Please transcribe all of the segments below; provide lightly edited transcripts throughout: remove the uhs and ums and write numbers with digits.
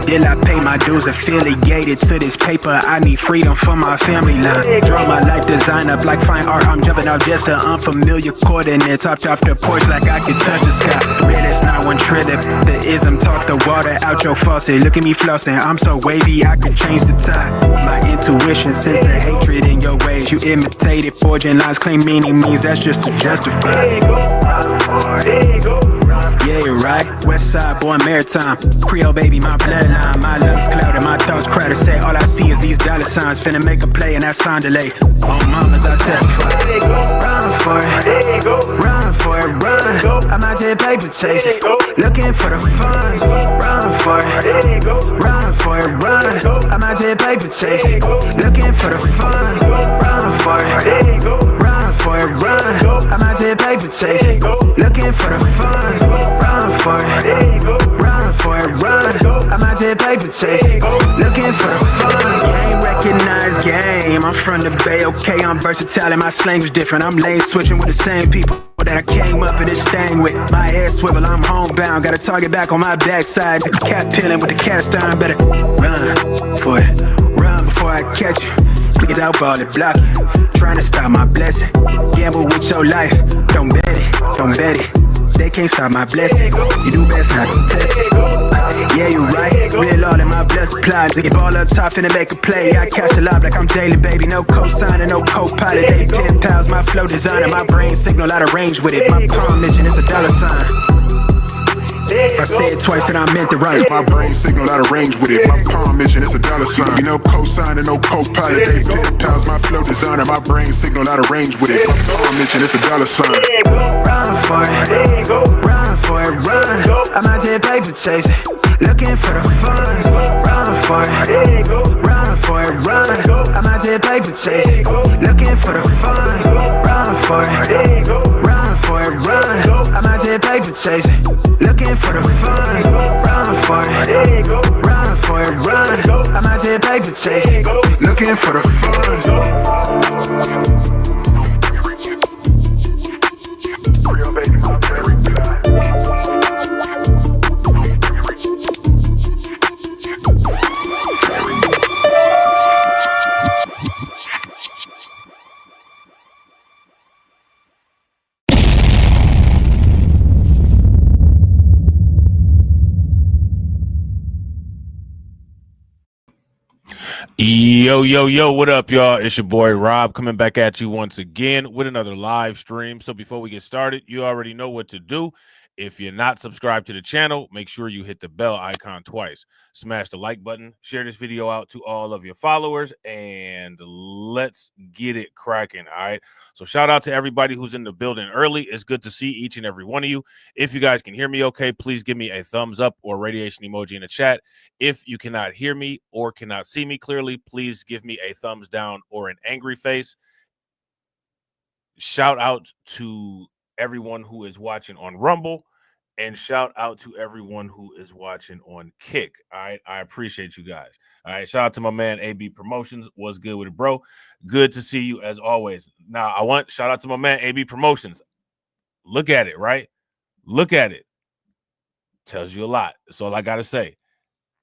Till I pay my dues affiliated to this paper. I need freedom for my family now. Draw my life design up like fine art. I'm jumping out just to unfamiliar coordinates. Hopped off the porch like I could touch the sky. Red is not one trillip. The ism talk the water out your faucet. Look at me flossing. I'm so wavy I could change the tide. My intuition sense the hatred in your ways. You imitated forging lines, claim meaning means that's just to justify. Yeah, you're right. West side, born maritime. Creole baby, my bloodline. My lungs clouded, my thoughts crowded. Say all I see is these dollar signs. Finna make a play and that sound delay. On mamas, I testify. Run for it, run for it, run. I'm out here paper chasing, looking for the funds. Run for it, run for it, run. I'm out here paper chasing, looking for the funds. Run for it, run for it, run. I'm out here paper chasing, looking for the funds. Run for it, run for it, run. I'm out here paper chasing, looking for the funds. Game recognized game. I'm from the Bay, okay, I'm versatile and my slang is different. I'm lane switching with the same people that I came up in this thing with. My head swivel, I'm homebound. Got a target back on my backside. The cat peeling with the cast iron. Better run for it, run before I catch you. Look it out, ball it, block it. Trying to stop my blessing. Gamble with your life. Don't bet it, don't bet it. They can't stop my blessing. You do best not to test it. Yeah, you right. Real all in my blood supply. Get ball up top, finna make a play. I cast a lob like I'm Jalen, baby. No co-signer, no co-pilot. They pen pals, my flow designer. My brain signal out of range with it. My palm mission is a dollar sign. If I say it twice and I meant it right. My brain signal out of range with it. My palm mission is a dollar sign. You know co-signer, no co-pilot. They pen pals, my flow designer. My brain signal out of range with it. My palm mission is a dollar sign. Run for it, run for it, run. I'm out here paper chasing, looking for the funds. Run for it, run for it, run. I'm out here paper chasing, looking for the funds. Run for it, run for it, run. I'm out here paper chasing, looking for the funds. Run for it, run for it, run. I'm out here paper chasing, looking for the funds. Yo, what up, y'all? It's your boy Rob coming back at you once again with another live stream. So before we get started, you already know what to do. If you're not subscribed to the channel, make sure you hit the bell icon twice. Smash the like button, share this video out to all of your followers, and let's get it cracking, all right? So shout out to everybody who's in the building early. It's good to see each and every one of you. If you guys can hear me okay, please give me a thumbs up or radiation emoji in the chat. If you cannot hear me or cannot see me clearly, please give me a thumbs down or an angry face. Shout out to everyone who is watching on Rumble, and shout out to everyone who is watching on Kick. All right, I appreciate you guys. All right, shout out to my man AB Promotions. What's good with it, bro? Good to see you as always. Now shout out to my man AB Promotions. Look at it, right? Look at it. Tells you a lot. That's all I gotta say.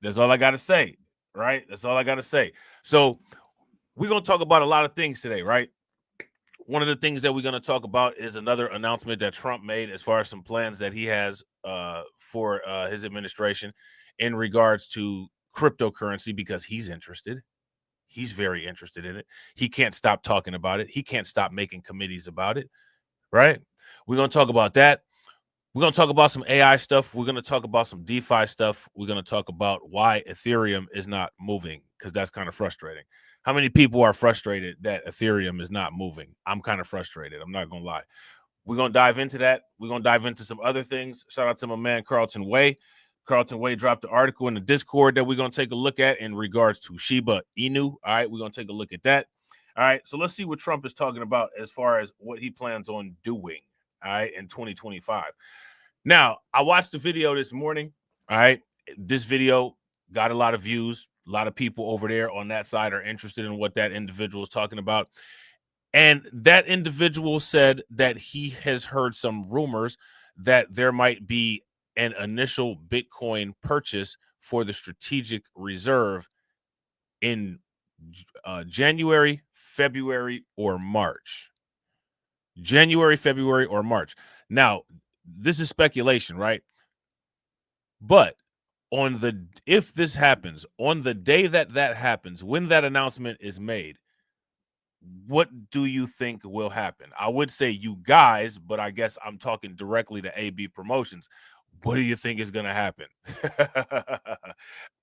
That's all I gotta say, right? That's all I gotta say. So we're gonna talk about a lot of things today, right? One of the things that we're going to talk about is another announcement that Trump made as far as some plans that he has for his administration in regards to cryptocurrency, because he's interested. He's very interested in it. He can't stop talking about it. He can't stop making committees about it, right? We're going to talk about that. We're going to talk about some AI stuff. We're going to talk about some DeFi stuff. We're going to talk about why Ethereum is not moving, because that's kind of frustrating. How many people are frustrated that Ethereum is not moving? I'm kind of frustrated. I'm not going to lie. We're going to dive into that. We're going to dive into some other things. Shout out to my man, Carlton Way. Carlton Way dropped the article in the Discord that we're going to take a look at in regards to Shiba Inu. All right, we're going to take a look at that. All right, so let's see what Trump is talking about as far as what he plans on doing, all right, in 2025. Now, I watched the video this morning, all right. This video got a lot of views. A lot of people over there on that side are interested in what that individual is talking about. And that individual said that he has heard some rumors that there might be an initial Bitcoin purchase for the strategic reserve in January, February, or March. January, February, or March. Now, this is speculation, right? But if this happens, on the day that happens, when that announcement is made, what do you think will happen? I would say you guys, but I guess I'm talking directly to AB Promotions. What do you think is going to happen?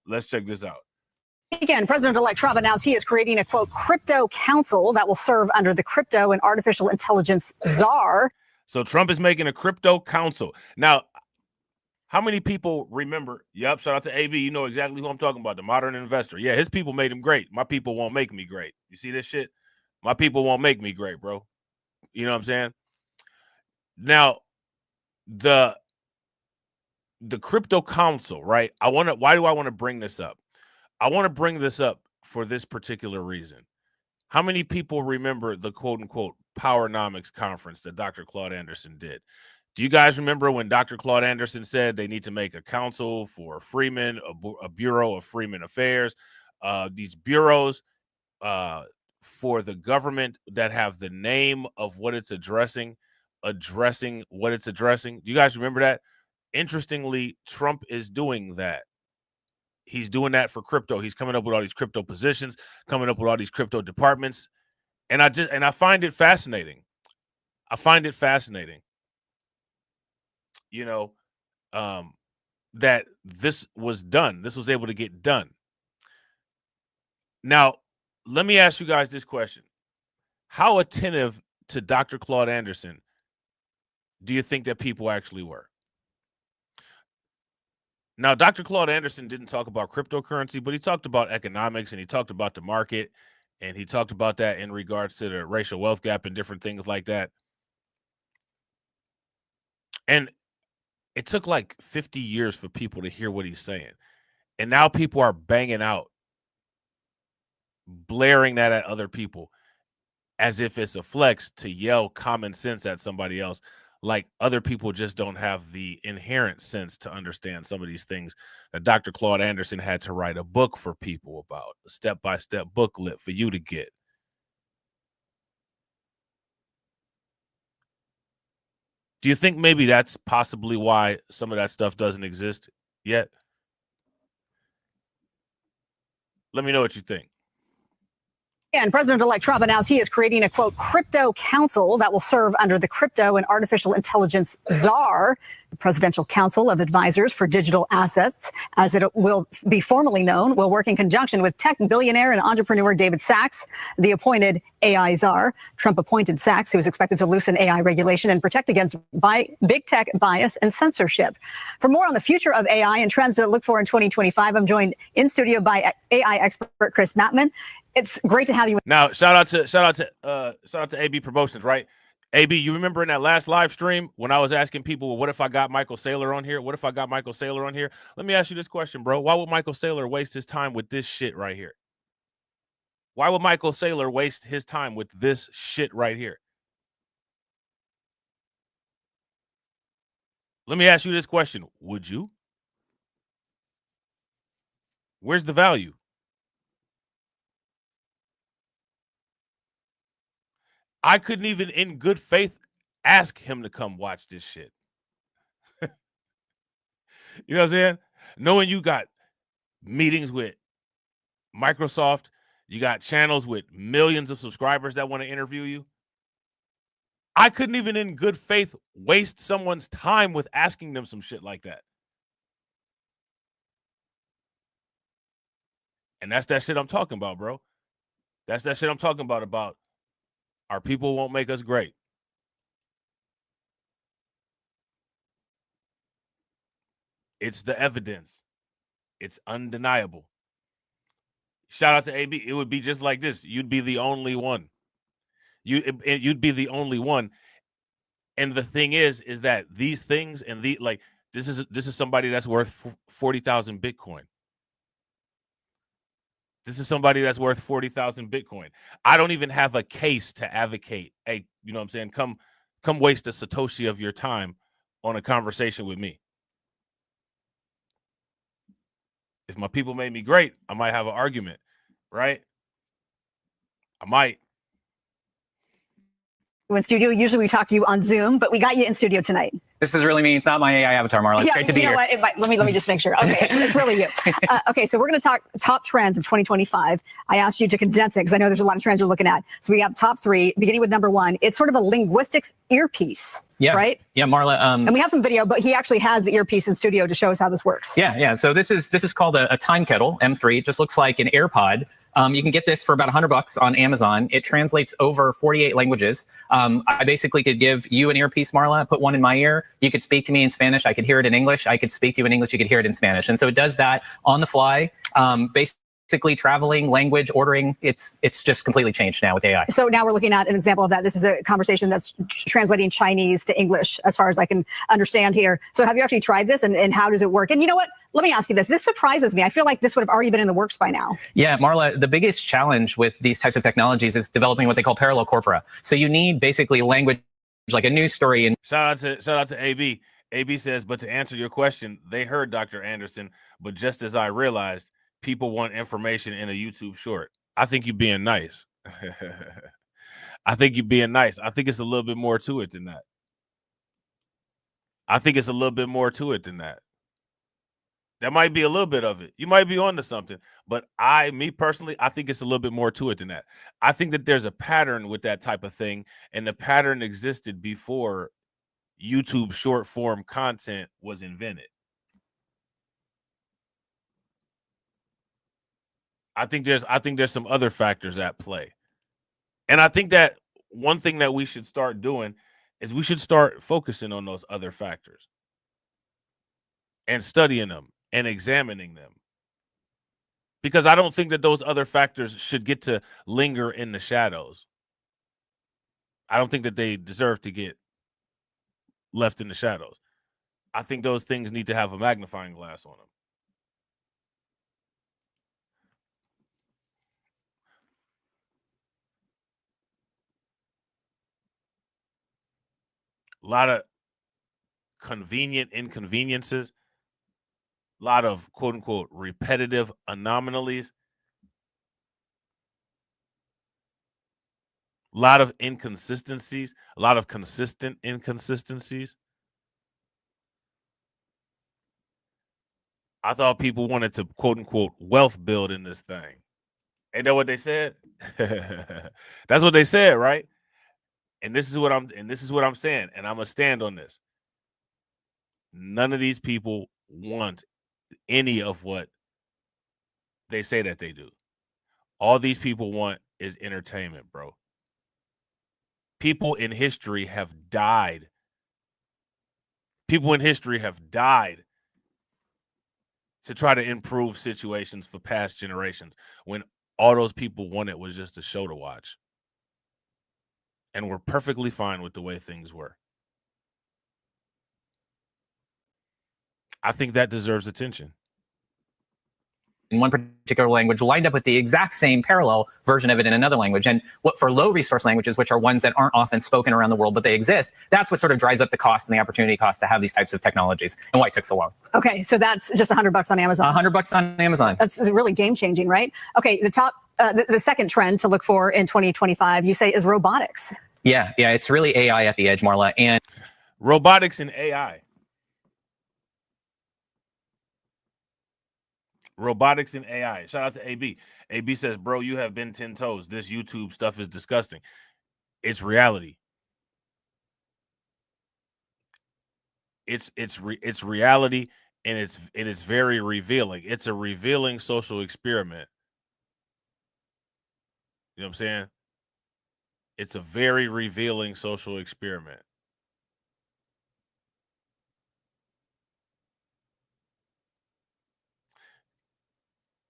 Let's check this out. Again, President-elect Trump announced he is creating a, quote, crypto council that will serve under the crypto and artificial intelligence czar. So Trump is making a crypto council. Now, how many people remember? Yep, shout out to AB. You know exactly who I'm talking about, the modern investor. Yeah, his people made him great. My people won't make me great. You see this shit? My people won't make me great, bro. You know what I'm saying? Now, the crypto council, right? Why do I want to bring this up? I want to bring this up for this particular reason. How many people remember the quote-unquote Powernomics conference that Dr. Claude Anderson did? Do you guys remember when Dr. Claude Anderson said they need to make a council for Freeman, a Bureau of Freeman Affairs, these bureaus for the government that have the name of what it's addressing what it's addressing? Do you guys remember that? Interestingly, Trump is doing that. He's doing that for crypto. He's coming up with all these crypto positions, coming up with all these crypto departments. And I find it fascinating. You know, that this was done. This was able to get done. Now, let me ask you guys this question. How attentive to Dr. Claude Anderson do you think that people actually were? Now, Dr. Claude Anderson didn't talk about cryptocurrency, but he talked about economics and he talked about the market and he talked about that in regards to the racial wealth gap and different things like that. And it took like 50 years for people to hear what he's saying. And now people are banging out, blaring that at other people as if it's a flex to yell common sense at somebody else. Like other people just don't have the inherent sense to understand some of these things that Dr. Claude Anderson had to write a book for people about, a step-by-step booklet for you to get. Do you think maybe that's possibly why some of that stuff doesn't exist yet? Let me know what you think. And President-elect Trump announced he is creating a, quote, crypto council that will serve under the crypto and artificial intelligence czar, the Presidential Council of Advisors for Digital Assets, as it will be formally known, will work in conjunction with tech billionaire and entrepreneur David Sachs, the appointed AI czar. Trump appointed Sachs, who is expected to loosen AI regulation and protect against big tech bias and censorship. For more on the future of AI and trends to look for in 2025, I'm joined in studio by AI expert Chris Mattman. It's great to have you. Now, shout out to AB Promotions, right? AB, you remember in that last live stream when I was asking people, well, what if I got Michael Saylor on here? What if I got Michael Saylor on here? Let me ask you this question, bro. Why would Michael Saylor waste his time with this shit right here? Why would Michael Saylor waste his time with this shit right here? Let me ask you this question. Would you? Where's the value? I couldn't even in good faith ask him to come watch this shit. You know what I'm saying? Knowing you got meetings with Microsoft, you got channels with millions of subscribers that want to interview you. I couldn't even in good faith waste someone's time with asking them some shit like that. And that's that shit I'm talking about, bro. That's that shit I'm talking about our people won't make us great. It's the evidence. It's undeniable. Shout out to AB. It would be just like this. You'd be the only one. You'd be the only one. And the thing is that these things and this is somebody that's worth 40,000 Bitcoin. This is somebody that's worth 40,000 Bitcoin. I don't even have a case to advocate. Hey, you know what I'm saying? Come waste a Satoshi of your time on a conversation with me. If my people made me great, I might have an argument, right? I might. In studio, usually we talk to you on Zoom, but we got you in studio tonight. This is really me. It's not my AI avatar, Marla. It's great to be here. Let me just make sure. Okay, it's really you. Okay, so we're going to talk top trends of 2025. I asked you to condense it because I know there's a lot of trends you're looking at. So we have top 3, beginning with number 1. It's sort of a linguistics earpiece. Yeah. Right? Yeah, Marla. And we have some video, but he actually has the earpiece in studio to show us how this works. Yeah. So this is called a time kettle, M3. It just looks like an AirPod. You can get this for about $100 on Amazon. It translates over 48 languages. I basically could give you an earpiece, Marla, put one in my ear. You could speak to me in Spanish. I could hear it in English. I could speak to you in English. You could hear it in Spanish. And so it does that on the fly. Basically traveling, language, ordering, it's just completely changed now with AI. So now we're looking at an example of that. This is a conversation that's translating Chinese to English, as far as I can understand here. So have you actually tried this, and how does it work? And you know what? Let me ask you this. This surprises me. I feel like this would have already been in the works by now. Yeah, Marla, the biggest challenge with these types of technologies is developing what they call parallel corpora. So you need basically language, like a news story. And shout out to AB. AB says, but to answer your question, they heard Dr. Anderson, but just as I realized, people want information in a YouTube short. I think you're being nice. I think you're being nice. I think it's a little bit more to it than that. That might be a little bit of it. You might be onto something, but me personally, I think it's a little bit more to it than that. I think that there's a pattern with that type of thing, and the pattern existed before YouTube short form content was invented. I think there's some other factors at play. And I think that one thing that we should start doing is we should start focusing on those other factors and studying them and examining them. Because I don't think that those other factors should get to linger in the shadows. I don't think that they deserve to get left in the shadows. I think those things need to have a magnifying glass on them. A lot of convenient inconveniences, a lot of quote unquote repetitive anomalies, a lot of inconsistencies, a lot of consistent inconsistencies. I thought people wanted to quote unquote wealth build in this thing. Ain't that what they said? That's what they said, right? And this is what I'm saying, and I'm gonna stand on this. None of these people want any of what they say that they do. All these people want is entertainment, bro. People in history have died. People in history have died to try to improve situations for past generations when all those people wanted was just a show to watch. And we're perfectly fine with the way things were. I think that deserves attention. In one particular language, lined up with the exact same parallel version of it in another language. And what for low resource languages, which are ones that aren't often spoken around the world, but they exist, that's what sort of drives up the cost and the opportunity cost to have these types of technologies, and why it took so long. Okay, so that's just $100 on Amazon. $100 on Amazon. That's really game changing, right? Okay, the top, the second trend to look for in 2025, you say, is robotics. Yeah, it's really AI at the edge, Marla, and robotics and AI. Robotics and AI. Shout out to AB. AB says, bro, you have been 10 toes. This YouTube stuff is disgusting. It's reality. It's reality, and it's very revealing. It's a revealing social experiment. You know what I'm saying? It's a very revealing social experiment.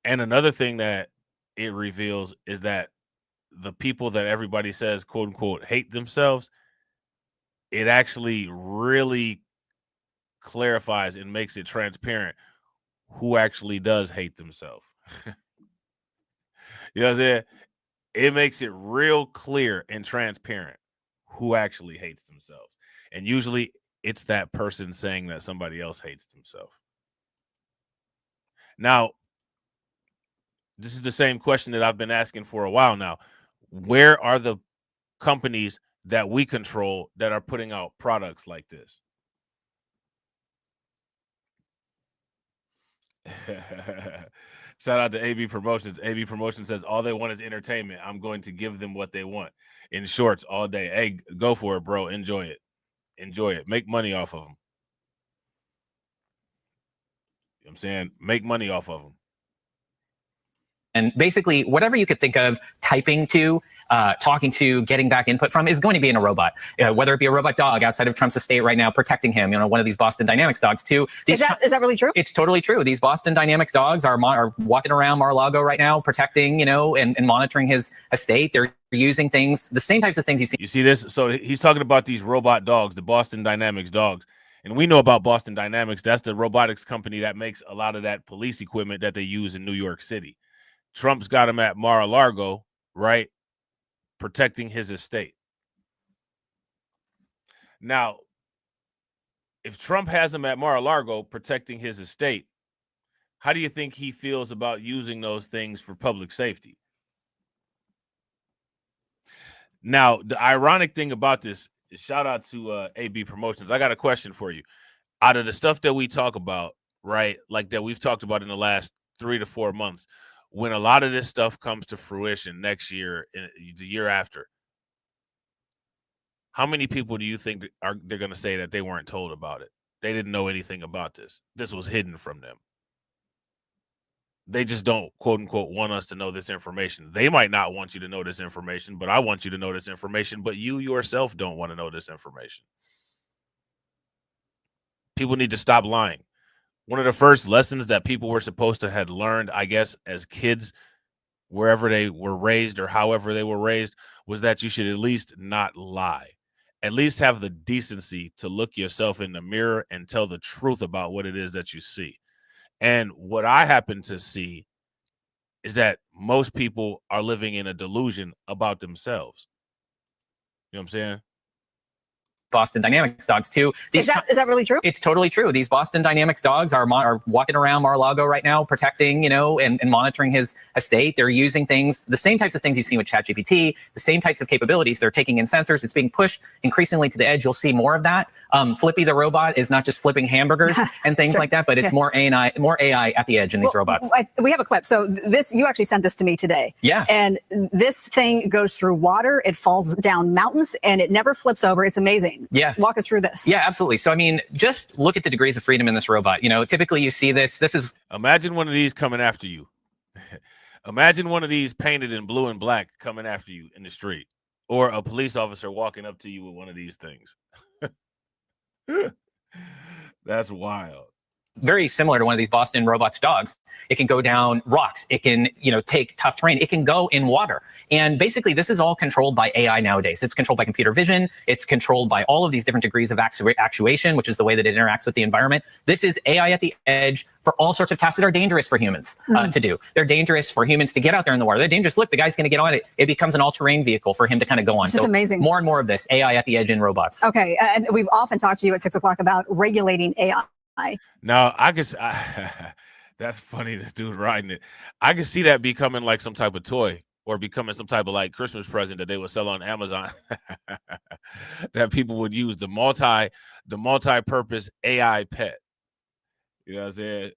And another thing that it reveals is that the people that everybody says, quote unquote, hate themselves, it actually really clarifies and makes it transparent who actually does hate themselves. You know what I'm saying? It makes it real clear and transparent who actually hates themselves. And usually it's that person saying that somebody else hates themselves. Now, this is the same question that I've been asking for a while now. Where are the companies that we control that are putting out products like this? Shout out to AB Promotions. AB Promotions says all they want is entertainment. I'm going to give them what they want in shorts all day. Hey, go for it, bro. Enjoy it. Enjoy it. Make money off of them. You know what I'm saying? Make money off of them. And basically, whatever you could think of typing to, talking to, getting back input from is going to be in a robot. Whether it be a robot dog outside of Trump's estate right now protecting him, one of these Boston Dynamics dogs too. Is that really true? It's totally true. These Boston Dynamics dogs are walking around Mar-a-Lago right now protecting, and monitoring his estate. They're using things, the same types of things you see. You see this? So he's talking about these robot dogs, the Boston Dynamics dogs. And we know about Boston Dynamics. That's the robotics company that makes a lot of that police equipment that they use in New York City. Trump's got him at Mar-a-Lago, right? Protecting his estate. Now, if Trump has him at Mar-a-Lago protecting his estate, how do you think he feels about using those things for public safety? Now, the ironic thing about this is, shout out to AB Promotions. I got a question for you. Out of the stuff that we talk about, right, like that we've talked about in the last 3 to 4 months, when a lot of this stuff comes to fruition next year, the year after, how many people do you think they're going to say that they weren't told about it? They didn't know anything about this. This was hidden from them. They just don't, quote unquote, want us to know this information. They might not want you to know this information, but I want you to know this information, but you yourself don't want to know this information. People need to stop lying. One of the first lessons that people were supposed to have learned, I guess, as kids, wherever they were raised or however they were raised, was that you should at least not lie. At least have the decency to look yourself in the mirror and tell the truth about what it is that you see. And what I happen to see is that most people are living in a delusion about themselves. You know what I'm saying? Boston Dynamics dogs too. Is that really true? It's totally true. These Boston Dynamics dogs are walking around Mar-a-Lago right now, protecting, and monitoring his estate. They're using things, the same types of things you've seen with ChatGPT, the same types of capabilities. They're taking in sensors. It's being pushed increasingly to the edge. You'll see more of that. Flippy the robot is not just flipping hamburgers and things like that, but it's more AI at the edge in these robots. We have a clip. So you actually sent this to me today. Yeah. And this thing goes through water. It falls down mountains and it never flips over. It's amazing. Yeah. Walk us through this. Yeah, absolutely. So, I mean, just look at the degrees of freedom in this robot. Typically you see this. This is. Imagine one of these coming after you. Imagine one of these painted in blue and black coming after you in the street, or a police officer walking up to you with one of these things. That's wild. Very similar to one of these Boston robots dogs. It can go down rocks. It can, take tough terrain. It can go in water. And basically, this is all controlled by AI nowadays. It's controlled by computer vision. It's controlled by all of these different degrees of actuation, which is the way that it interacts with the environment. This is AI at the edge for all sorts of tasks that are dangerous for humans to do. They're dangerous for humans to get out there in the water. They're dangerous. Look, the guy's going to get on it. It becomes an all-terrain vehicle for him to kind of go on. This is amazing. More and more of this AI at the edge in robots. Okay. And we've often talked to you at 6 o'clock about regulating AI. Now, that's funny, this dude riding it. I can see that becoming like some type of toy, or becoming some type of like Christmas present that they would sell on Amazon. That people would use, the multi-purpose AI pet. You know what I'm saying?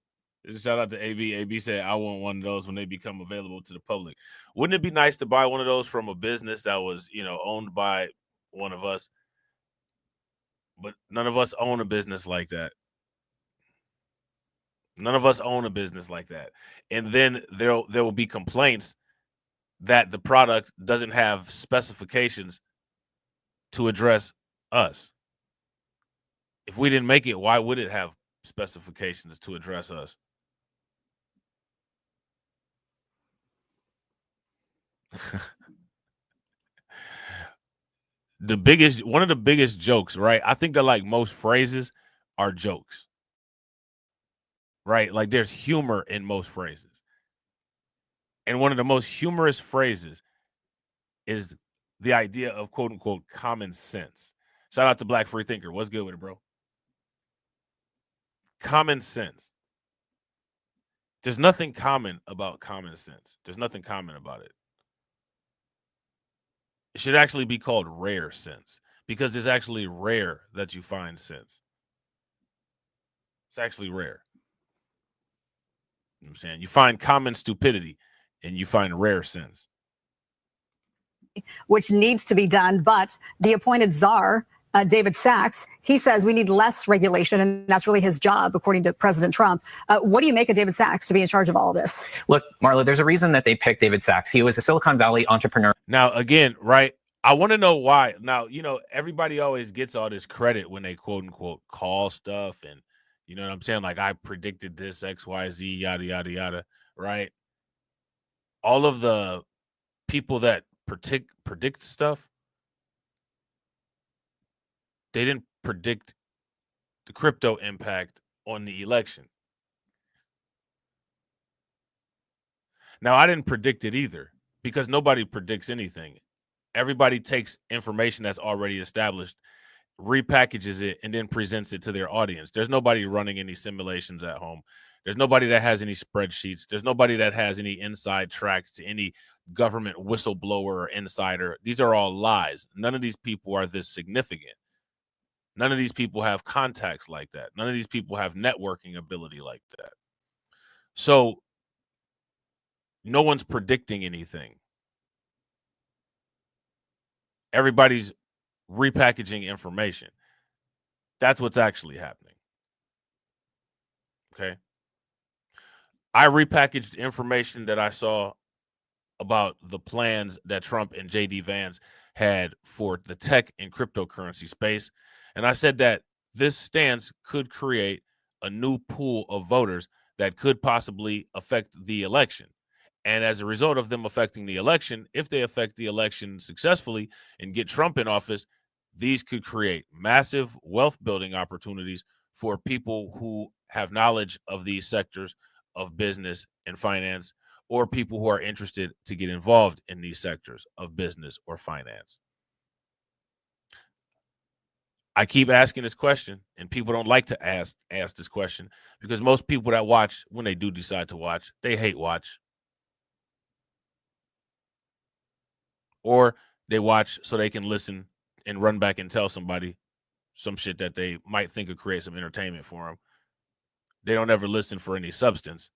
Shout out to AB. AB said, I want one of those when they become available to the public. Wouldn't it be nice to buy one of those from a business that was, owned by one of us? But none of us own a business like that. None of us own a business like that. And then there will be complaints that the product doesn't have specifications to address us. If we didn't make it, why would it have specifications to address us? One of the biggest jokes, right? I think that like most phrases are jokes. Right? Like there's humor in most phrases. And one of the most humorous phrases is the idea of quote unquote common sense. Shout out to Black Free Thinker. What's good with it, bro? Common sense. There's nothing common about common sense. There's nothing common about it. It should actually be called rare sense, because it's actually rare that you find sense. It's actually rare. You know what I'm saying? You find common stupidity and you find rare sense. Which needs to be done, but the appointed czar, David Sachs, he says we need less regulation, and that's really his job, according to President Trump. What do you make of David Sachs to be in charge of all of this? Look, Marla, there's a reason that they picked David Sachs. He was a Silicon Valley entrepreneur. Now, again, right, I want to know why. Now, you know, everybody always gets all this credit when they quote unquote call stuff, and you know what I'm saying? Like, I predicted this, X, Y, Z, yada, yada, yada, right? All of the people that predict stuff, they didn't predict the crypto impact on the election. Now, I didn't predict it either, because nobody predicts anything. Everybody takes information that's already established, repackages it, and then presents it to their audience. There's nobody running any simulations at home. There's nobody that has any spreadsheets. There's nobody that has any inside tracks to any government whistleblower or insider. These are all lies. None of these people are this significant. None of these people have contacts like that. None of these people have networking ability like that. So no one's predicting anything. Everybody's repackaging information. That's what's actually happening. Okay. I repackaged information that I saw about the plans that Trump and JD Vance had for the tech and cryptocurrency space. And I said that this stance could create a new pool of voters that could possibly affect the election. And as a result of them affecting the election, if they affect the election successfully and get Trump in office, these could create massive wealth building opportunities for people who have knowledge of these sectors of business and finance, or people who are interested to get involved in these sectors of business or finance. I keep asking this question, and people don't like to ask this question, because most people that watch, when they do decide to watch, they hate watch. Or they watch so they can listen and run back and tell somebody some shit that they might think would create some entertainment for them. They don't ever listen for any substance,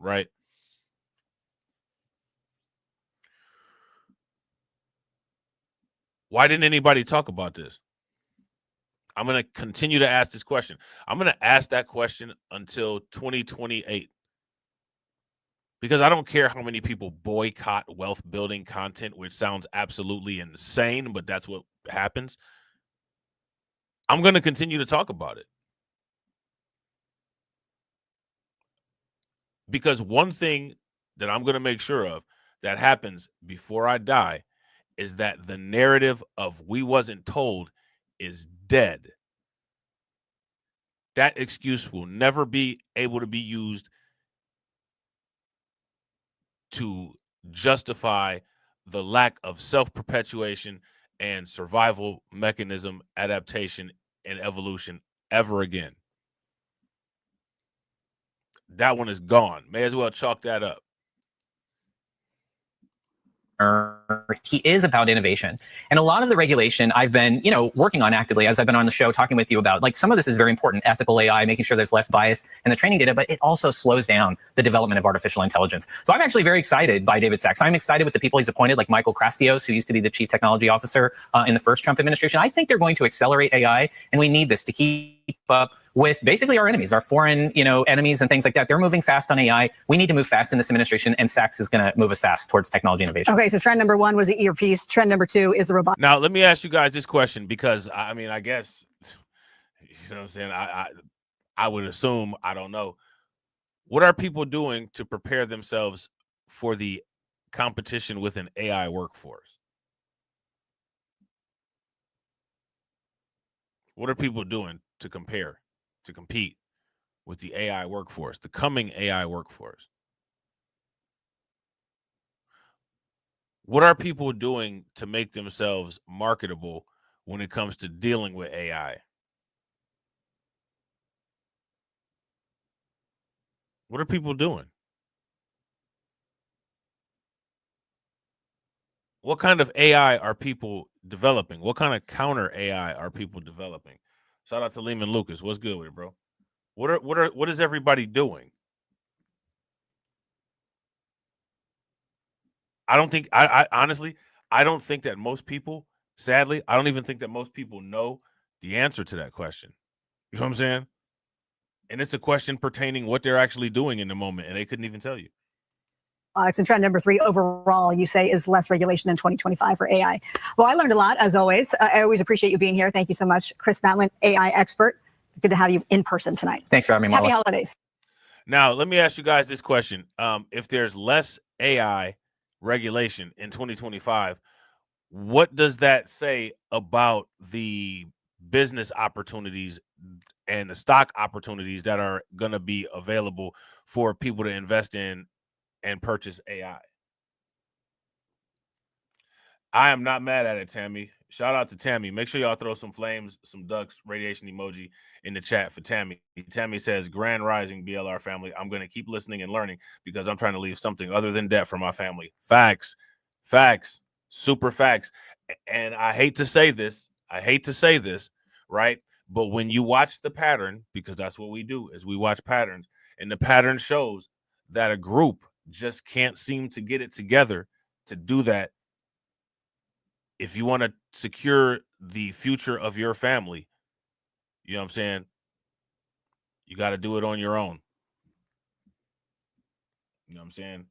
right? Why didn't anybody talk about this? I'm going to continue to ask this question. I'm going to ask that question until 2028. Because I don't care how many people boycott wealth building content, which sounds absolutely insane, but that's what happens. I'm going to continue to talk about it. Because one thing that I'm going to make sure of that happens before I die is that the narrative of "we wasn't told" is dead. That excuse will never be able to be used to justify the lack of self-perpetuation and survival mechanism, adaptation, and evolution ever again. That one is gone. May as well chalk that up. He is about innovation. And a lot of the regulation I've been, working on actively as I've been on the show talking with you about, like, some of this is very important, ethical AI, making sure there's less bias in the training data, but it also slows down the development of artificial intelligence. So I'm actually very excited by David Sachs. I'm excited with the people he's appointed, like Michael Krastios, who used to be the chief technology officer in the first Trump administration. I think they're going to accelerate AI, and we need this to keep up with basically our enemies, our foreign, enemies and things like that. They're moving fast on AI. We need to move fast in this administration, and Sachs is going to move us fast towards technology innovation. Okay, so trend number one was the earpiece. Trend number two is the robot. Now, let me ask you guys this question, because I guess, you know what I'm saying? I would assume, I don't know. What are people doing to prepare themselves for the competition with an AI workforce? What are people doing to compete with the AI workforce, the coming AI workforce? What are people doing to make themselves marketable when it comes to dealing with AI? What are people doing? What kind of AI are people developing? What kind of counter AI are people developing? Shout out to Lehman Lucas. What's good with it, bro? What is everybody doing? I don't think I honestly I don't think that most people, sadly, I don't even think that most people know the answer to that question. You know what I'm saying? And it's a question pertaining what they're actually doing in the moment, and they couldn't even tell you. And trend number 3 overall, you say, is less regulation in 2025 for AI. Well, I learned a lot, as always. I always appreciate you being here. Thank you so much, Chris Matlin, AI expert. Good to have you in person tonight. Thanks for having me, Marla. Happy holidays. Now, let me ask you guys this question. If there's less AI regulation in 2025, what does that say about the business opportunities and the stock opportunities that are going to be available for people to invest in and purchase AI? I am not mad at it, Tammy. Shout out to Tammy. Make sure y'all throw some flames, some ducks, radiation emoji in the chat for Tammy. Tammy says, Grand Rising, BLR family. I'm going to keep listening and learning because I'm trying to leave something other than debt for my family. Facts. Facts. Super facts. And I hate to say this. Right? But when you watch the pattern, because that's what we do, is we watch patterns, and the pattern shows that a group just can't seem to get it together to do that. If you want to secure the future of your family, you know what I'm saying? You got to do it on your own. You know what I'm saying?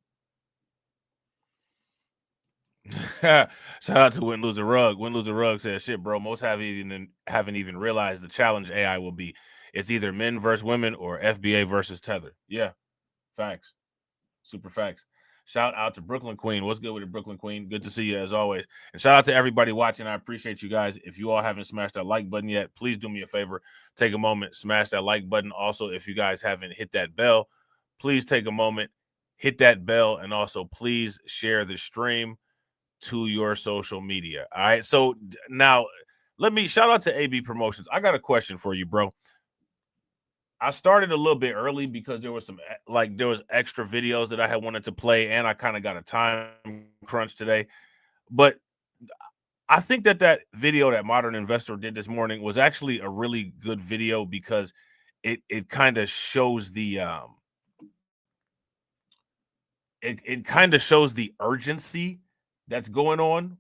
Shout out to Win Lose a Rug. Win Lose a Rug says, shit, bro, most haven't even realized the challenge AI will be. It's either men versus women or FBA versus Tether. Yeah, facts. Super facts. Shout out to Brooklyn Queen. What's good with it, Brooklyn Queen? Good to see you as always. And shout out to everybody watching. I appreciate you guys. If you all haven't smashed that like button yet, please do me a favor. Take a moment, smash that like button. Also, if you guys haven't hit that bell, please take a moment, hit that bell, and also please share the stream to your social media. All right. So now let me shout out to AB Promotions. I got a question for you, bro. I started a little bit early because there was extra videos that I had wanted to play, and I kind of got a time crunch today. But I think that video that Modern Investor did this morning was actually a really good video because it kind of shows the it kind of shows the urgency that's going on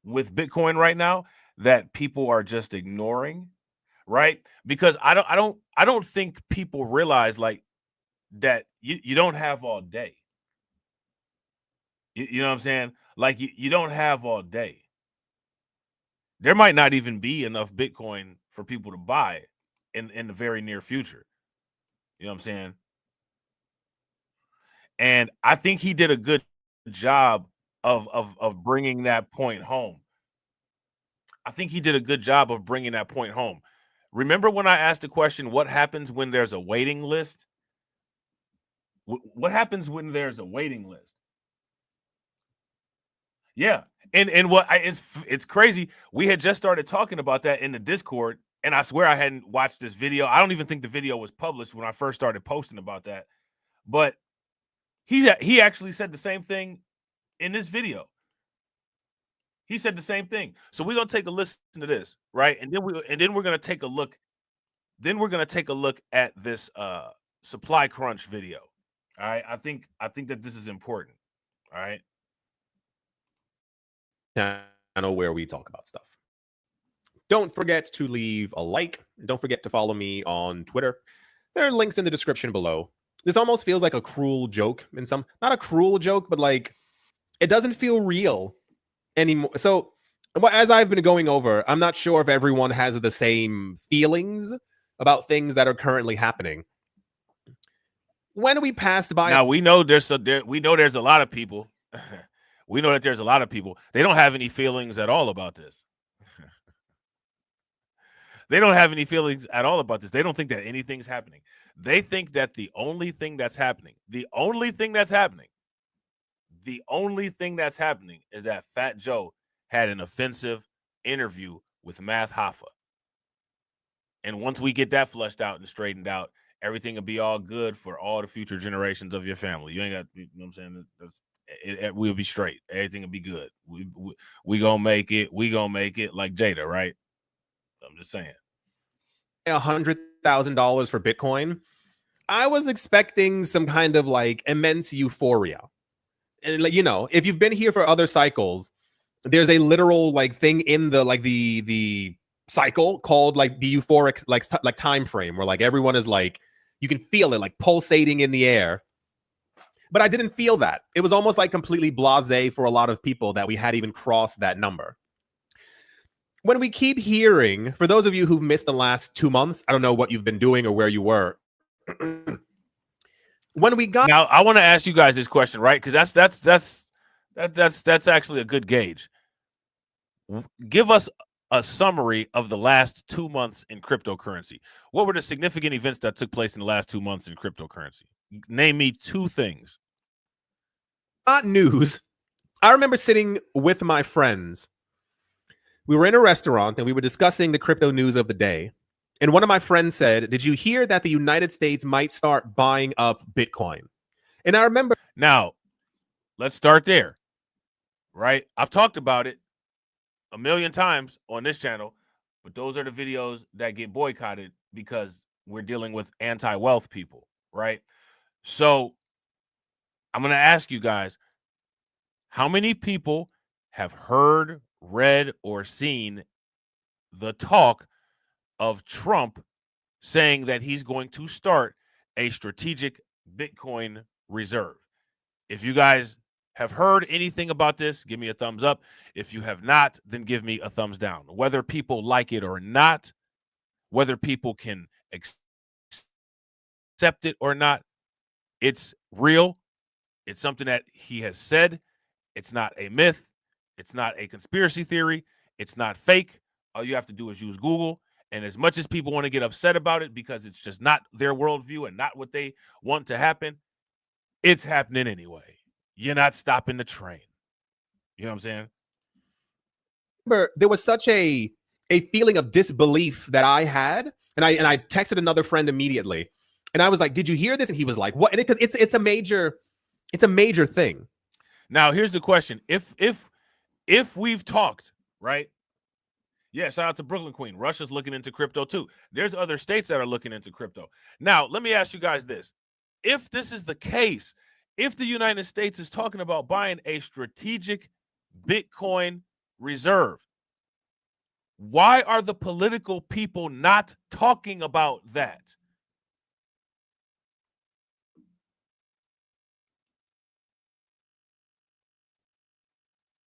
with Bitcoin right now that people are just ignoring. Right? Because I don't think people realize like that you don't have all day. You know what I'm saying? Like you don't have all day. There might not even be enough Bitcoin for people to buy in the very near future. You know what I'm saying? And I think he did a good job of bringing that point home. Remember when I asked the question, what happens when there's a waiting list? What happens when there's a waiting list? Yeah. And it's crazy. We had just started talking about that in the Discord, and I swear I hadn't watched this video. I don't even think the video was published when I first started posting about that. But he actually said the same thing in this video. He said the same thing. So we're gonna take a listen to this, right? And then we're gonna take a look. Then we're gonna take a look at this supply crunch video. All right. I think that this is important. All right. Channel where we talk about stuff. Don't forget to leave a like. Don't forget to follow me on Twitter. There are links in the description below. This almost feels like a cruel joke in some, not a cruel joke, but like it doesn't feel real anymore. So as I've been going over, I'm not sure if everyone has the same feelings about things that are currently happening. When we passed by, now we know there's a lot of people. We know that there's a lot of people. They don't have any feelings at all about this. They don't have any feelings at all about this. They don't think that anything's happening. They think that the only thing that's happening is that Fat Joe had an offensive interview with Math Hoffa. And once we get that flushed out and straightened out, everything will be all good for all the future generations of your family. You ain't got, you know what I'm saying? We'll be straight. Everything will be good. We gonna make it. We gonna make it, like Jada, right? I'm just saying. $100,000 for Bitcoin. I was expecting some kind of like immense euphoria. And like, you know, if you've been here for other cycles, there's a literal like thing in the like the cycle called like the euphoric like time frame where like everyone is like, you can feel it like pulsating in the air. But I didn't feel that. It was almost like completely blasé for a lot of people that we had even crossed that number. When we keep hearing, for those of you who've missed the last 2 months, I don't know what you've been doing or where you were. When we got now, I want to ask you guys this question, right? Because that's actually a good gauge. Give us a summary of the last 2 months in cryptocurrency. What were the significant events that took place in the last 2 months in cryptocurrency? Name me 2 things. Not news. I remember sitting with my friends. We were in a restaurant and we were discussing the crypto news of the day. And one of my friends said, "Did you hear that the United States might start buying up Bitcoin?" And I remember. Now, let's start there, right? I've talked about it a million times on this channel, but those are the videos that get boycotted because we're dealing with anti-wealth people, right? So I'm going to ask you guys, how many people have heard, read, or seen the talk of Trump saying that he's going to start a strategic Bitcoin reserve? If you guys have heard anything about this, give me a thumbs up. If you have not, then give me a thumbs down. Whether people like it or not, whether people can accept it or not, it's real. It's something that he has said. It's not a myth. It's not a conspiracy theory. It's not fake. All you have to do is use Google. And as much as people want to get upset about it because it's just not their worldview and not what they want to happen, it's happening anyway. You're not stopping the train. You know what I'm saying? There was such a feeling of disbelief that I had, and I texted another friend immediately, and I was like, "Did you hear this?" And he was like, "What?" Because it's a major thing. Now here's the question: if we've talked, right? Yeah, shout out to Brooklyn Queen. Russia's looking into crypto too. There's other states that are looking into crypto. Now, let me ask you guys this: if this is the case, if the United States is talking about buying a strategic Bitcoin reserve, why are the political people not talking about that?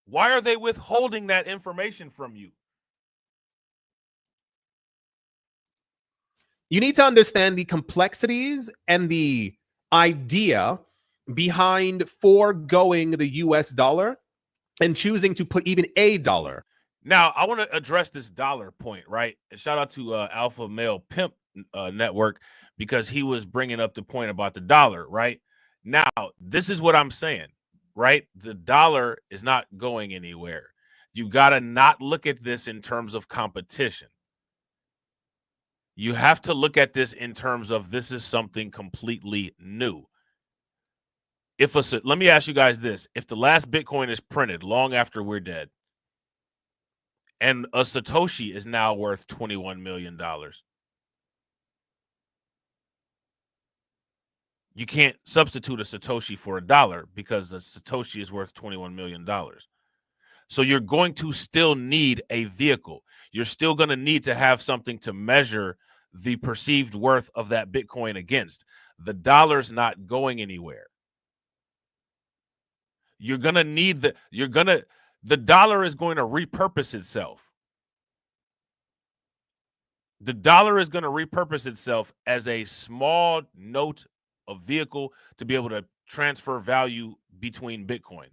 Why are they withholding that information from you? You need to understand the complexities and the idea behind foregoing the US dollar and choosing to put even a dollar. Now, I want to address this dollar point, right? And shout out to Alpha Male Pimp Network, because he was bringing up the point about the dollar, right? Now, this is what I'm saying, right? The dollar is not going anywhere. You got to not look at this in terms of competition. You have to look at this in terms of this is something completely new. Let me ask you guys this. If the last Bitcoin is printed long after we're dead, and a Satoshi is now worth $21 million, you can't substitute a Satoshi for a dollar because a Satoshi is worth $21 million. So you're going to still need a vehicle. You're still going to need to have something to measure the perceived worth of that Bitcoin against. The dollar's not going anywhere. You're going to need the dollar is going to repurpose itself. The dollar is going to repurpose itself as a small note of vehicle to be able to transfer value between Bitcoin,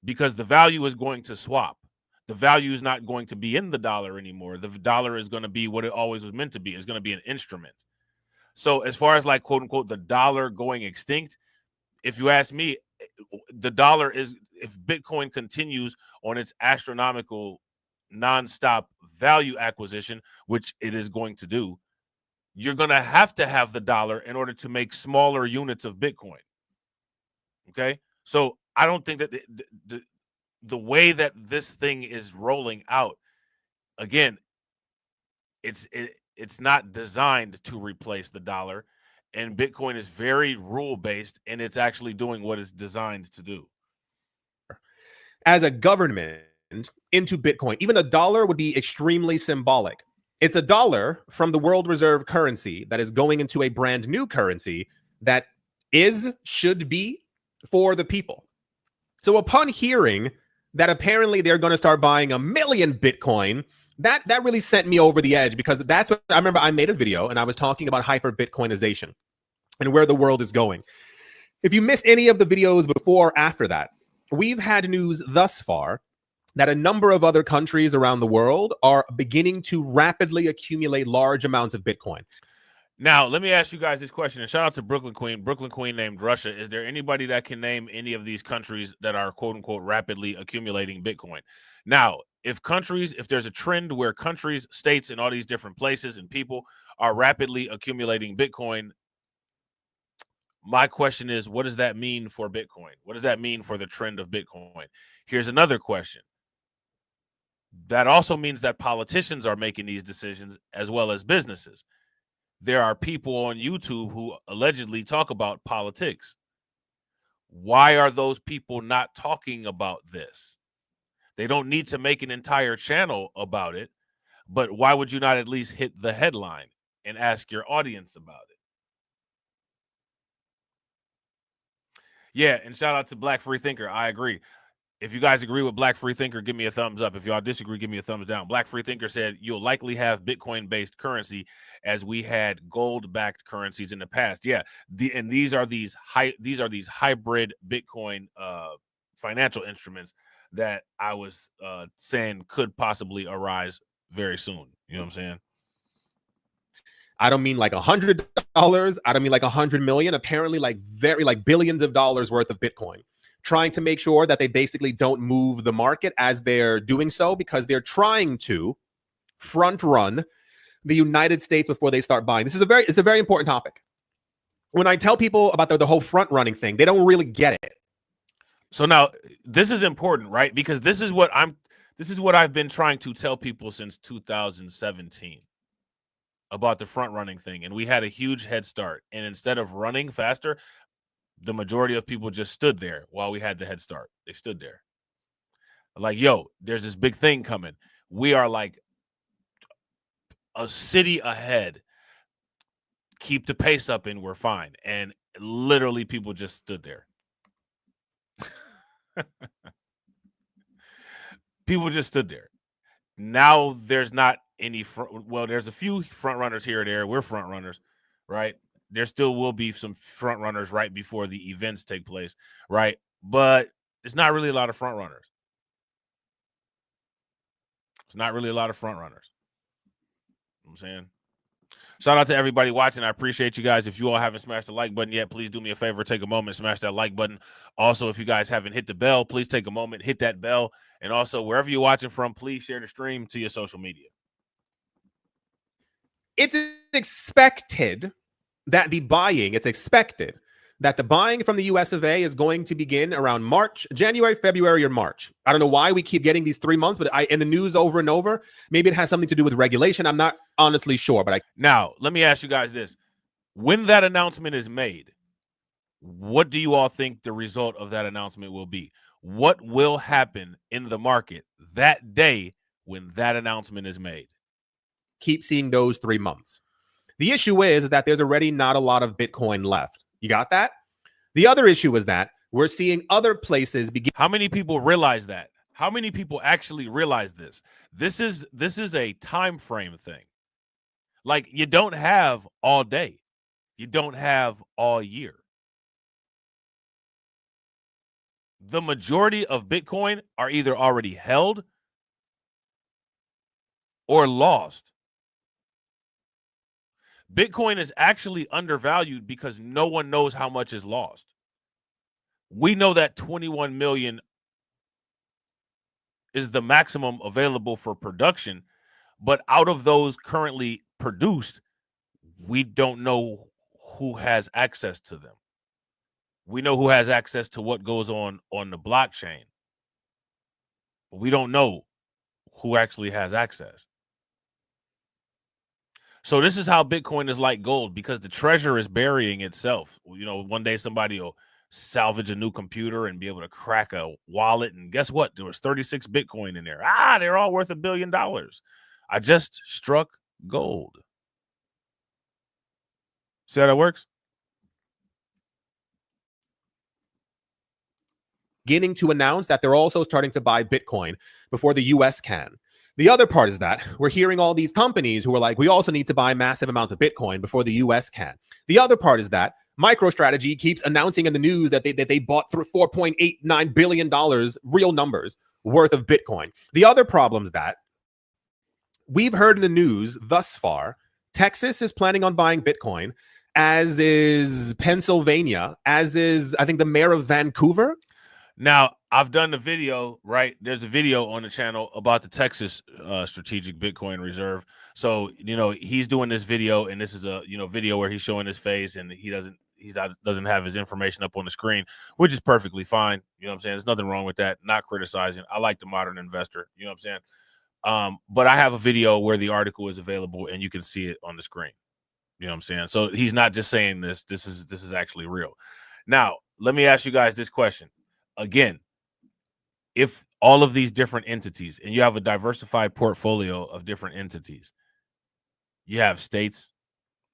because the value is going to swap. The value is not going to be in the dollar anymore. The dollar is going to be what it always was meant to be. It's going to be an instrument. So as far as like, quote unquote, the dollar going extinct, if you ask me, the dollar is, if Bitcoin continues on its astronomical nonstop value acquisition, which it is going to do, you're going to have the dollar in order to make smaller units of Bitcoin. Okay? So I don't think that the way that this thing is rolling out, again, it's not designed to replace the dollar, and Bitcoin is very rule-based, and it's actually doing what it's designed to do. As a government into Bitcoin, even a dollar would be extremely symbolic. It's a dollar from the world reserve currency that is going into a brand new currency that should be for the people. So upon hearing that apparently they're going to start buying 1 million Bitcoin, that really sent me over the edge, because that's what I remember. I made a video and I was talking about hyper Bitcoinization and where the world is going. If you missed any of the videos before or after that, we've had news thus far that a number of other countries around the world are beginning to rapidly accumulate large amounts of Bitcoin. Now, let me ask you guys this question, and shout out to Brooklyn Queen. Brooklyn Queen named Russia. Is there anybody that can name any of these countries that are, quote unquote, rapidly accumulating Bitcoin? Now, if there's a trend where countries, states, and all these different places and people are rapidly accumulating Bitcoin, my question is, what does that mean for Bitcoin? What does that mean for the trend of Bitcoin? Here's another question. That also means that politicians are making these decisions as well as businesses. There are people on YouTube who allegedly talk about politics. Why are those people not talking about this? They don't need to make an entire channel about it, but why would you not at least hit the headline and ask your audience about it? Yeah, and shout out to Black Free Thinker. I agree. If you guys agree with Black Free Thinker, give me a thumbs up. If y'all disagree, give me a thumbs down. Black Free Thinker said you'll likely have Bitcoin-based currency as we had gold-backed currencies in the past. Yeah, these are these hybrid Bitcoin financial instruments that I was saying could possibly arise very soon. You know what I'm saying? I don't mean like $100. I don't mean like 100 million. Apparently, like billions of dollars worth of Bitcoin, trying to make sure that they basically don't move the market as they're doing so, because they're trying to front run the United States before they start buying. It's a very important topic. When I tell people about the whole front running thing, they don't really get it. So now this is important, right? Because this is what I've been trying to tell people since 2017 about the front running thing. And we had a huge head start. And instead of running faster, the majority of people just stood there while we had the head start. They stood there. Like, yo, there's this big thing coming. We are like a city ahead. Keep the pace up and we're fine. And literally people just stood there. People just stood there. Now there's not any there's a few front runners here and there. We're front runners, right? There still will be some front runners right before the events take place, right? But there's not really a lot of front runners. It's not really a lot of front runners. You know what I'm saying? Shout out to everybody watching. I appreciate you guys. If you all haven't smashed the like button yet, please do me a favor. Take a moment, smash that like button. Also, if you guys haven't hit the bell, please take a moment, hit that bell. And also, wherever you're watching from, please share the stream to your social media. It's expected that the buying from the US of A is going to begin around January, February, or March. I don't know why we keep getting these 3 months, but in the news over and over, maybe it has something to do with regulation. I'm not honestly sure, but Now, let me ask you guys this. When that announcement is made, what do you all think the result of that announcement will be? What will happen in the market that day when that announcement is made? Keep seeing those 3 months. The issue is that there's already not a lot of Bitcoin left. You got that? The other issue is that we're seeing other places begin. How many people realize that? How many people actually realize this? This is a time frame thing. Like, you don't have all day. You don't have all year. The majority of Bitcoin are either already held or lost. Bitcoin is actually undervalued because no one knows how much is lost. We know that 21 million is the maximum available for production, but out of those currently produced, we don't know who has access to them. We know who has access to what goes on the blockchain, but we don't know who actually has access. So this is how Bitcoin is like gold, because the treasure is burying itself. You know, one day somebody will salvage a new computer and be able to crack a wallet, and guess what? There was 36 Bitcoin in there. They're all worth $1 billion. I just struck gold. See how that works? Beginning to announce that they're also starting to buy Bitcoin before the US can. The other part is that we're hearing all these companies who are like, we also need to buy massive amounts of Bitcoin before the US can. The other part is that MicroStrategy keeps announcing in the news that they bought through $4.89 billion, real numbers, worth of Bitcoin. The other problem is that we've heard in the news thus far, Texas is planning on buying Bitcoin, as is Pennsylvania, as is, I think, the mayor of Vancouver. Now, I've done the video, right? There's a video on the channel about the Texas strategic Bitcoin reserve. So, you know, he's doing this video, and this is a, you know, video where he's showing his face, and he doesn't have his information up on the screen, which is perfectly fine. You know what I'm saying? There's nothing wrong with that. Not criticizing. I like the modern investor. You know what I'm saying? But I have a video where the article is available, and you can see it on the screen. You know what I'm saying? So he's not just saying this. This is actually real. Now, let me ask you guys this question. Again, if all of these different entities, and you have a diversified portfolio of different entities, you have states,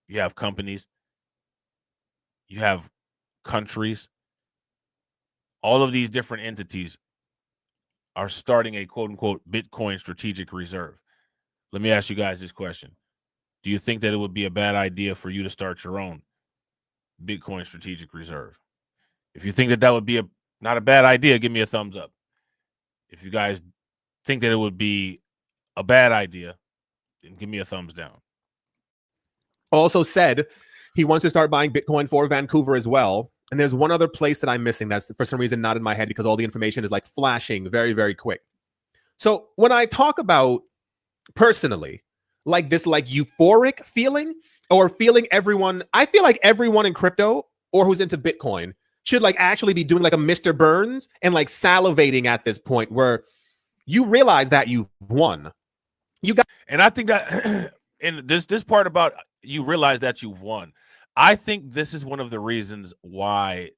you have companies, you have countries, all of these different entities are starting a quote unquote Bitcoin strategic reserve. Let me ask you guys this question. Do you think that it would be a bad idea for you to start your own Bitcoin strategic reserve? If you think that that would be not a bad idea, give me a thumbs up. If you guys think that it would be a bad idea, then give me a thumbs down. Also said he wants to start buying Bitcoin for Vancouver as well. And there's one other place that I'm missing that's for some reason not in my head, because all the information is like flashing very, very quick. So when I talk about personally, like this like euphoric feeling, or feeling everyone, I feel like everyone in crypto or who's into Bitcoin should like actually be doing like a Mr. Burns and like salivating at this point where you realize that you've won. And I think that and this part about you realize that you've won. I think this is one of the reasons why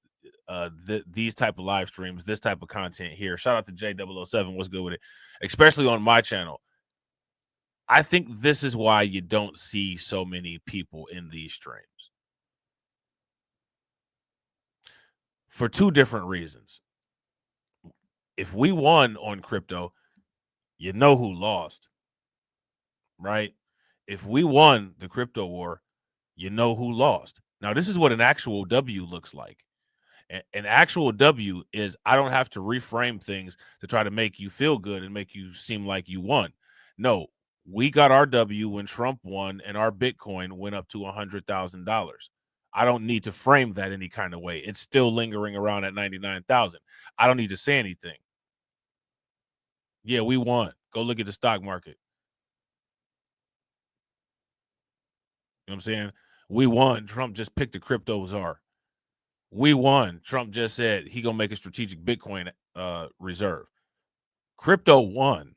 these type of live streams, this type of content here. Shout out to J007. What's good with it? Especially on my channel. I think this is why you don't see so many people in these streams. For two different reasons. If we won on crypto, you know who lost, right? If we won the crypto war, you know who lost. Now, this is what an actual W looks like. An actual W is I don't have to reframe things to try to make you feel good and make you seem like you won. No, we got our W when Trump won and our Bitcoin went up to $100,000. I don't need to frame that any kind of way. It's still lingering around at 99,000. I don't need to say anything. Yeah, we won. Go look at the stock market. You know what I'm saying? We won. Trump just picked a crypto czar. We won. Trump just said he gonna make a strategic Bitcoin reserve. Crypto won.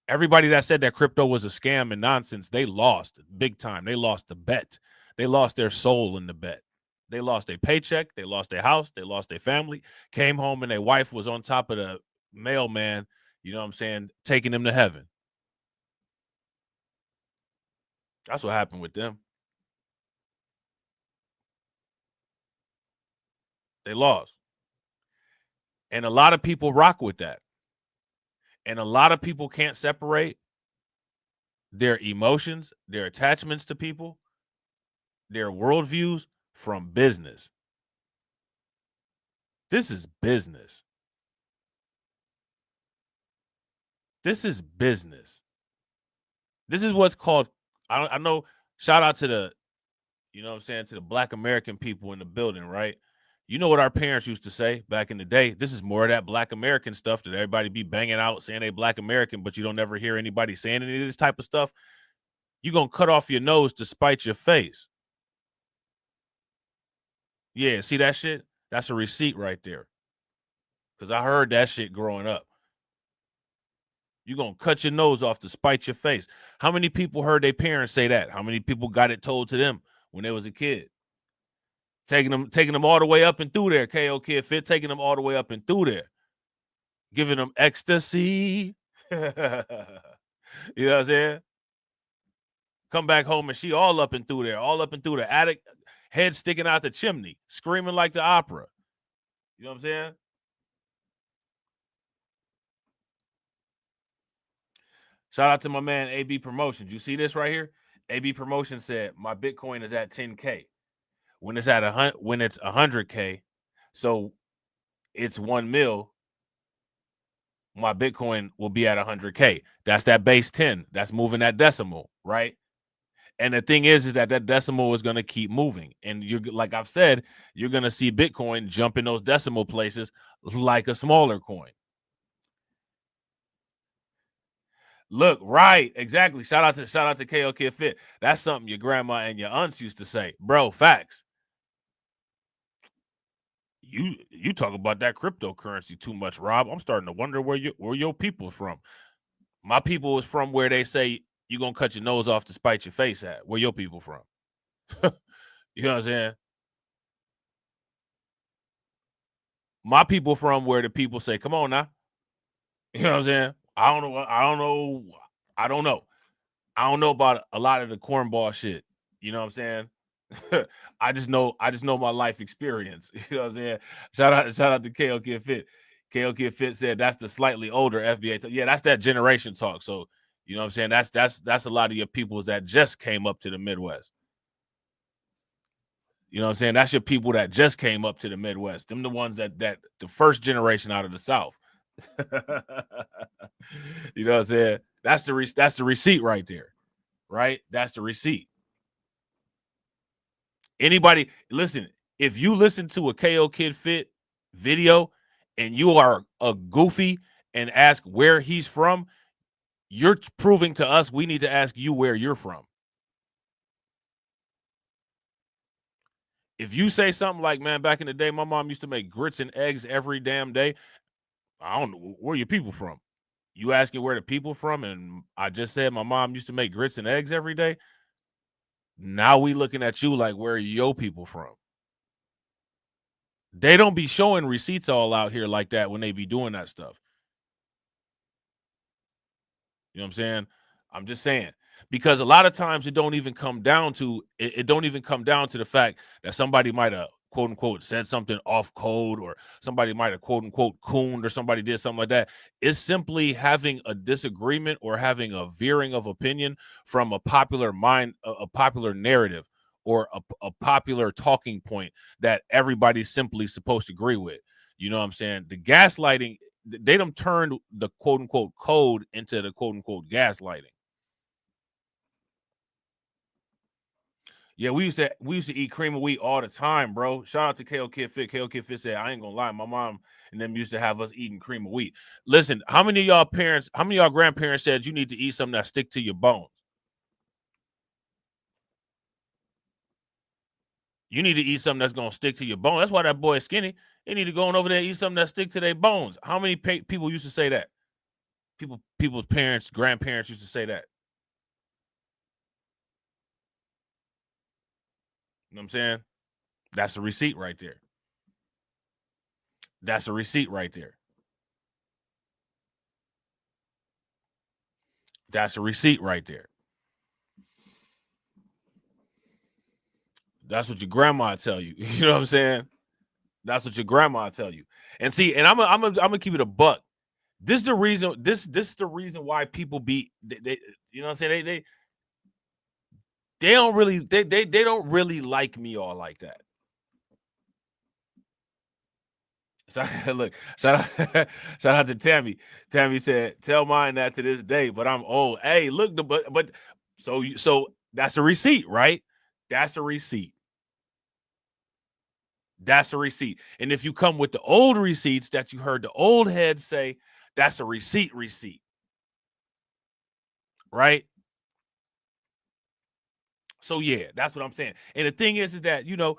Everybody that said that crypto was a scam and nonsense, they lost big time. They lost the bet. They lost their soul in the bet. They lost a paycheck. They lost their house. They lost their family. Came home and their wife was on top of the mailman, you know what I'm saying, taking them to heaven. That's what happened with them. They lost. And a lot of people rock with that. And a lot of people can't separate their emotions, their attachments to people, their worldviews from business. This is business. This is business. This is what's called, I know, shout out to the, you know what I'm saying, to the Black American people in the building, right? You know what our parents used to say back in the day? This is more of that Black American stuff that everybody be banging out saying they Black American, but you don't ever hear anybody saying any of this type of stuff. You're going to cut off your nose to spite your face. Yeah, see that shit? That's a receipt right there. Because I heard that shit growing up. You're going to cut your nose off to spite your face. How many people heard their parents say that? How many people got it told to them when they was a kid? Taking them all the way up and through there. KO Kid Fit, taking them all the way up and through there. Giving them ecstasy. You know what I'm saying? Come back home and she all up and through there. All up and through the attic. Head sticking out the chimney. Screaming like the opera. You know what I'm saying? Shout out to my man AB Promotions. You see this right here? AB Promotions said my Bitcoin is at 10K. When it's at 100K, so it's 1 mil. My Bitcoin will be at 100K. That's that base 10. That's moving that decimal, right? And the thing is that decimal is going to keep moving. And you're, like I've said, you're going to see Bitcoin jump in those decimal places like a smaller coin. Look, right, exactly. Shout out to KO Kid Fit. That's something your grandma and your aunts used to say. Bro, facts. You talk about that cryptocurrency too much, Rob. I'm starting to wonder where your people's from. My people is from where they say you're going to cut your nose off to spite your face at. Where your people from? You know what I'm saying? My people from where the people say, come on now. You know what I'm saying? I don't know about a lot of the cornball shit. You know what I'm saying? I just know my life experience. You know what I'm saying? Shout out to KO Kid Fit. KO Kid Fit said that's the slightly older FBA. Yeah, that's that generation talk. So, you know what I'm saying? That's a lot of your peoples that just came up to the Midwest. You know what I'm saying? That's your people that just came up to the Midwest. Them the ones that the first generation out of the South. You know what I'm saying? That's the receipt right there. Right? That's the receipt. Anybody, listen, if you listen to a KO Kid Fit video and you are a goofy and ask where he's from, you're proving to us we need to ask you where you're from. If you say something like, man, back in the day, my mom used to make grits and eggs every damn day, I don't know, where your people from? You asking where the people from, and I just said my mom used to make grits and eggs every day. Now we looking at you like, where are your people from? They don't be showing receipts all out here like that when they be doing that stuff. You know what I'm saying? I'm just saying. Because a lot of times it don't even come down to the fact that somebody might have quote unquote said something off code, or somebody might have quote unquote cooned, or somebody did something like that. It's simply having a disagreement or having a veering of opinion from a popular narrative, or a popular talking point that everybody's simply supposed to agree with. You know what I'm saying? The gaslighting, they done turned the quote unquote code into the quote unquote gaslighting. Yeah, we used to eat cream of wheat all the time, bro. Shout out to KO Kid Fit. KO Kid Fit said, I ain't gonna lie, my mom and them used to have us eating cream of wheat. Listen, how many of y'all grandparents said you need to eat something that stick to your bones? You need to eat something that's gonna stick to your bones. That's why that boy is skinny. They need to go on over there and eat something that stick to their bones. How many people used to say that? People's parents, grandparents used to say that. You know what I'm saying? That's a receipt right there. That's a receipt right there. That's a receipt right there. That's what your grandma tell you. You know what I'm saying? That's what your grandma tell you. And see, and I'm gonna keep it a buck. This is the reason. This is the reason why people be. They you know what I'm saying? They don't really like me all like that. So, look, shout out to Tammy. Tammy said, "Tell mine that to this day, but I'm old." Hey, look, but so that's a receipt, right? That's a receipt. That's a receipt. And if you come with the old receipts that you heard the old heads say, that's a receipt. Right? So yeah, that's what I'm saying. And the thing is that, you know,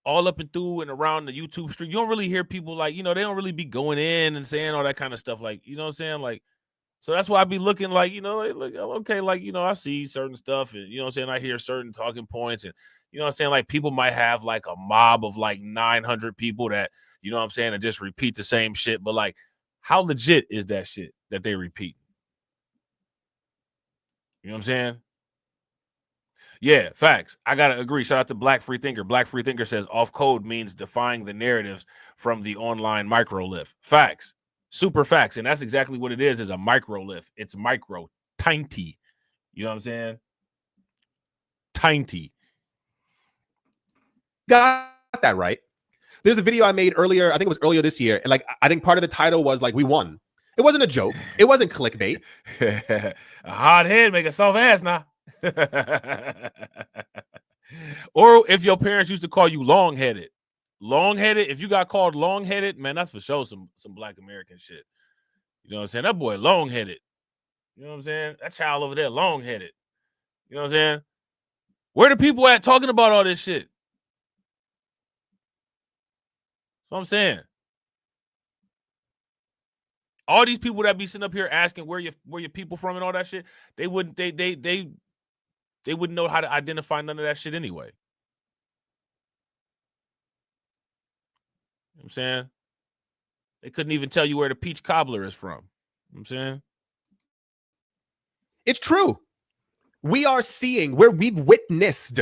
all up and through and around the YouTube street, you don't really hear people like, you know, they don't really be going in and saying all that kind of stuff. Like, you know what I'm saying? Like, so that's why I be looking like, you know, like okay, like, you know, I see certain stuff and, you know what I'm saying? I hear certain talking points and, you know what I'm saying? Like, people might have like a mob of like 900 people that, you know what I'm saying, and just repeat the same shit. But like, how legit is that shit that they repeat? You know what I'm saying? Yeah, facts. I gotta agree. Shout out to Black Free Thinker. Black Free Thinker says off code means defying the narratives from the online micro lift. Facts. Super facts. And that's exactly what it is a micro lift. It's micro, tiny. You know what I'm saying? Tiny. Got that right. There's a video I made earlier. I think it was earlier this year. And like, I think part of the title was like, we won. It wasn't a joke. It wasn't clickbait. A hard head make a soft ass now. Or if your parents used to call you long-headed. Long-headed, if you got called long-headed, man, that's for sure some Black American shit. You know what I'm saying? That boy long-headed. You know what I'm saying? That child over there long-headed. You know what I'm saying? Where the people at talking about all this shit? That's what I'm saying. All these people that be sitting up here asking where your people from and all that shit, they wouldn't know how to identify none of that shit anyway. You know what I'm saying? They couldn't even tell you where the peach cobbler is from. You know what I'm saying? It's true. We are seeing where we've witnessed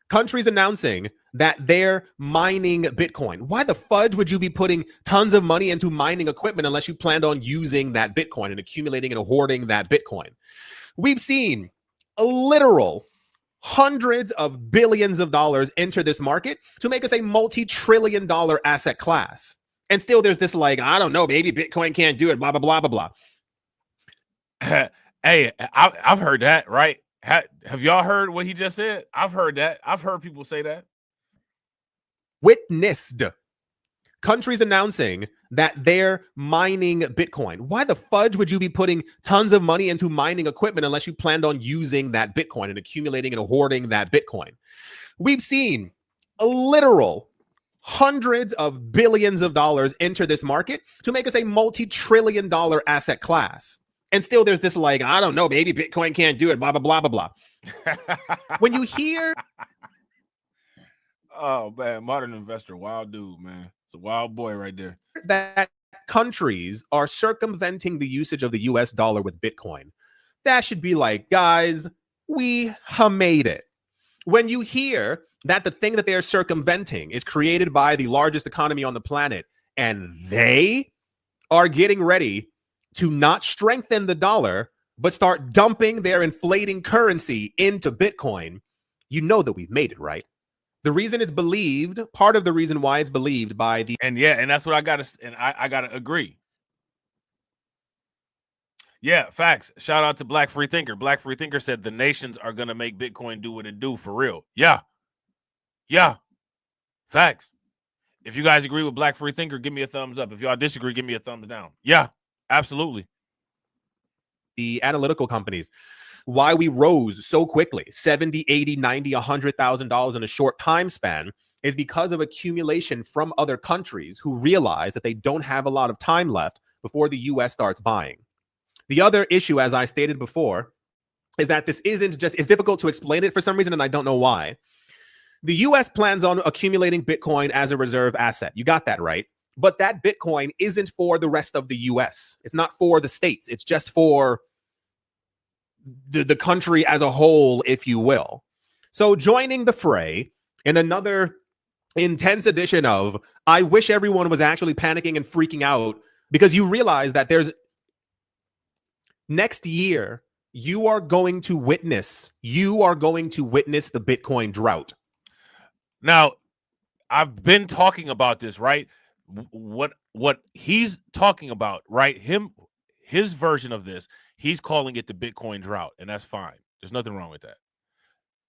countries announcing that they're mining Bitcoin. Why the fudge would you be putting tons of money into mining equipment unless you planned on using that Bitcoin and accumulating and hoarding that Bitcoin? We've seen a literal hundreds of billions of dollars enter this market to make us a multi-trillion-dollar asset class. And still there's this like, I don't know, maybe Bitcoin can't do it, blah, blah, blah, blah, blah. Hey, I've heard that, right? Have y'all heard what he just said? I've heard that. I've heard people say that. Witnessed countries announcing that they're mining Bitcoin. Why the fudge would you be putting tons of money into mining equipment unless you planned on using that Bitcoin and accumulating and hoarding that Bitcoin? We've seen a literal hundreds of billions of dollars enter this market to make us a multi-trillion-dollar asset class. And still there's this like, I don't know, maybe Bitcoin can't do it, blah, blah, blah, blah, blah. When you hear... Oh, man, modern investor, wild dude, man. It's a wild boy right there. That countries are circumventing the usage of the US dollar with Bitcoin. That should be like, guys, we made it. When you hear that the thing that they are circumventing is created by the largest economy on the planet, and they are getting ready to not strengthen the dollar, but start dumping their inflating currency into Bitcoin, you know that we've made it, right? The reason it's believed, part of the reason why it's believed by the... And yeah, and that's what I got to, and I got to agree. Yeah, facts. Shout out to Black Free Thinker. Black Free Thinker said the nations are going to make Bitcoin do what it do for real. Yeah. Yeah. Facts. If you guys agree with Black Free Thinker, give me a thumbs up. If y'all disagree, give me a thumbs down. Yeah, absolutely. The analytical companies, why we rose so quickly, 70, 80, 90, $100,000 in a short time span, is because of accumulation from other countries who realize that they don't have a lot of time left before the US starts buying. The other issue, as I stated before, is that this isn't just, it's difficult to explain it for some reason, and I don't know why. The US plans on accumulating Bitcoin as a reserve asset. You got that right. But that Bitcoin isn't for the rest of the US. It's not for the states. It's just for the country as a whole, if you will. So joining the fray in another intense edition of, I wish everyone was actually panicking and freaking out, because you realize that there's next year, you are going to witness the Bitcoin drought. Now, I've been talking about this, right? What he's talking about, right? His version of this, he's calling it the Bitcoin drought, and that's fine. There's nothing wrong with that.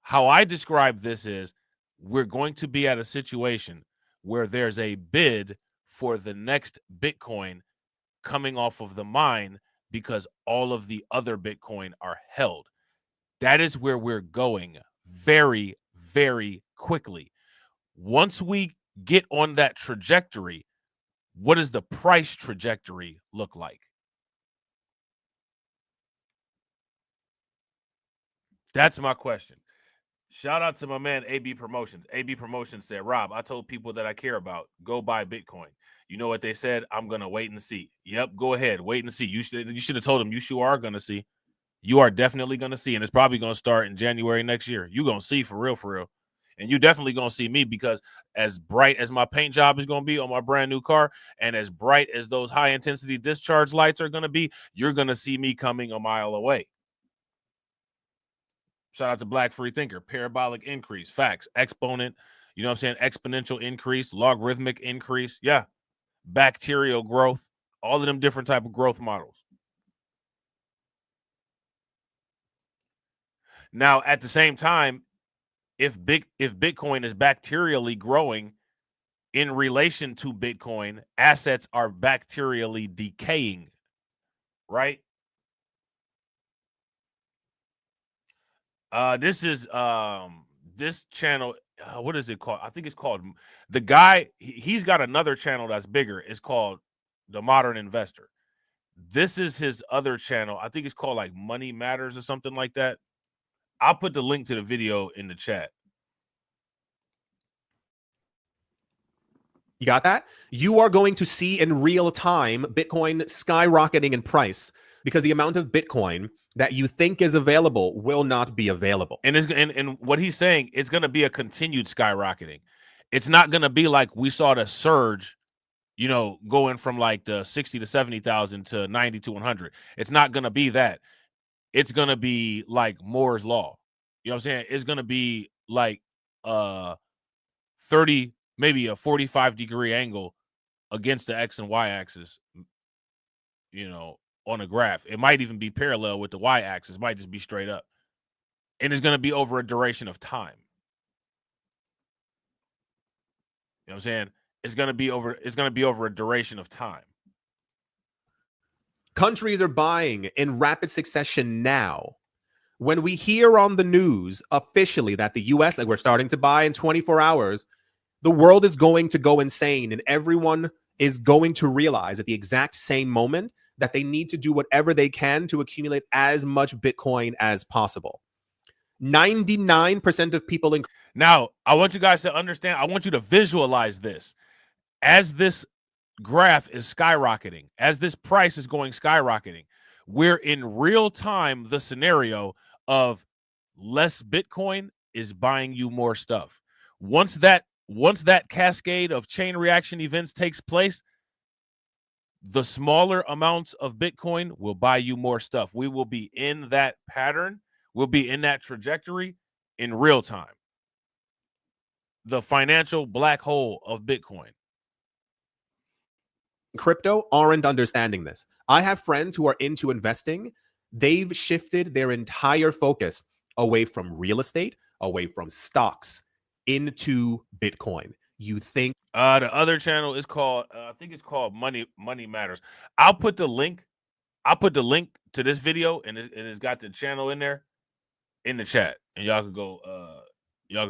How I describe this is we're going to be at a situation where there's a bid for the next Bitcoin coming off of the mine because all of the other Bitcoin are held. That is where we're going very, very quickly. Once we get on that trajectory, what does the price trajectory look like? That's my question. Shout out to my man AB Promotions. AB Promotions said, Rob, I told people that I care about, go buy Bitcoin. You know what they said? I'm gonna wait and see. Yep, go ahead, wait and see. You should have told them you sure are gonna see. You are definitely gonna see, and it's probably gonna start in January next year. You're gonna see for real. And you definitely gonna see me, because as bright as my paint job is gonna be on my brand new car, and as bright as those high intensity discharge lights are gonna be, you're gonna see me coming a mile away. Shout out to Black Free Thinker. Parabolic increase. Facts. Exponent. You know what I'm saying? Exponential increase. Logarithmic increase. Yeah. Bacterial growth. All of them different type of growth models. Now, at the same time, if Bitcoin is bacterially growing in relation to Bitcoin, assets are bacterially decaying, right? This is this channel. What is it called? I think it's called the guy. He's got another channel that's bigger. It's called The Modern Investor. This is his other channel. I think it's called like Money Matters or something like that. I'll put the link to the video in the chat. You got that? You are going to see in real time Bitcoin skyrocketing in price, because the amount of Bitcoin that you think is available will not be available. And what he's saying, it's going to be a continued skyrocketing. It's not going to be like we saw the surge, you know, going from like the 60 to 70,000 to 90 to 100. It's not going to be that. It's going to be like Moore's law. You know what I'm saying? It's going to be like 30, maybe a 45-degree angle against the X and Y axis, you know, on a graph. It might even be parallel with the Y axis. It might just be straight up. And it's going to be over a duration of time. You know what I'm saying? It's going to be over a duration of time. Countries are buying in rapid succession now. When we hear on the news officially that the US, like we're starting to buy in 24 hours, the world is going to go insane, and everyone is going to realize at the exact same moment that they need to do whatever they can to accumulate as much Bitcoin as possible. 99% of people Now, I want you guys to understand, I want you to visualize this. As this graph is skyrocketing, as this price is going skyrocketing, we're in real time the scenario of less Bitcoin is buying you more stuff. Once that cascade of chain reaction events takes place, the smaller amounts of Bitcoin will buy you more stuff. We will be in that pattern. We'll be in that trajectory in real time. The financial black hole of Bitcoin. Crypto aren't understanding this. I have friends who are into investing. They've shifted their entire focus away from real estate, away from stocks, into Bitcoin. You think the other channel is called I think it's called Money Matters. I'll put the link to this video, and it's got the channel in there in the chat, and y'all could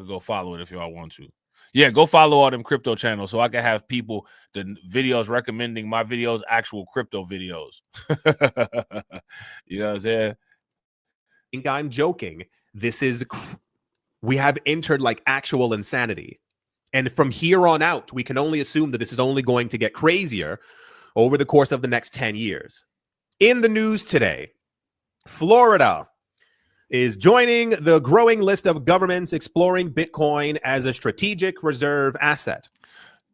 go follow it if y'all want to. Yeah, go follow all them crypto channels so I can have people, the videos recommending my videos, actual crypto videos. You know what I'm saying? I think I'm joking. We have entered like actual insanity. And from here on out, we can only assume that this is only going to get crazier over the course of the next 10 years. In the news today, Florida is joining the growing list of governments exploring Bitcoin as a strategic reserve asset.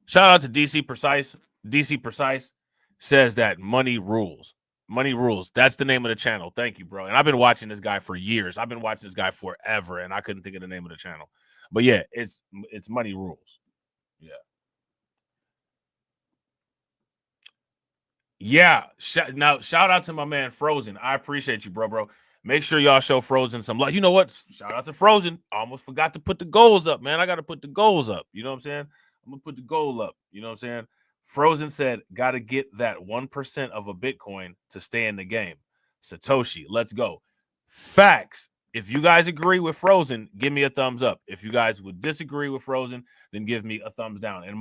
Shout out to DC Precise. DC Precise says that money rules. Money rules. That's the name of the channel. Thank you, bro. And I've been watching this guy for years. I've been watching this guy forever, and I couldn't think of the name of the channel. But yeah, it's Money Rules. Yeah. Yeah. Now, shout out to my man Frozen. I appreciate you, bro. Make sure y'all show Frozen some love. You know what? Shout out to Frozen. I almost forgot to put the goals up, man. I got to put the goals up. You know what I'm saying? I'm going to put the goal up. You know what I'm saying? Frozen said, got to get that 1% of a Bitcoin to stay in the game. Satoshi, let's go. Facts. If you guys agree with Frozen, give me a thumbs up. If you guys would disagree with Frozen, then give me a thumbs down. And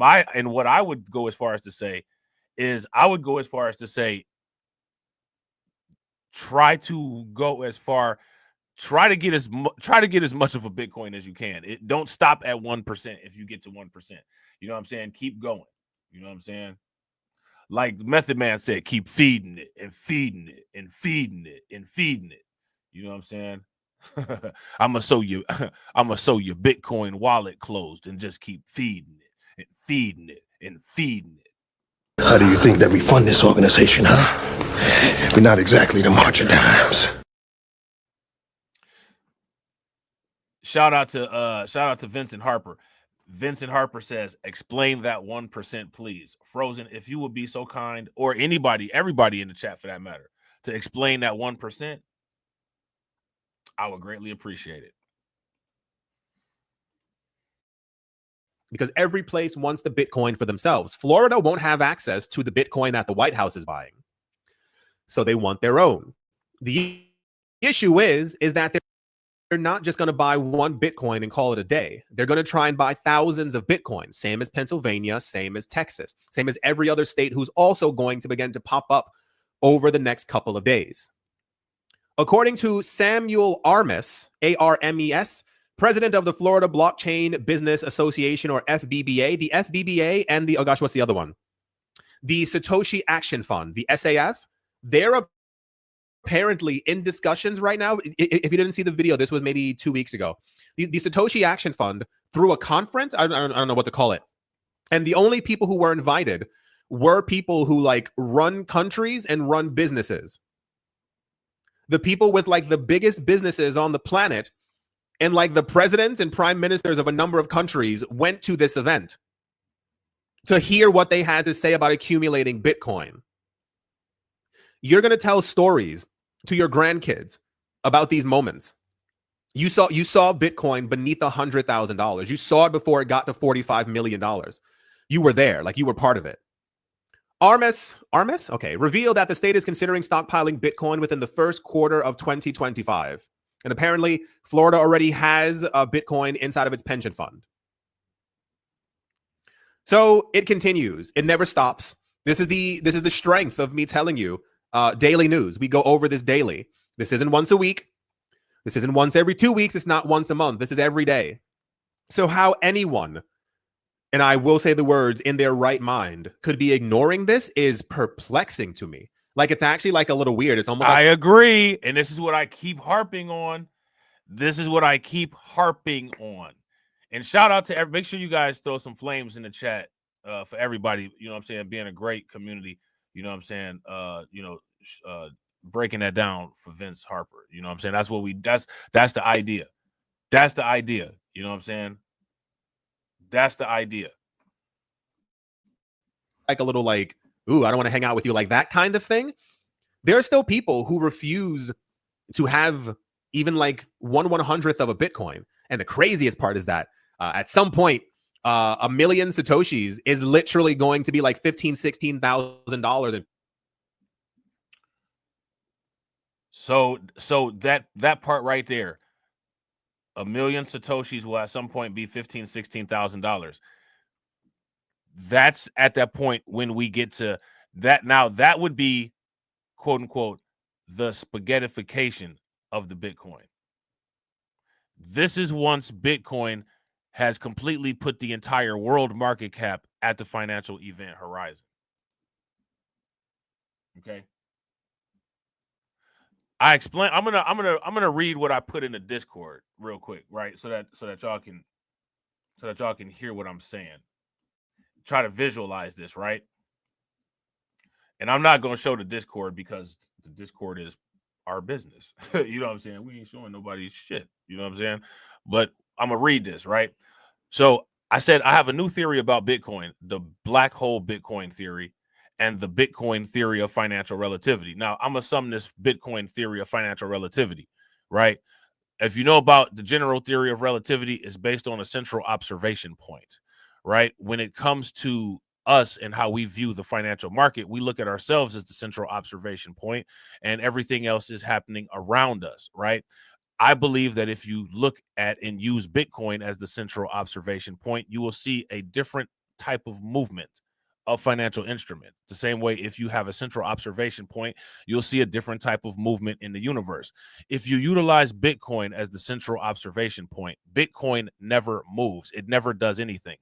what I would go as far as to say is, I would go as far as to say, try to get as much of a Bitcoin as you can. Don't stop at 1% if you get to 1%. You know what I'm saying? Keep going. You know what I'm saying? Like Method Man said, keep feeding it and feeding it and feeding it and feeding it. You know what I'm saying? I'm gonna sew your Bitcoin wallet closed and just keep feeding it and feeding it and feeding it. How do you think that we fund this organization, huh? We're not exactly the March of Dimes. Shout out to Vincent Harper. Vincent Harper says, explain that 1%, please. Frozen, if you would be so kind, or everybody in the chat for that matter, to explain that 1%, I would greatly appreciate it. Because every place wants the Bitcoin for themselves. Florida won't have access to the Bitcoin that the White House is buying. So they want their own. The issue is that they're not just going to buy one Bitcoin and call it a day. They're going to try and buy thousands of Bitcoin, same as Pennsylvania, same as Texas, same as every other state who's also going to begin to pop up over the next couple of days. According to Samuel Armes, A-R-M-E-S, president of the Florida Blockchain Business Association, or FBBA, the FBBA and the, oh gosh, what's the other one? The Satoshi Action Fund, the SAF, they're apparently in discussions right now. If you didn't see the video, this was maybe 2 weeks ago. The Satoshi Action Fund, through a conference, I don't know what to call it. And the only people who were invited were people who like run countries and run businesses. The people with like the biggest businesses on the planet and like the presidents and prime ministers of a number of countries went to this event to hear what they had to say about accumulating Bitcoin. You're going to tell stories to your grandkids about these moments. You saw Bitcoin beneath $100,000. You saw it before it got to $45 million. You were there, like you were part of it. Armes, okay, revealed that the state is considering stockpiling Bitcoin within the first quarter of 2025. And apparently, Florida already has a Bitcoin inside of its pension fund. So it continues. It never stops. This is the strength of me telling you daily news. We go over this daily. This isn't once a week. This isn't once every 2 weeks. It's not once a month. This is every day. So how anyone, and I will say the words, in their right mind could be ignoring this is perplexing to me. Like, it's actually like a little weird. It's almost like, I agree. And this is what I keep harping on. And shout out to make sure you guys throw some flames in the chat for everybody, you know what I'm saying, being a great community, you know what I'm saying, breaking that down for Vince Harper, you know what I'm saying. That's the idea. That's the idea. You know what I'm saying? That's the idea. like a little like, ooh, I don't want to hang out with you, like that kind of thing. There are still people who refuse to have even like 1/100th of a Bitcoin. And the craziest part is that at some point, 1 million Satoshis is literally going to be like $15,000, $16,000. So that part right there, 1 million Satoshis will at some point be $15,000, $16,000. That's at that point when we get to that. Now that would be, quote unquote, the spaghettification of the Bitcoin. This is once Bitcoin has completely put the entire world market cap at the financial event horizon. Okay. I explain. I'm gonna read what I put in the Discord real quick, right? So that y'all can hear what I'm saying. Try to visualize this, right? And I'm not gonna show the Discord because the Discord is our business. You know what I'm saying? We ain't showing nobody's shit. You know what I'm saying? But I'm gonna read this, right? So I said I have a new theory about Bitcoin, the black hole Bitcoin theory, and the Bitcoin theory of financial relativity. Now, I'm going to sum this Bitcoin theory of financial relativity, right? If you know about the general theory of relativity, is based on a central observation point, right? When it comes to us and how we view the financial market, we look at ourselves as the central observation point, and everything else is happening around us, right? I believe that if you look at and use Bitcoin as the central observation point, you will see a different type of movement of financial instrument. The same way, if you have a central observation point, you'll see a different type of movement in the universe. If you utilize Bitcoin as the central observation point, Bitcoin never moves. It never does anything.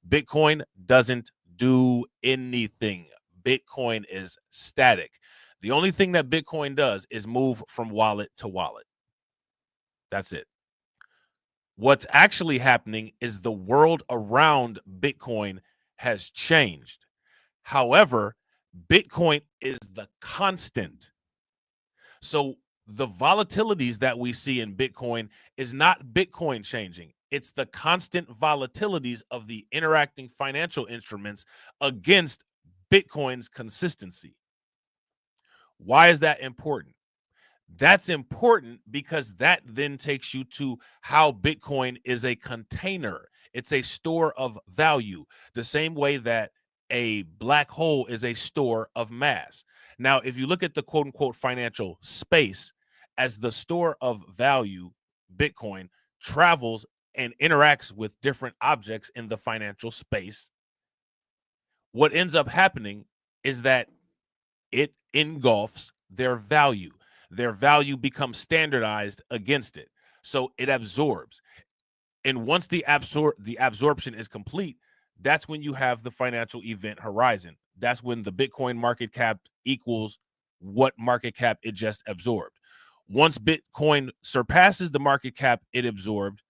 Bitcoin doesn't do anything. Bitcoin is static. The only thing that Bitcoin does is move from wallet to wallet. That's it. What's actually happening is the world around Bitcoin has changed. However, Bitcoin is the constant. So the volatilities that we see in Bitcoin is not Bitcoin changing. It's the constant volatilities of the interacting financial instruments against Bitcoin's consistency. Why is that important? That's important because that then takes you to how Bitcoin is a container. It's a store of value, the same way that a black hole is a store of mass. Now, if you look at the quote unquote financial space as the store of value, Bitcoin travels and interacts with different objects in the financial space. What ends up happening is that it engulfs their value. Their value becomes standardized against it. So it absorbs. And once the absorption is complete, that's when you have the financial event horizon. That's when the Bitcoin market cap equals what market cap it just absorbed. Once Bitcoin surpasses the market cap it absorbed,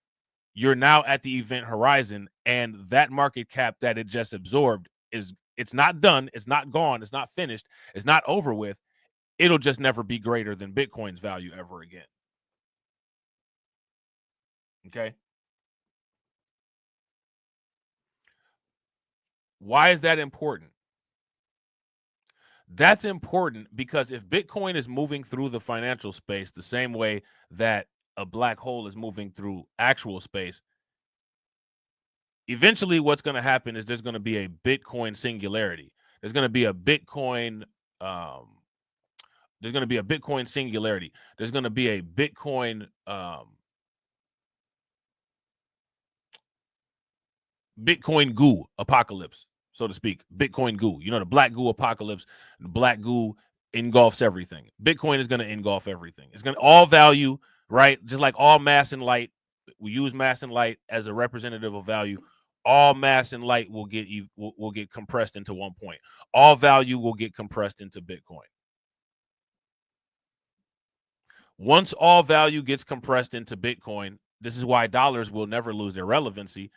you're now at the event horizon, and that market cap that it just absorbed it's not done, it's not gone, it's not finished, it's not over with. It'll just never be greater than Bitcoin's value ever again. Okay. Why is that important? That's important because if Bitcoin is moving through the financial space the same way that a black hole is moving through actual space, eventually what's going to happen is there's going to be a Bitcoin singularity. There's going to be a Bitcoin there's going to be a Bitcoin singularity. There's going to be a Bitcoin Bitcoin goo apocalypse, so to speak. Bitcoin goo. You know, the black goo apocalypse. The black goo engulfs everything. Bitcoin is going to engulf everything. It's going to all value, right? Just like all mass and light. We use mass and light as a representative of value. All mass and light will get compressed into one point. All value will get compressed into Bitcoin. Once all value gets compressed into Bitcoin, this is why dollars will never lose their relevancy.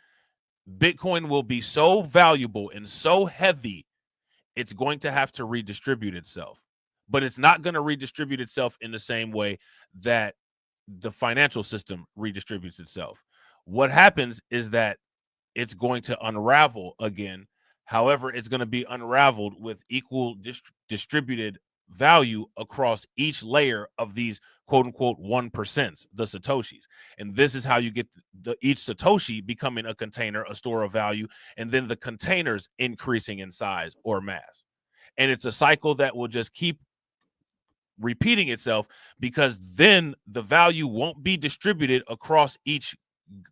Bitcoin will be so valuable and so heavy, it's going to have to redistribute itself. But it's not going to redistribute itself in the same way that the financial system redistributes itself. What happens is that it's going to unravel again. However, it's going to be unraveled with equal distributed value across each layer of these quote unquote 1%, the Satoshis. And this is how you get each Satoshi becoming a container, a store of value, and then the containers increasing in size or mass. And it's a cycle that will just keep repeating itself, because then the value won't be distributed across each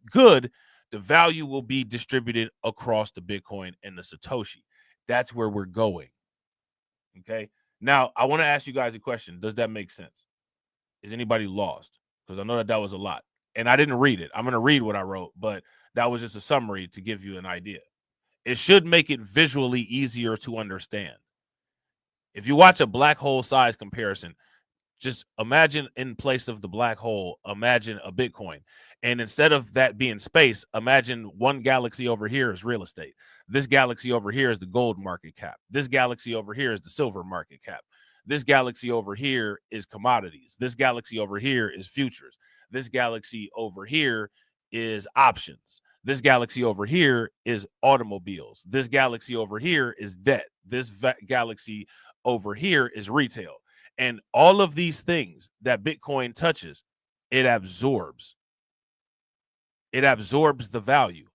good. The value will be distributed across the Bitcoin and the Satoshi. That's where we're going. Okay. Now, I want to ask you guys a question. Does that make sense? Is anybody lost? Because I know that was a lot. And I didn't read it. I'm going to read what I wrote, but that was just a summary to give you an idea. It should make it visually easier to understand. If you watch a black hole size comparison, just imagine in place of the black hole, imagine a Bitcoin. And instead of that being space, imagine one galaxy over here is real estate. This galaxy over here is the gold market cap. This galaxy over here is the silver market cap. This galaxy over here is commodities. This galaxy over here is futures. This galaxy over here is options. This galaxy over here is automobiles. This galaxy over here is debt. This galaxy over here is retail. And all of these things that Bitcoin touches, it absorbs. It absorbs the value.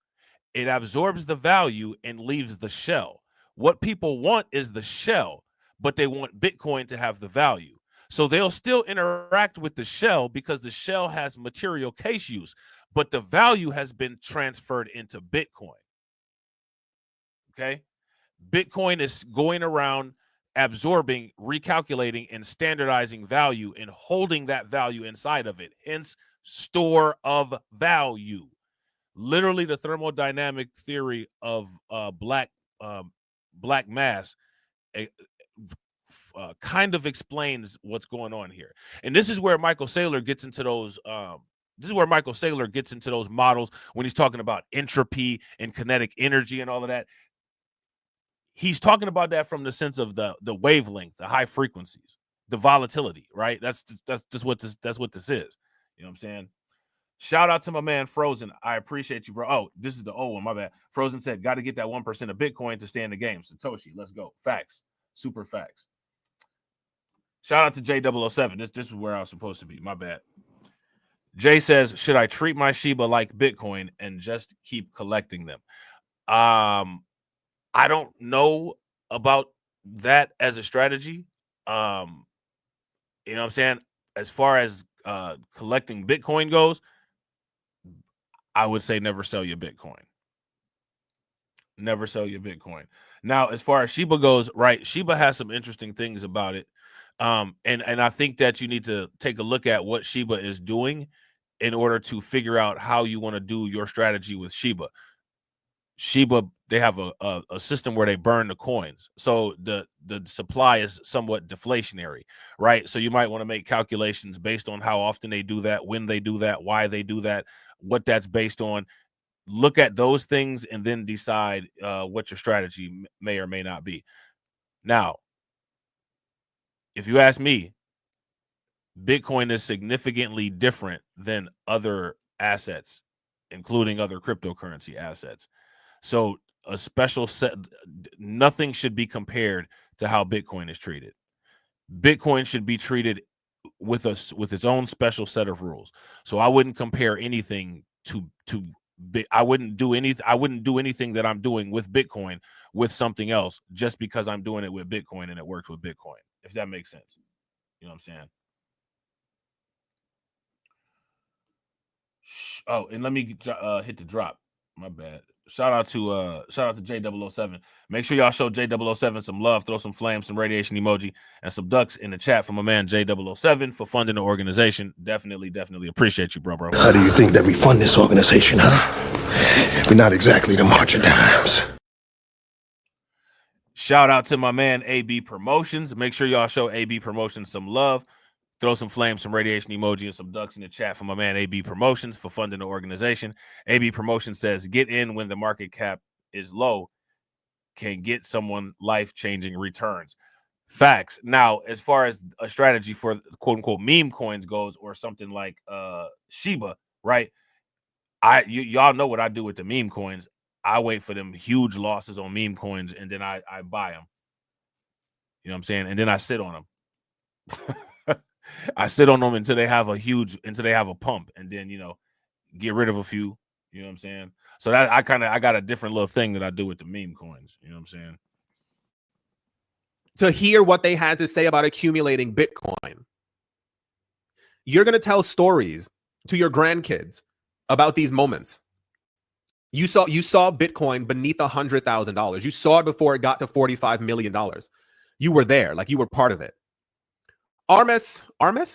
It absorbs the value and leaves the shell. What people want is the shell, but they want Bitcoin to have the value. So they'll still interact with the shell because the shell has material case use, but the value has been transferred into Bitcoin. Okay. Bitcoin is going around absorbing, recalculating, and standardizing value and holding that value inside of it. Hence, store of value. Literally, the thermodynamic theory of black mass kind of explains what's going on here. And this is where Michael Saylor gets into those. This is where Michael Saylor gets into those models when he's talking about entropy and kinetic energy and all of that. He's talking about that from the sense of the wavelength, the high frequencies, the volatility, right? That's what this is. You know what I'm saying? Shout out to my man Frozen. I appreciate you, bro. Oh, this is the old one. My bad. Frozen said, got to get that 1% of Bitcoin to stay in the game. Satoshi, let's go. Facts. Super facts. Shout out to J007. This is where I was supposed to be. My bad. Jay says, should I treat my Shiba like Bitcoin and just keep collecting them? I don't know about that as a strategy. You know what I'm saying? As far as collecting Bitcoin goes, I would say never sell your Bitcoin. Never sell your Bitcoin. Now, as far as Shiba goes, right, Shiba has some interesting things about it. And I think that you need to take a look at what Shiba is doing in order to figure out how you want to do your strategy with Shiba. Shiba, they have a system where they burn the coins. So the supply is somewhat deflationary, right? So you might want to make calculations based on how often they do that, when they do that, why they do that, what that's based on. Look at those things and then decide what your strategy may or may not be. Now, if you ask me, Bitcoin is significantly different than other assets, including other cryptocurrency assets. So a special set, nothing should be compared to how Bitcoin is treated. Bitcoin should be treated with its own special set of rules. So I wouldn't compare anything I wouldn't do anything that I'm doing with Bitcoin with something else just because I'm doing it with Bitcoin and it works with Bitcoin, if that makes sense. You know what I'm saying? Oh, and let me hit the drop. My bad. Shout out to J007. Make sure y'all show J007 some love, throw some flames, some radiation emoji, and some ducks in the chat from my man J007 for funding the organization. Definitely appreciate you, bro. How do you think that we fund this organization, huh? We're not exactly the March of Dimes. Shout out to my man AB Promotions. Make sure y'all show AB Promotions some love. Throw some flames, some radiation emoji, and some ducks in the chat for my man AB Promotions for funding the organization. AB Promotions says, get in when the market cap is low, can get someone life-changing returns. Facts. Now, as far as a strategy for quote-unquote meme coins goes, or something like Shiba, right? Y'all know what I do with the meme coins. I wait for them huge losses on meme coins, and then I buy them. You know what I'm saying? And then I sit on them. I sit on them until they have a pump, and then, get rid of a few. You know what I'm saying? So that I got a different little thing that I do with the meme coins. You know what I'm saying? To hear what they had to say about accumulating Bitcoin, you're going to tell stories to your grandkids about these moments. You saw Bitcoin beneath $100,000. You saw it before it got to $45 million. You were there, like you were part of it. Armis,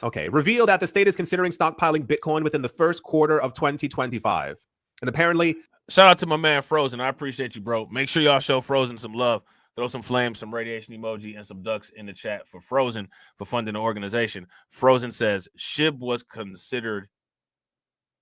okay, revealed that the state is considering stockpiling Bitcoin within the first quarter of 2025. And apparently, shout out to my man Frozen. I appreciate you, bro. Make sure y'all show Frozen some love. Throw some flames, some radiation emoji, and some ducks in the chat for Frozen for funding the organization. Frozen says SHIB was considered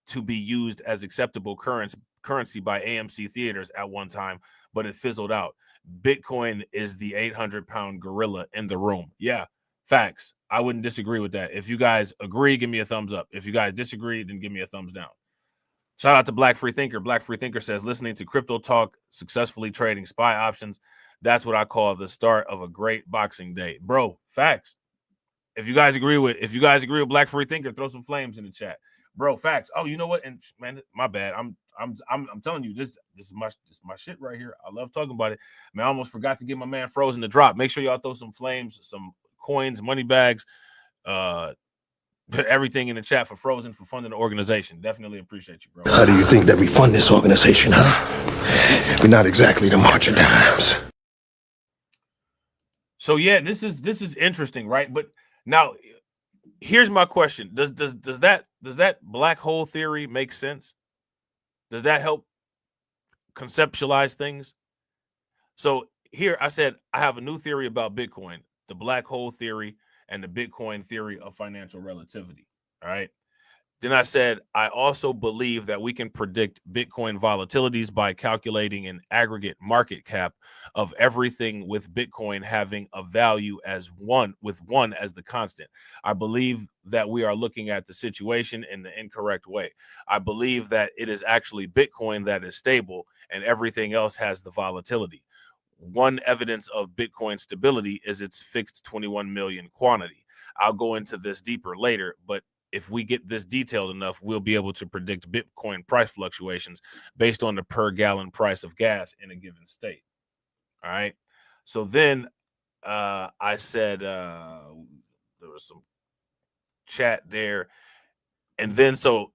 to be used as acceptable currency by AMC theaters at one time, but it fizzled out. Bitcoin is the 800-pound gorilla in the room. Yeah, facts. I wouldn't disagree with that. If you guys agree, give me a thumbs up. If you guys disagree, then give me a thumbs down. Shout out to Black Free Thinker. Black Free Thinker says, listening to Crypto Talk, successfully trading SPY options. That's what I call the start of a great boxing day. Bro, facts. If you guys agree with Black Free Thinker, throw some flames in the chat. Bro, facts. Oh, you know what? And man, my bad. I'm telling you, this is my shit right here. I love talking about it. Man, I almost forgot to give my man Frozen the drop. Make sure y'all throw some flames, some coins, money bags, everything in the chat for Frozen for funding the organization. Definitely appreciate you, bro. How do you think that we fund this organization, huh? We're not exactly the March of Dimes. So yeah, this is interesting, right? But now here's my question. Does that black hole theory make sense? Does that help conceptualize things? So here I said I have a new theory about Bitcoin, the black hole theory and the Bitcoin theory of financial relativity. All right. Then I said, I also believe that we can predict Bitcoin volatilities by calculating an aggregate market cap of everything with Bitcoin having a value as one as the constant. I believe that we are looking at the situation in the incorrect way. I believe that it is actually Bitcoin that is stable and everything else has the volatility. One evidence of Bitcoin stability is its fixed 21 million quantity. I'll go into this deeper later, but if we get this detailed enough, we'll be able to predict Bitcoin price fluctuations based on the per gallon price of gas in a given state. All right. So then I said there was some chat there. And then so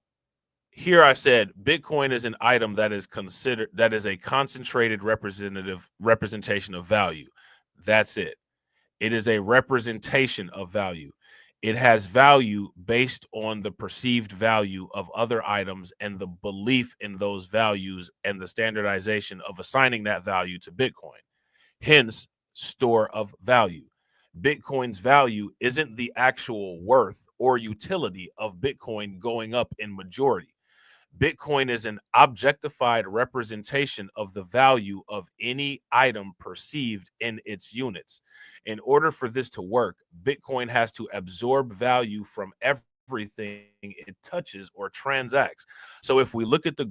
here I said Bitcoin is an item that is considered, that is a concentrated representation of value. That's it. It is a representation of value. It has value based on the perceived value of other items and the belief in those values and the standardization of assigning that value to Bitcoin. Hence, store of value. Bitcoin's value isn't the actual worth or utility of Bitcoin going up in majority. Bitcoin is an objectified representation of the value of any item perceived in its units. In order for this to work, Bitcoin has to absorb value from everything it touches or transacts. So if we look at the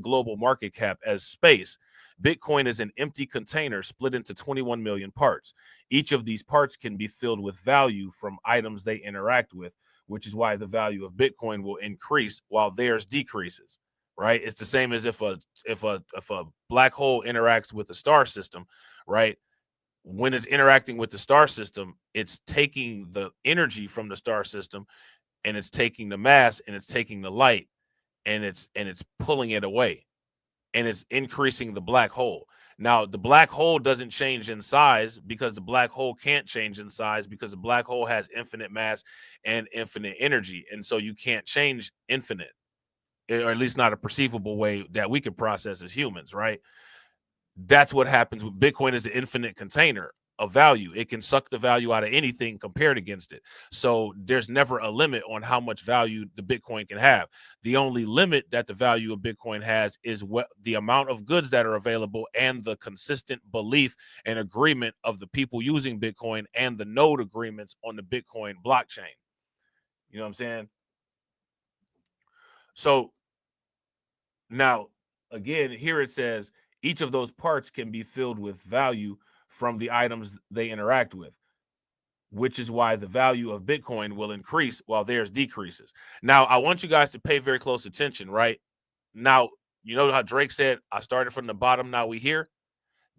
global market cap as space, Bitcoin is an empty container split into 21 million parts. Each of these parts can be filled with value from items they interact with, which is why the value of Bitcoin will increase while theirs decreases, right? It's the same as if a black hole interacts with the star system, right? When it's interacting with the star system, it's taking the energy from the star system and it's taking the mass and it's taking the light and it's pulling it away and it's increasing the black hole. Now, the black hole doesn't change in size because the black hole can't change in size because the black hole has infinite mass and infinite energy. And so you can't change infinite, or at least not a perceivable way that we can process as humans, right? That's what happens with Bitcoin is an infinite container of value. It can suck the value out of anything compared against it. So there's never a limit on how much value the Bitcoin can have. The only limit that the value of Bitcoin has is what the amount of goods that are available and the consistent belief and agreement of the people using Bitcoin and the node agreements on the Bitcoin blockchain. You know what I'm saying? So now, again, here it says each of those parts can be filled with value from the items they interact with, which is why the value of Bitcoin will increase while theirs decreases. Now, I want you guys to pay very close attention, right? Now, you know how Drake said, I started from the bottom, now we here?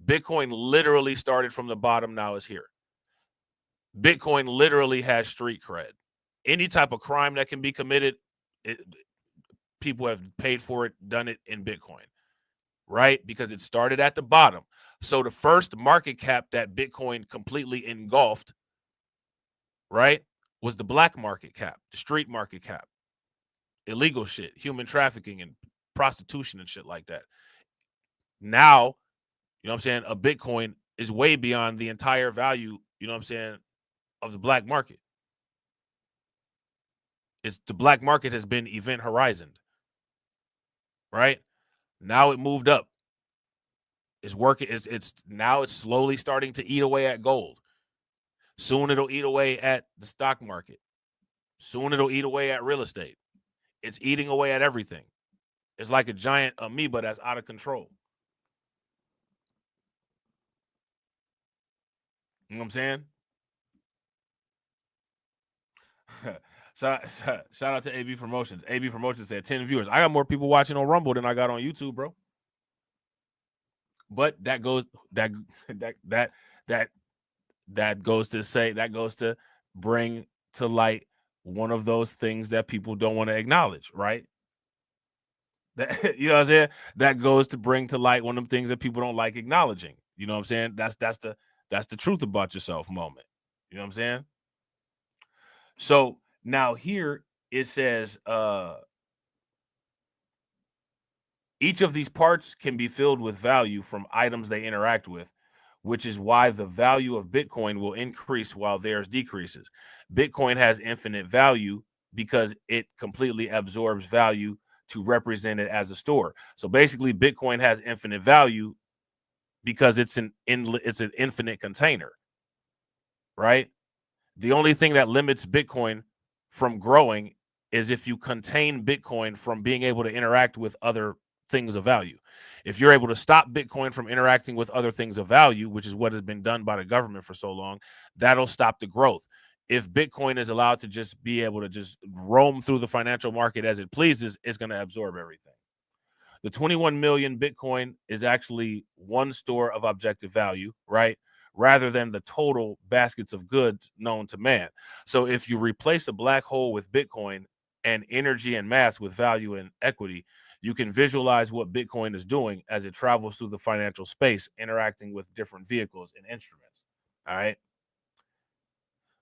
Bitcoin literally started from the bottom, now is here. Bitcoin literally has street cred. Any type of crime that can be committed, people have paid for it, done it in Bitcoin, right? Because it started at the bottom. So the first market cap that Bitcoin completely engulfed, right, was the black market cap, the street market cap, illegal shit, human trafficking and prostitution and shit like that. Now, you know what I'm saying, a Bitcoin is way beyond the entire value, you know what I'm saying, of the black market. It's the black market has been event horizoned, right? Now it moved up. It's working. It's now it's slowly starting to eat away at gold. Soon it'll eat away at the stock market. Soon it'll eat away at real estate. It's eating away at everything. It's like a giant amoeba that's out of control. You know what I'm saying? Shout out to AB Promotions. AB Promotions said 10 viewers. I got more people watching on Rumble than I got on YouTube, bro. But that goes to bring to light one of those things that people don't want to acknowledge, right? That, you know what I'm saying? That goes to bring to light one of the things that people don't like acknowledging. You know what I'm saying? That's the truth about yourself moment. You know what I'm saying? So now here it says each of these parts can be filled with value from items they interact with, which is why the value of Bitcoin will increase while theirs decreases. Bitcoin has infinite value because it completely absorbs value to represent it as a store. So basically, Bitcoin has infinite value because it's an infinite container, right? The only thing that limits Bitcoin from growing is if you contain Bitcoin from being able to interact with other things of value. If you're able to stop Bitcoin from interacting with other things of value, which is what has been done by the government for so long, that'll stop the growth. If Bitcoin is allowed to just be able to just roam through the financial market as it pleases, it's going to absorb everything. The 21 million Bitcoin is actually one store of objective value, right? Rather than the total baskets of goods known to man. So if you replace a black hole with Bitcoin and energy and mass with value and equity, you can visualize what Bitcoin is doing as it travels through the financial space, interacting with different vehicles and instruments. All right.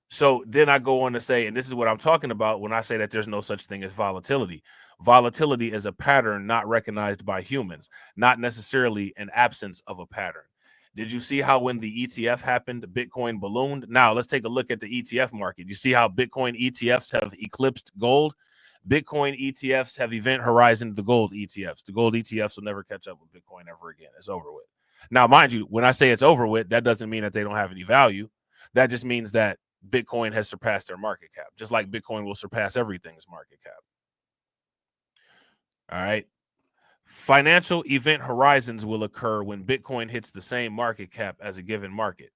So then I go on to say, and this is what I'm talking about when I say that there's no such thing as volatility. Volatility is a pattern not recognized by humans, not necessarily an absence of a pattern. Did you see how when the ETF happened, Bitcoin ballooned? Now let's take a look at the ETF market. You see how Bitcoin ETFs have eclipsed gold? Bitcoin ETFs have event horizoned the gold ETFs. The gold ETFs will never catch up with Bitcoin ever again. It's over with. Now, mind you, when I say it's over with, that doesn't mean that they don't have any value. That just means that Bitcoin has surpassed their market cap, just like Bitcoin will surpass everything's market cap. All right. Financial event horizons will occur when Bitcoin hits the same market cap as a given market.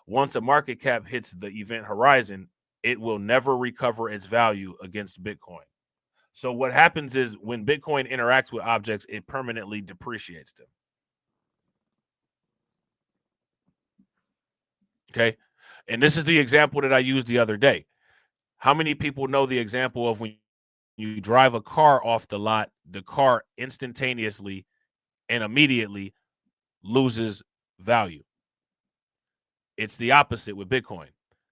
Once a market cap hits the event horizon, it will never recover its value against Bitcoin. So what happens is when Bitcoin interacts with objects, it permanently depreciates them. Okay. And this is the example that I used the other day. How many people know the example of when you drive a car off the lot, the car instantaneously and immediately loses value? It's the opposite with Bitcoin.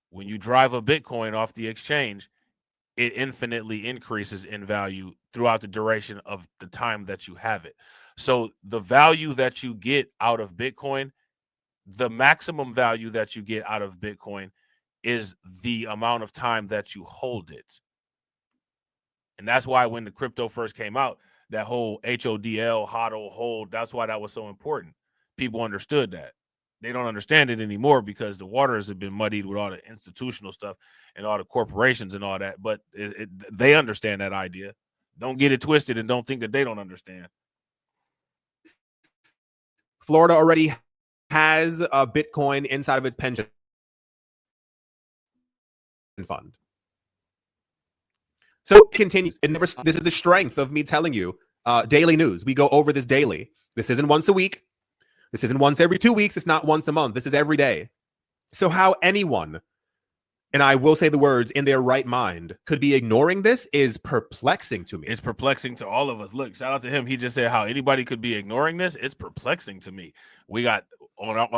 When you drive a Bitcoin off the exchange, it infinitely increases in value throughout the duration of the time that you have it. So the value that you get out of Bitcoin, the maximum value that you get out of Bitcoin is the amount of time that you hold it. And that's why when the crypto first came out, that whole HODL, HODL, hold, that's why that was so important. People understood that. They don't understand it anymore because the waters have been muddied with all the institutional stuff and all the corporations and all that. But they understand that idea. Don't get it twisted and don't think that they don't understand. Florida already has a Bitcoin inside of its pension fund. So it continues. It never. This is the strength of me telling you daily news. We go over this daily. This isn't once a week. This isn't once every 2 weeks. It's not once a month. This is every day. So how anyone, and I will say the words, in their right mind could be ignoring this is perplexing to me. It's perplexing to all of us. Look, shout out to him. He just said how anybody could be ignoring this. It's perplexing to me. We got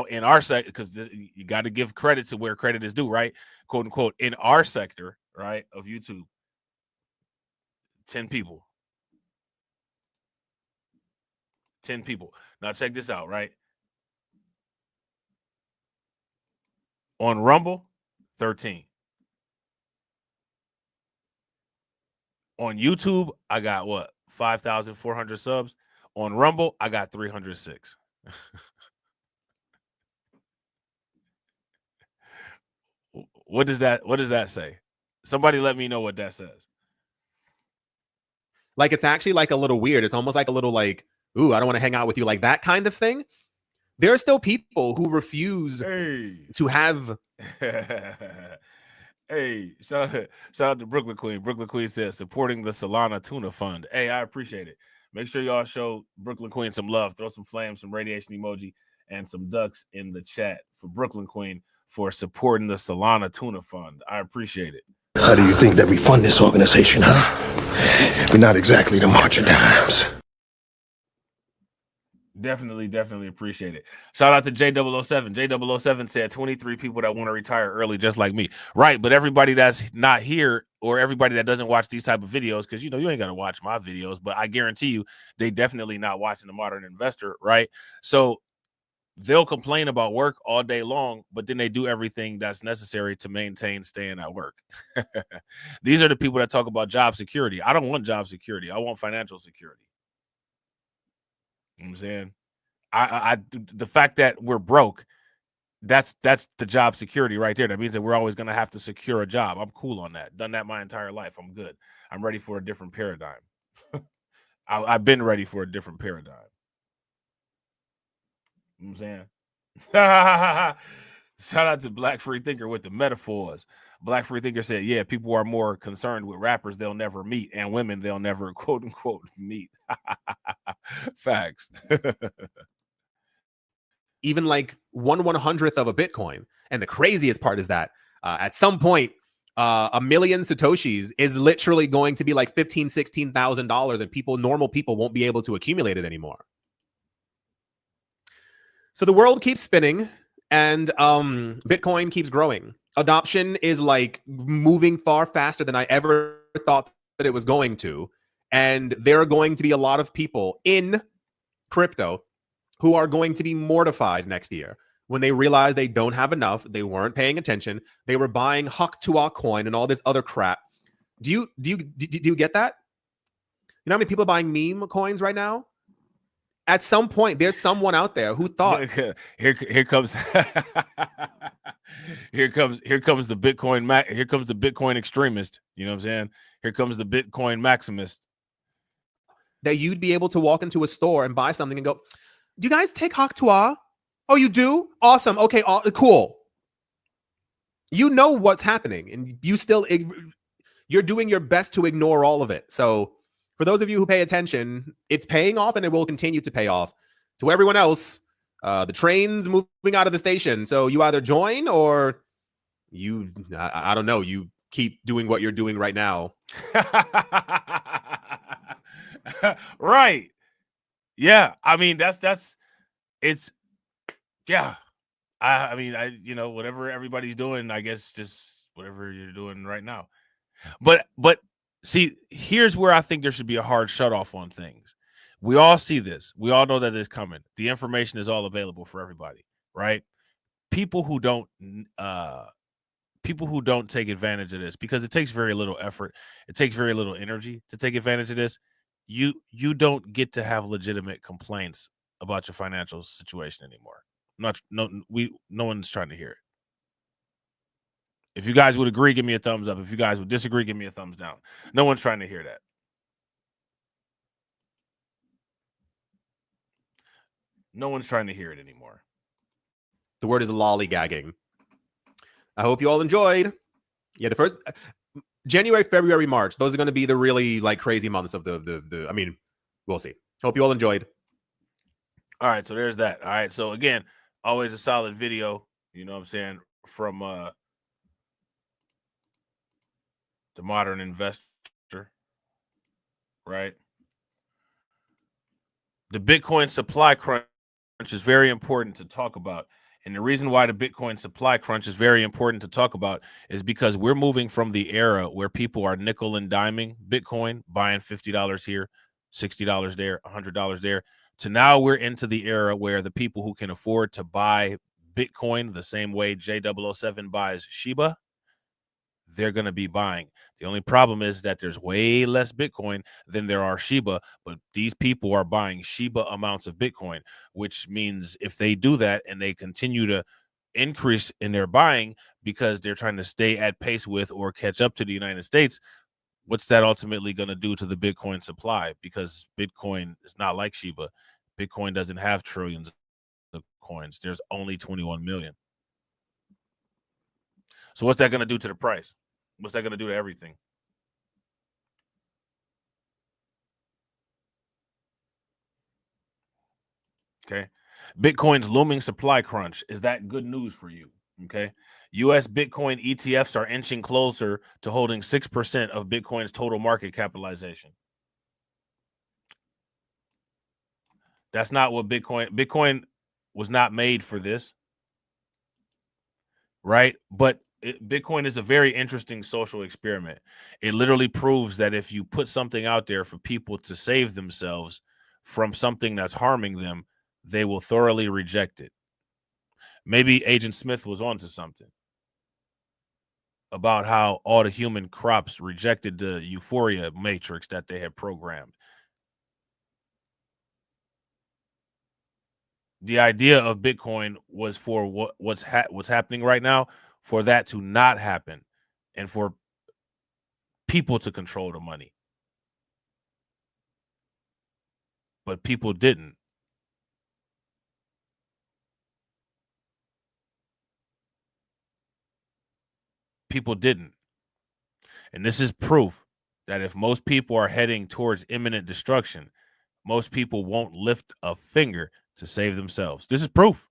in our sector, because you got to give credit to where credit is due, right? Quote unquote. In our sector, right, of YouTube, 10 people. 10 people. Now check this out, right? On Rumble, 13. On YouTube, I got what? 5,400 subs. On Rumble, I got 306. What does that say? Somebody let me know what that says. Like, it's actually like a little weird. It's almost like a little like, ooh, I don't want to hang out with you, like that kind of thing. There are still people who refuse to have. Hey, shout out to Brooklyn Queen. Brooklyn Queen says supporting the Solana Tuna Fund. Hey, I appreciate it. Make sure y'all show Brooklyn Queen some love. Throw some flames, some radiation emoji, and some ducks in the chat for Brooklyn Queen for supporting the Solana Tuna Fund. I appreciate it. How do you think that we fund this organization, huh? We're not exactly the March of Dimes. Definitely appreciate it. Shout out to J007. J007 said 23 people that want to retire early, just like me. Right, but everybody that's not here or everybody that doesn't watch these type of videos, because you ain't got to watch my videos, but I guarantee you they definitely not watching The Modern Investor, right? So they'll complain about work all day long, but then they do everything that's necessary to maintain staying at work. These are the people that talk about job security. I don't want job security. I want financial security. You know what I'm saying? I the fact that we're broke, that's the job security right there. That means that we're always going to have to secure a job. I'm cool on that. Done that my entire life. I'm good. I'm ready for a different paradigm. I've been ready for a different paradigm. You know what I'm saying? Shout out to Black Free Thinker with the metaphors. Black Free Thinker said, yeah, people are more concerned with rappers they'll never meet and women they'll never, quote unquote, meet. Facts. Even like 1/100th of a Bitcoin. And the craziest part is that at some point, 1 million Satoshis is literally going to be like $15,000, $16,000, and normal people won't be able to accumulate it anymore. So the world keeps spinning, and Bitcoin keeps growing. Adoption is like moving far faster than I ever thought that it was going to. And there are going to be a lot of people in crypto who are going to be mortified next year when they realize they don't have enough. They weren't paying attention. They were buying Huck2A coin and all this other crap. Do you get that? You know how many people are buying meme coins right now? At some point, there's someone out there who thought here comes here comes the Bitcoin here comes the Bitcoin extremist. You know what I'm saying? Here comes the Bitcoin maximist. That you'd be able to walk into a store and buy something and go, do you guys take Huck2A? Oh, you do? Awesome. Okay, cool. You know what's happening, and you're doing your best to ignore all of it. So for those of you who pay attention, it's paying off, and it will continue to pay off. To everyone else, the train's moving out of the station. So you either join or I don't know, you keep doing what you're doing right now. Right. Yeah. I mean, it's, yeah. I mean, whatever everybody's doing, I guess just whatever you're doing right now. But see, here's where I think there should be a hard shut off on things. We all see this. We all know that it's coming. The information is all available for everybody, right? People who don't take advantage of this, because it takes very little effort, it takes very little energy to take advantage of this. You don't get to have legitimate complaints about your financial situation anymore. No one's trying to hear it. If you guys would agree, give me a thumbs up. If you guys would disagree, give me a thumbs down. No one's trying to hear that. No one's trying to hear it anymore. The word is lollygagging. I hope you all enjoyed. Yeah, the first January, February, March. Those are going to be the really like crazy months of the. I mean, we'll see. Hope you all enjoyed. All right, so there's that. All right, so again, always a solid video. You know what I'm saying, from the Modern Investor, right? The Bitcoin supply crunch is very important to talk about. And the reason why the Bitcoin supply crunch is very important to talk about is because we're moving from the era where people are nickel and diming Bitcoin, buying $50 here, $60 there, $100 there, to now we're into the era where the people who can afford to buy Bitcoin the same way J007 buys Shiba, they're going to be buying. The only problem is that there's way less Bitcoin than there are Shiba, but these people are buying Shiba amounts of Bitcoin, which means if they do that and they continue to increase in their buying because they're trying to stay at pace with or catch up to the United States, what's that ultimately going to do to the Bitcoin supply? Because Bitcoin is not like Shiba. Bitcoin doesn't have trillions of coins. There's only 21 million. So what's that going to do to the price? What's that going to do to everything? Okay. Bitcoin's looming supply crunch. Is that good news for you? Okay. U.S. Bitcoin ETFs are inching closer to holding 6% of Bitcoin's total market capitalization. That's not what Bitcoin was not made for this, right? But Bitcoin is a very interesting social experiment. It literally proves that if you put something out there for people to save themselves from something that's harming them, they will thoroughly reject it. Maybe Agent Smith was onto something about how all the human crops rejected the euphoria matrix that they had programmed. The idea of Bitcoin was for what's happening right now, for that to not happen, and for people to control the money. But people didn't. People didn't. And this is proof that if most people are heading towards imminent destruction, most people won't lift a finger to save themselves. This is proof.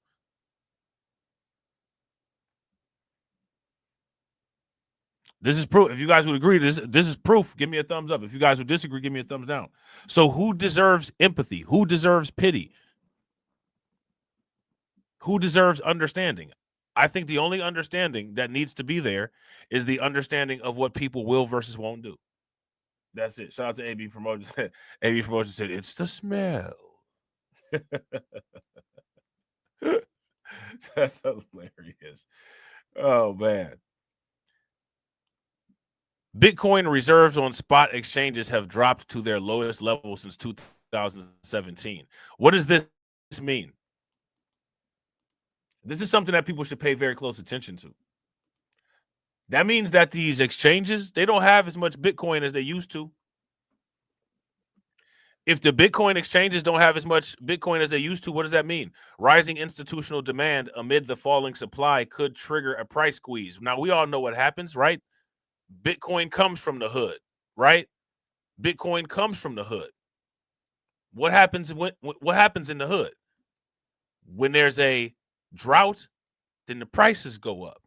This is proof. If you guys would agree, this is proof. Give me a thumbs up. If you guys would disagree, give me a thumbs down. So who deserves empathy? Who deserves pity? Who deserves understanding? I think the only understanding that needs to be there is the understanding of what people will versus won't do. That's it. Shout out to AB Promotions. AB Promotions said, it's the smell. That's hilarious. Oh, man. Bitcoin reserves on spot exchanges have dropped to their lowest level since 2017. What does this mean? This is something that people should pay very close attention to. That means that these exchanges, they don't have as much Bitcoin as they used to. If the Bitcoin exchanges don't have as much Bitcoin as they used to, what does that mean? Rising institutional demand amid the falling supply could trigger a price squeeze. Now, we all know what happens, right? Bitcoin comes from the hood, right? Bitcoin comes from the hood. What happens in the hood? When there's a drought, then the prices go up.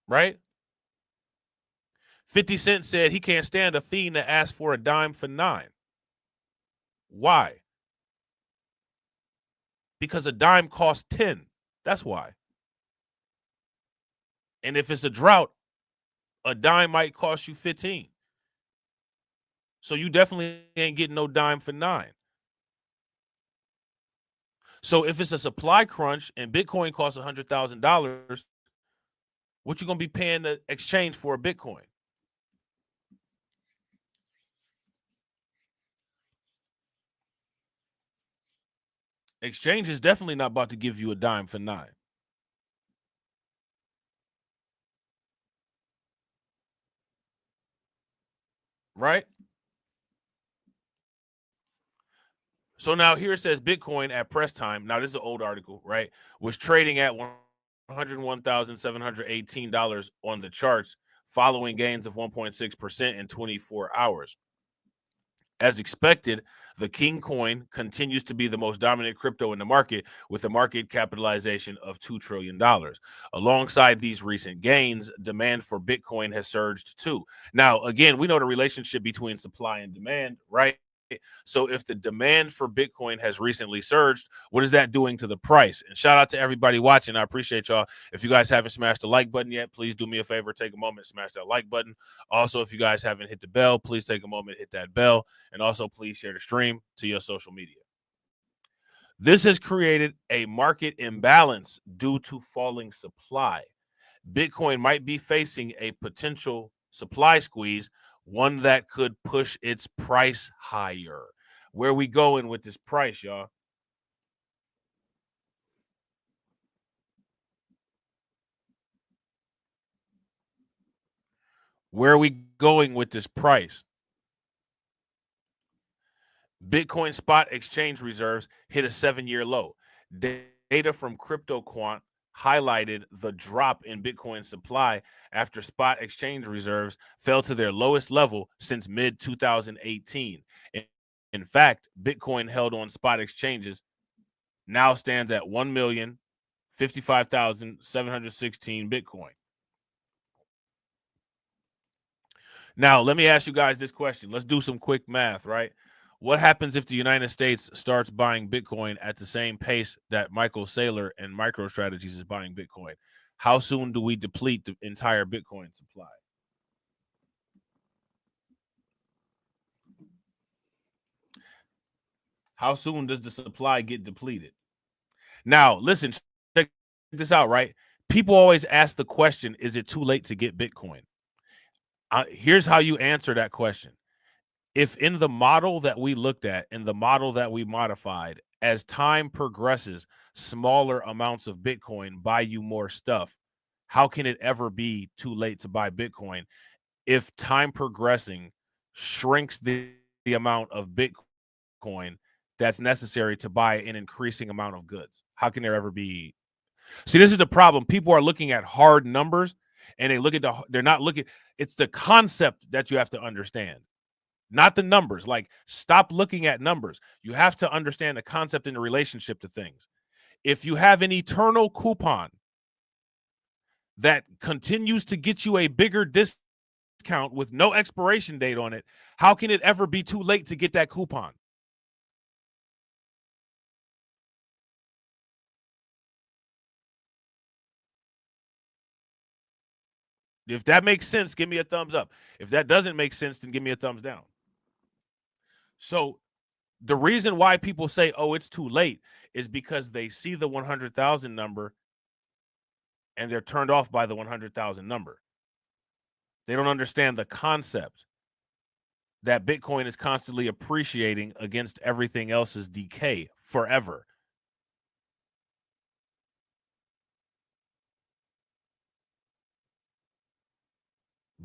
Right? 50 Cent said he can't stand a fiend that asks for a dime for 9. Why? Because a dime costs 10. That's why. And if it's a drought, a dime might cost you 15. So you definitely ain't getting no dime for 9. So if it's a supply crunch and Bitcoin costs $100,000, what you gonna be paying to exchange for a Bitcoin? Exchange is definitely not about to give you a dime for 9. Right? So now here it says Bitcoin at press time. Now this is an old article, right? Was trading at $101,718 on the charts, following gains of 1.6% in 24 hours. As expected, the King coin continues to be the most dominant crypto in the market, with a market capitalization of $2 trillion. Alongside these recent gains, demand for Bitcoin has surged too. Now, again, we know the relationship between supply and demand, right? So if the demand for Bitcoin has recently surged, what is that doing to the price? And shout out to everybody watching. I appreciate y'all. If you guys haven't smashed the like button yet, please do me a favor. Take a moment, smash that like button. Also, if you guys haven't hit the bell, please take a moment, hit that bell. And also, please share the stream to your social media. This has created a market imbalance due to falling supply. Bitcoin might be facing a potential supply squeeze, one that could push its price higher. Where we going with this price, y'all? Where are we going with this price? Bitcoin spot exchange reserves hit a 7-year low. Data from CryptoQuant highlighted the drop in Bitcoin supply after spot exchange reserves fell to their lowest level since mid-2018. In fact, Bitcoin held on spot exchanges now stands at 1,055,716 Bitcoin. Now, let me ask you guys this question. Let's do some quick math, right? What happens if the United States starts buying Bitcoin at the same pace that Michael Saylor and MicroStrategies is buying Bitcoin? How soon do we deplete the entire Bitcoin supply? How soon does the supply get depleted? Now, listen, check this out, right? People always ask the question, is it too late to get Bitcoin? Here's how you answer that question. If in the model that we looked at, in the model that we modified, as time progresses, smaller amounts of Bitcoin buy you more stuff, how can it ever be too late to buy Bitcoin if time progressing shrinks the amount of Bitcoin that's necessary to buy an increasing amount of goods? How can there ever be? See, this is the problem. People are looking at hard numbers and they're not looking. It's the concept that you have to understand, not the numbers. Like, stop looking at numbers. You have to understand the concept and the relationship to things. If you have an eternal coupon that continues to get you a bigger discount with no expiration date on it, how can it ever be too late to get that coupon? If that makes sense, give me a thumbs up. If that doesn't make sense, then give me a thumbs down. So the reason why people say, oh, it's too late, is because they see the 100,000 number and they're turned off by the 100,000 number. They don't understand the concept that Bitcoin is constantly appreciating against everything else's decay forever.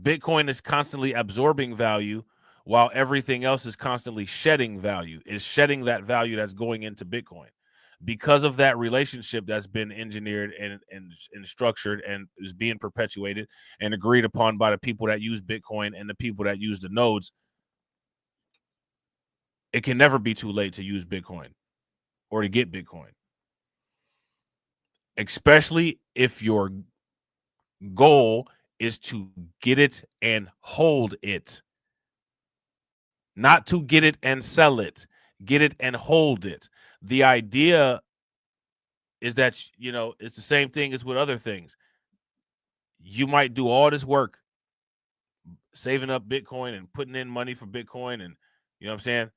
Bitcoin is constantly absorbing value while everything else is constantly shedding value, is shedding that value that's going into Bitcoin. Because of that relationship that's been engineered and structured and is being perpetuated and agreed upon by the people that use Bitcoin and the people that use the nodes, it can never be too late to use Bitcoin or to get Bitcoin. Especially if your goal is to get it and hold it. Not to get it and sell it. Get it and hold it. The idea is that, it's the same thing as with other things. You might do all this work saving up Bitcoin and putting in money for Bitcoin, and you know what I'm saying?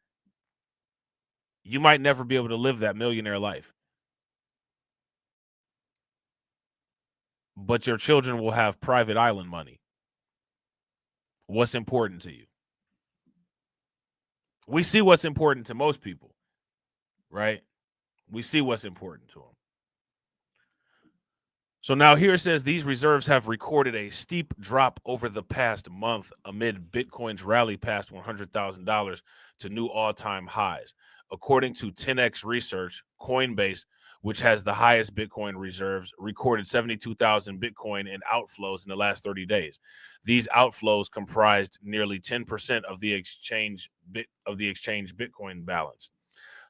You might never be able to live that millionaire life. But your children will have private island money. What's important to you? We see what's important to most people, right? We see what's important to them. So now here it says these reserves have recorded a steep drop over the past month amid Bitcoin's rally past $100,000 to new all-time highs. According to 10x Research, Coinbase, which has the highest Bitcoin reserves, recorded 72,000 Bitcoin in outflows in the last 30 days. These outflows comprised nearly 10% of the exchange Bitcoin balance.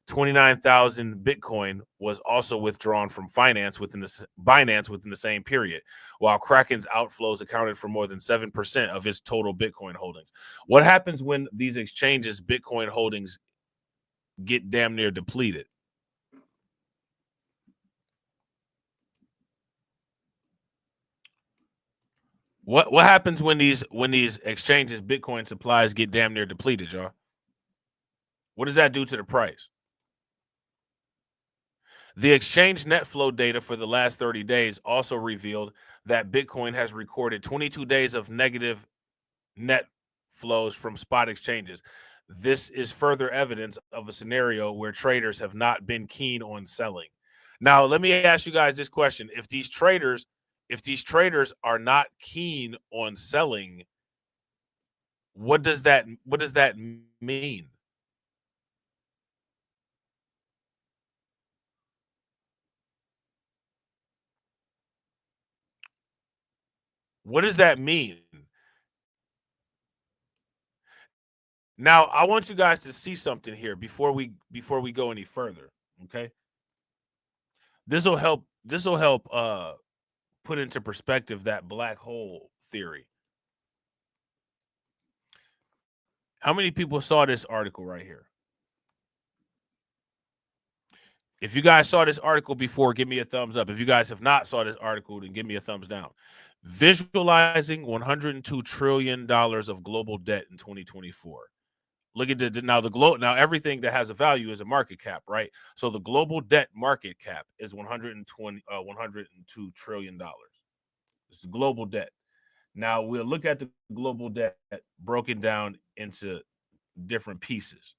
29,000 Bitcoin was also withdrawn from Binance within the same period, while Kraken's outflows accounted for more than 7% of its total Bitcoin holdings. What happens when these exchanges' Bitcoin holdings get damn near depleted? What happens when these exchanges' Bitcoin supplies get damn near depleted, y'all? What does that do to the price? The exchange net flow data for the last 30 days also revealed that Bitcoin has recorded 22 days of negative net flows from spot exchanges. This is further evidence of a scenario where traders have not been keen on selling. Now, let me ask you guys this question. If these traders are not keen on selling, what does that mean? What does that mean? Now, I want you guys to see something here before we go any further, okay? This will help put into perspective that black hole theory. How many people saw this article right here? If you guys saw this article before, give me a thumbs up. If you guys have not saw this article, then give me a thumbs down. Visualizing $102 trillion of global debt in 2024. Look at now everything that has a value is a market cap, right? So the global debt market cap is $102 trillion. It's global debt. Now we'll look at the global debt broken down into different pieces.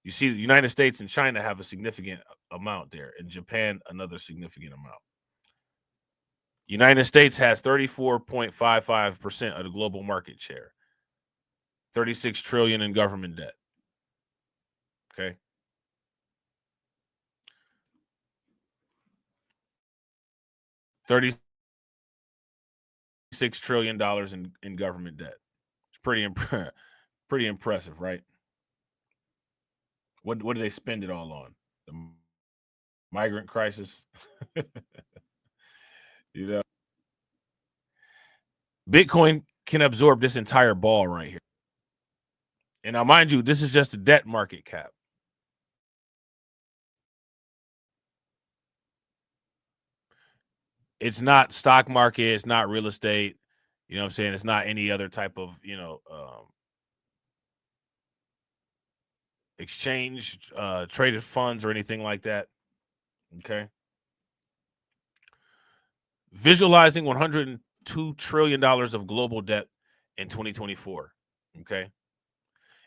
You see, the United States and China have a significant amount there, and Japan another significant amount. United States has 34.55% of the global market share. 36 trillion in government debt. Okay. $36 trillion in government debt. It's pretty impressive, right? What do they spend it all on? The migrant crisis. You know, Bitcoin can absorb this entire ball right here. And now, mind you, this is just a debt market cap. It's not stock market. It's not real estate. You know what I'm saying? It's not any other type of, exchange, traded funds or anything like that. Okay. Visualizing $102 trillion of global debt in 2024. Okay.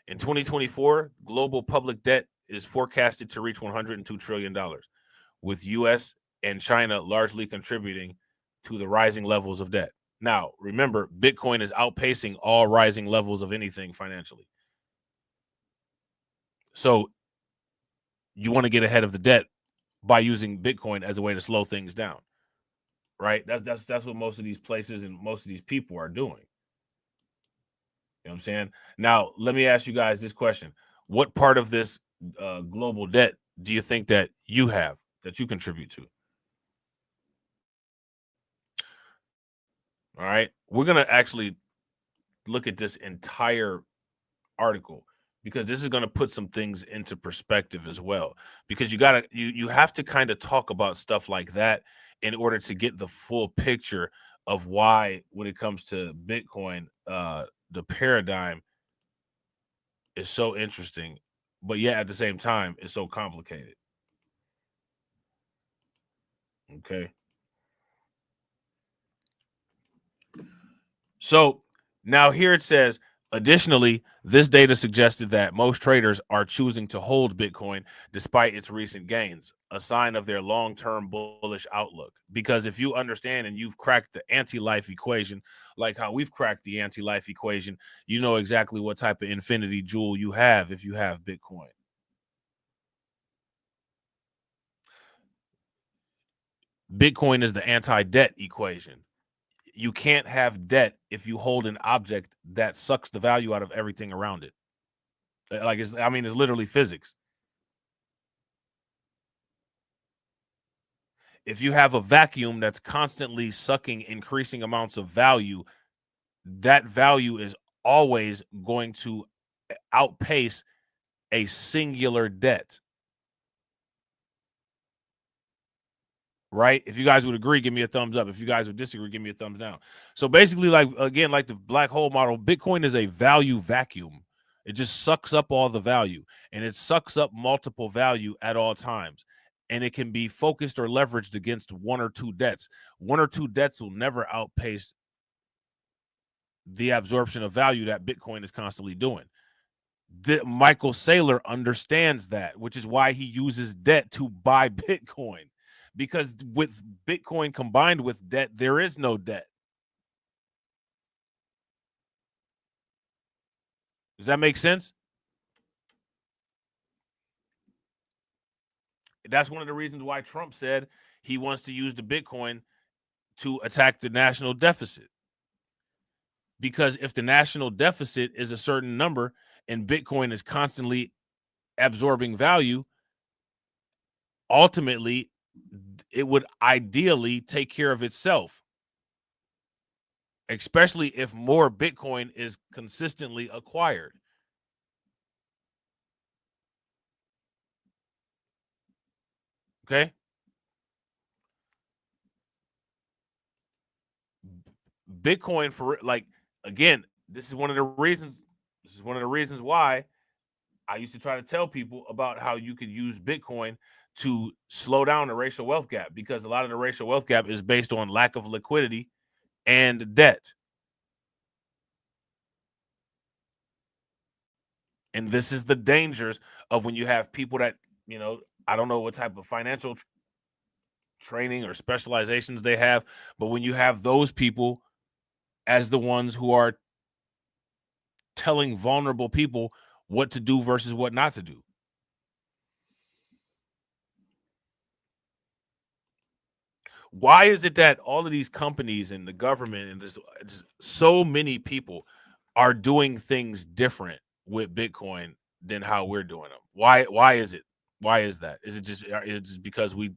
In 2024, global public debt is forecasted to reach $102 trillion, with U.S. and China largely contributing to the rising levels of debt. Now, remember, Bitcoin is outpacing all rising levels of anything financially. So you want to get ahead of the debt by using Bitcoin as a way to slow things down, right? That's what most of these places and most of these people are doing. You know what I'm saying? Now, let me ask you guys this question. What part of this global debt do you think that you have, that you contribute to? All right. We're going to actually look at this entire article because this is going to put some things into perspective as well. Because you have to kind of talk about stuff like that in order to get the full picture of why, when it comes to Bitcoin, the paradigm is so interesting, but yet at the same time, it's so complicated. Okay. So now here it says, additionally, this data suggested that most traders are choosing to hold Bitcoin despite its recent gains, a sign of their long-term bullish outlook. Because if you understand and you've cracked the anti-life equation, like how we've cracked the anti-life equation, you know exactly what type of infinity jewel you have if you have Bitcoin. Bitcoin is the anti-debt equation. You can't have debt if you hold an object that sucks the value out of everything around it. Like, it's literally physics. If you have a vacuum that's constantly sucking increasing amounts of value, that value is always going to outpace a singular debt. Right? If you guys would agree, give me a thumbs up. If you guys would disagree, give me a thumbs down. So basically, like the black hole model, Bitcoin is a value vacuum. It just sucks up all the value, and it sucks up multiple value at all times. And it can be focused or leveraged against one or two debts. One or two debts will never outpace the absorption of value that Bitcoin is constantly doing. Michael Saylor understands that, which is why he uses debt to buy Bitcoin. Because with Bitcoin combined with debt, there is no debt. Does that make sense? That's one of the reasons why Trump said he wants to use the Bitcoin to attack the national deficit. Because if the national deficit is a certain number and Bitcoin is constantly absorbing value, ultimately it would ideally take care of itself, especially if more Bitcoin is consistently acquired. Okay? Bitcoin, for like, again, this is one of the reasons why I used to try to tell people about how you could use Bitcoin to slow down the racial wealth gap, because a lot of the racial wealth gap is based on lack of liquidity and debt. And this is the dangers of when you have people that, I don't know what type of financial training or specializations they have, but when you have those people as the ones who are telling vulnerable people what to do versus what not to do. Why is it that all of these companies and the government and just so many people are doing things different with Bitcoin than how we're doing them? Why is it? Why is that? Is it just because we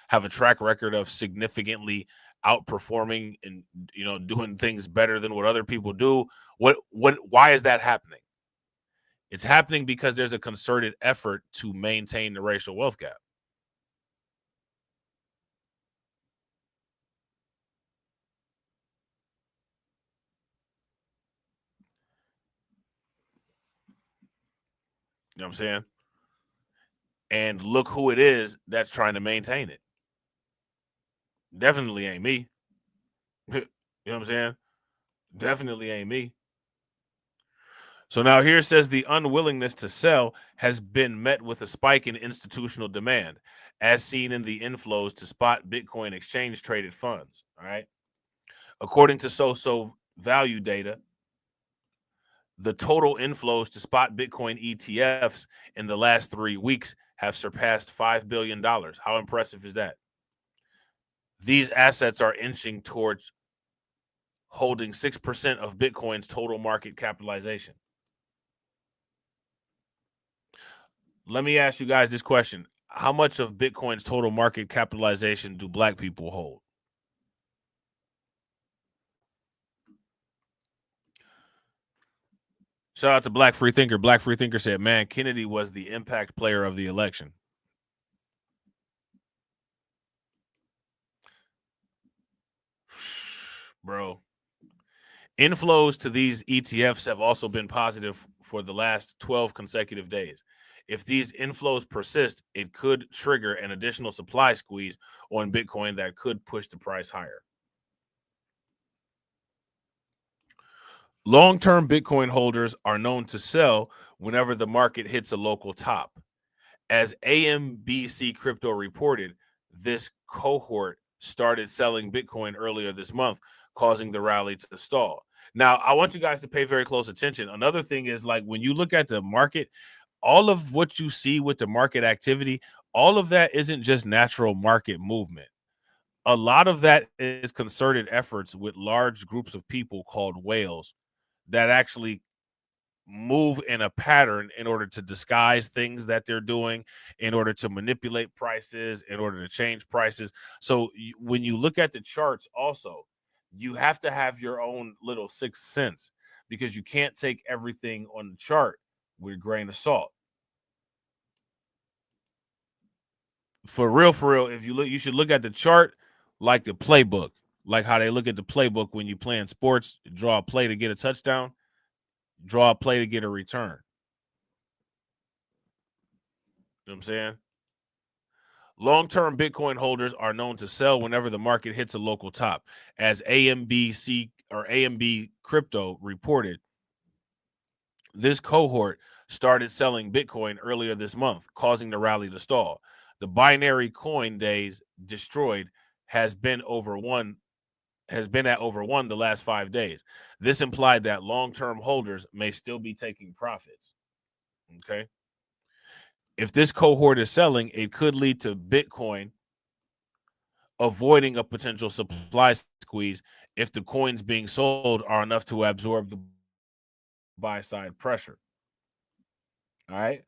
have a track record of significantly outperforming and doing things better than what other people do? Why is that happening? It's happening because there's a concerted effort to maintain the racial wealth gap. You know what I'm saying? And look who it is that's trying to maintain it. Definitely ain't me. You know what I'm saying? Definitely ain't me. So now here it says the unwillingness to sell has been met with a spike in institutional demand, as seen in the inflows to spot Bitcoin exchange traded funds. All right. According to SOSO value data, the total inflows to spot Bitcoin ETFs in the last 3 weeks have surpassed $5 billion. How impressive is that? These assets are inching towards holding 6% of Bitcoin's total market capitalization. Let me ask you guys this question. How much of Bitcoin's total market capitalization do black people hold? Shout out to Black Free Thinker. Black Free Thinker said, man, Kennedy was the impact player of the election. Bro. Inflows to these ETFs have also been positive for the last 12 consecutive days. If these inflows persist, it could trigger an additional supply squeeze on Bitcoin that could push the price higher. Long-term Bitcoin holders are known to sell whenever the market hits a local top. As AMBC Crypto reported, this cohort started selling Bitcoin earlier this month, causing the rally to stall. Now, I want you guys to pay very close attention. Another thing is, like, when you look at the market, all of what you see with the market activity, all of that isn't just natural market movement. A lot of that is concerted efforts with large groups of people called whales that actually move in a pattern in order to disguise things that they're doing, in order to manipulate prices, in order to change prices. So when you look at the charts also, you have to have your own little sixth sense, because you can't take everything on the chart with a grain of salt. For real, if you look, you should look at the chart like the playbook, like how they look at the playbook when you're playing sports. Draw a play to get a touchdown, draw a play to get a return. You know what I'm saying? Long-term Bitcoin holders are known to sell whenever the market hits a local top. As AMBC or AMB Crypto reported, this cohort started selling Bitcoin earlier this month, causing the rally to stall. The binary coin days destroyed has been at over one the last 5 days. This implied that long-term holders may still be taking profits. Okay. If this cohort is selling, it could lead to Bitcoin avoiding a potential supply squeeze if the coins being sold are enough to absorb the buy-side pressure. All right.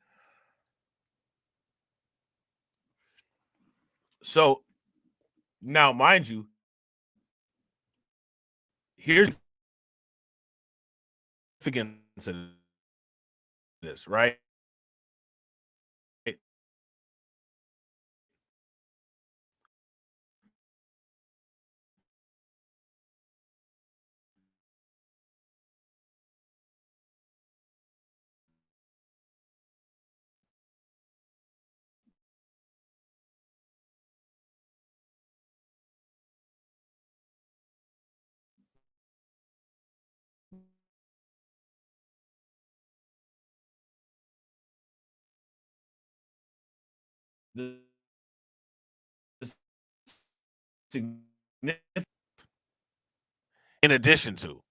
So Now, mind you, here's the significance of this, right? The significant, in addition to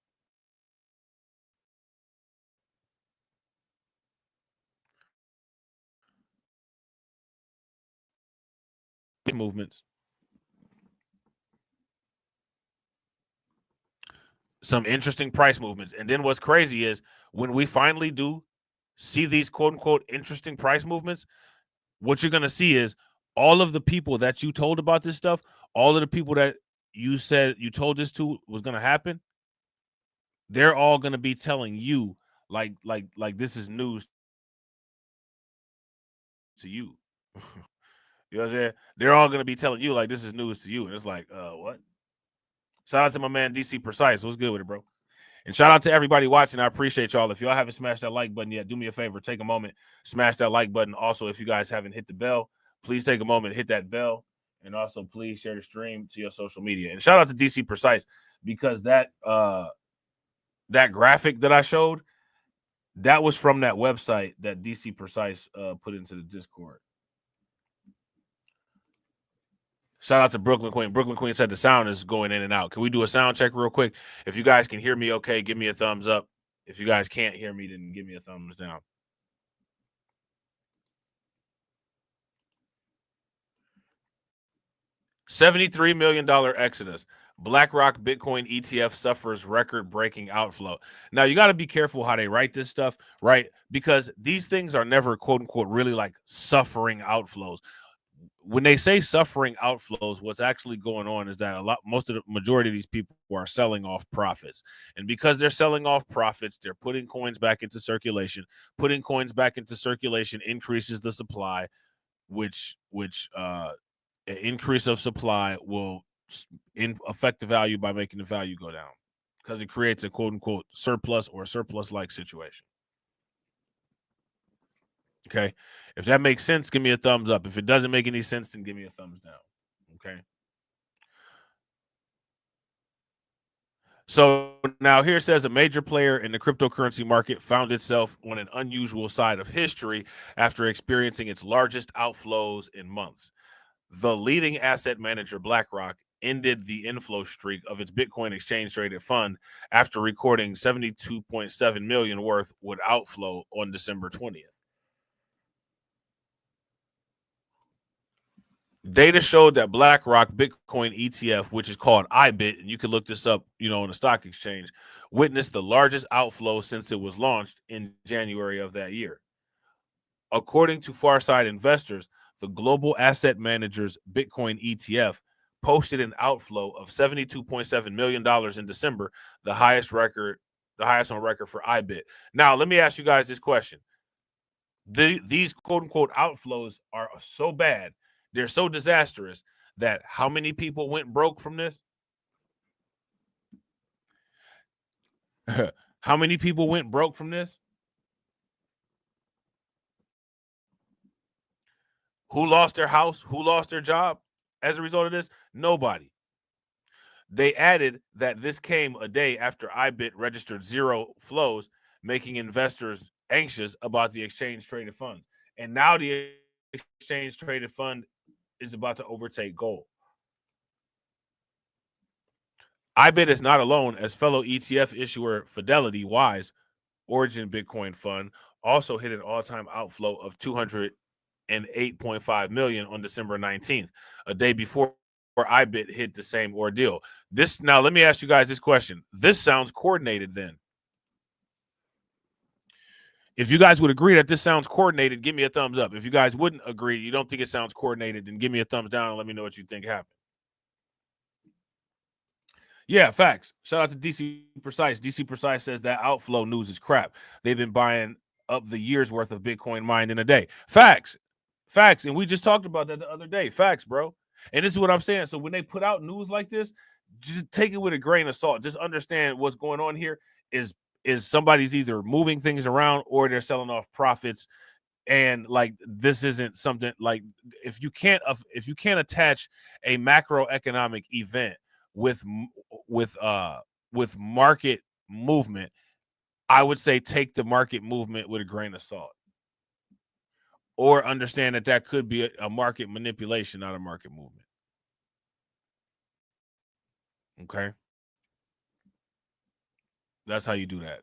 movements, some interesting price movements. And then what's crazy is when we finally do see these quote unquote interesting price movements, what you're going to see is all of the people that you told about this stuff, all of the people that you said you told this to was going to happen, they're all going to be telling you like this is news to you. You know what I'm saying? They're all going to be telling you like this is news to you. And it's like, what? Shout out to my man DC Precise. What's good with it, bro? And shout out to everybody watching. I appreciate y'all. If y'all haven't smashed that like button yet, do me a favor. Take a moment, smash that like button. Also, if you guys haven't hit the bell, please take a moment, hit that bell. And also, please share the stream to your social media. And shout out to DC Precise because that graphic that I showed, that was from that website that DC Precise put into the Discord. Shout out to Brooklyn Queen. Brooklyn Queen said the sound is going in and out. Can we do a sound check real quick? If you guys can hear me okay, give me a thumbs up. If you guys can't hear me, then give me a thumbs down. $73 million exodus. BlackRock Bitcoin ETF suffers record-breaking outflow. Now, you got to be careful how they write this stuff, right? Because these things are never, quote-unquote, really like suffering outflows. When they say suffering outflows, what's actually going on is that most of the majority of these people are selling off profits. And because they're selling off profits, they're putting coins back into circulation. Putting coins back into circulation increases the supply, which an increase of supply will affect the value by making the value go down because it creates a quote unquote surplus or surplus-like situation. Okay. If that makes sense, give me a thumbs up. If it doesn't make any sense, then give me a thumbs down. Okay. So now here says a major player in the cryptocurrency market found itself on an unusual side of history after experiencing its largest outflows in months. The leading asset manager, BlackRock, ended the inflow streak of its Bitcoin exchange-traded fund after recording $72.7 million worth with outflow on December 20th. Data showed that BlackRock Bitcoin ETF, which is called IBIT, and you can look this up, on the stock exchange, witnessed the largest outflow since it was launched in January of that year. According to Farside Investors, the global asset manager's Bitcoin ETF posted an outflow of $72.7 million in December, the highest on record for IBIT. Now, let me ask you guys this question. These quote-unquote outflows are so bad, they're so disastrous that how many people went broke from this? How many people went broke from this? Who lost their house? Who lost their job as a result of this? Nobody. They added that this came a day after IBIT registered zero flows, making investors anxious about the exchange-traded funds. And now the exchange-traded fund is about to overtake gold. IBIT is not alone, as fellow ETF issuer Fidelity Wise Origin Bitcoin Fund also hit an all-time outflow of $208.5 million on December 19th, a day before IBIT hit the same ordeal. Now, let me ask you guys this question. This sounds coordinated then. If you guys would agree that this sounds coordinated, give me a thumbs up. If you guys wouldn't agree, you don't think it sounds coordinated, then give me a thumbs down and let me know what you think happened. Yeah, facts. Shout out to DC Precise. DC Precise says that outflow news is crap. They've been buying up the year's worth of Bitcoin mined in a day. Facts. Facts. And we just talked about that the other day. Facts, bro. And this is what I'm saying. So when they put out news like this, just take it with a grain of salt. Just understand what's going on here is somebody's either moving things around or they're selling off profits. And like this isn't something like if you can't attach a macroeconomic event with market movement, I would say take the market movement with a grain of salt, or understand that could be a market manipulation, not a market movement. Okay, that's how you do that.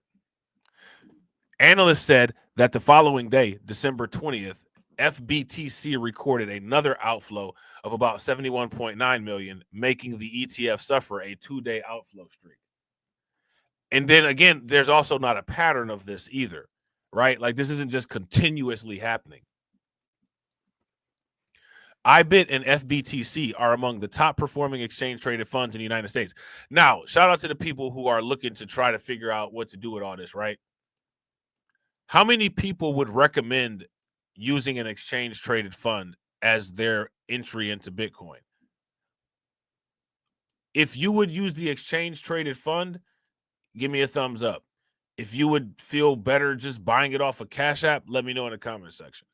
Analysts said that the following day, December 20th, FBTC recorded another outflow of about 71.9 million, making the ETF suffer a 2-day outflow streak. And then again, there's also not a pattern of this either, right? Like this isn't just continuously happening. IBIT and FBTC are among the top performing exchange traded funds in the United States. Now, shout out to the people who are looking to try to figure out what to do with all this, right? How many people would recommend using an exchange traded fund as their entry into Bitcoin? If you would use the exchange traded fund, give me a thumbs up. If you would feel better just buying it off a Cash App, let me know in the comment section.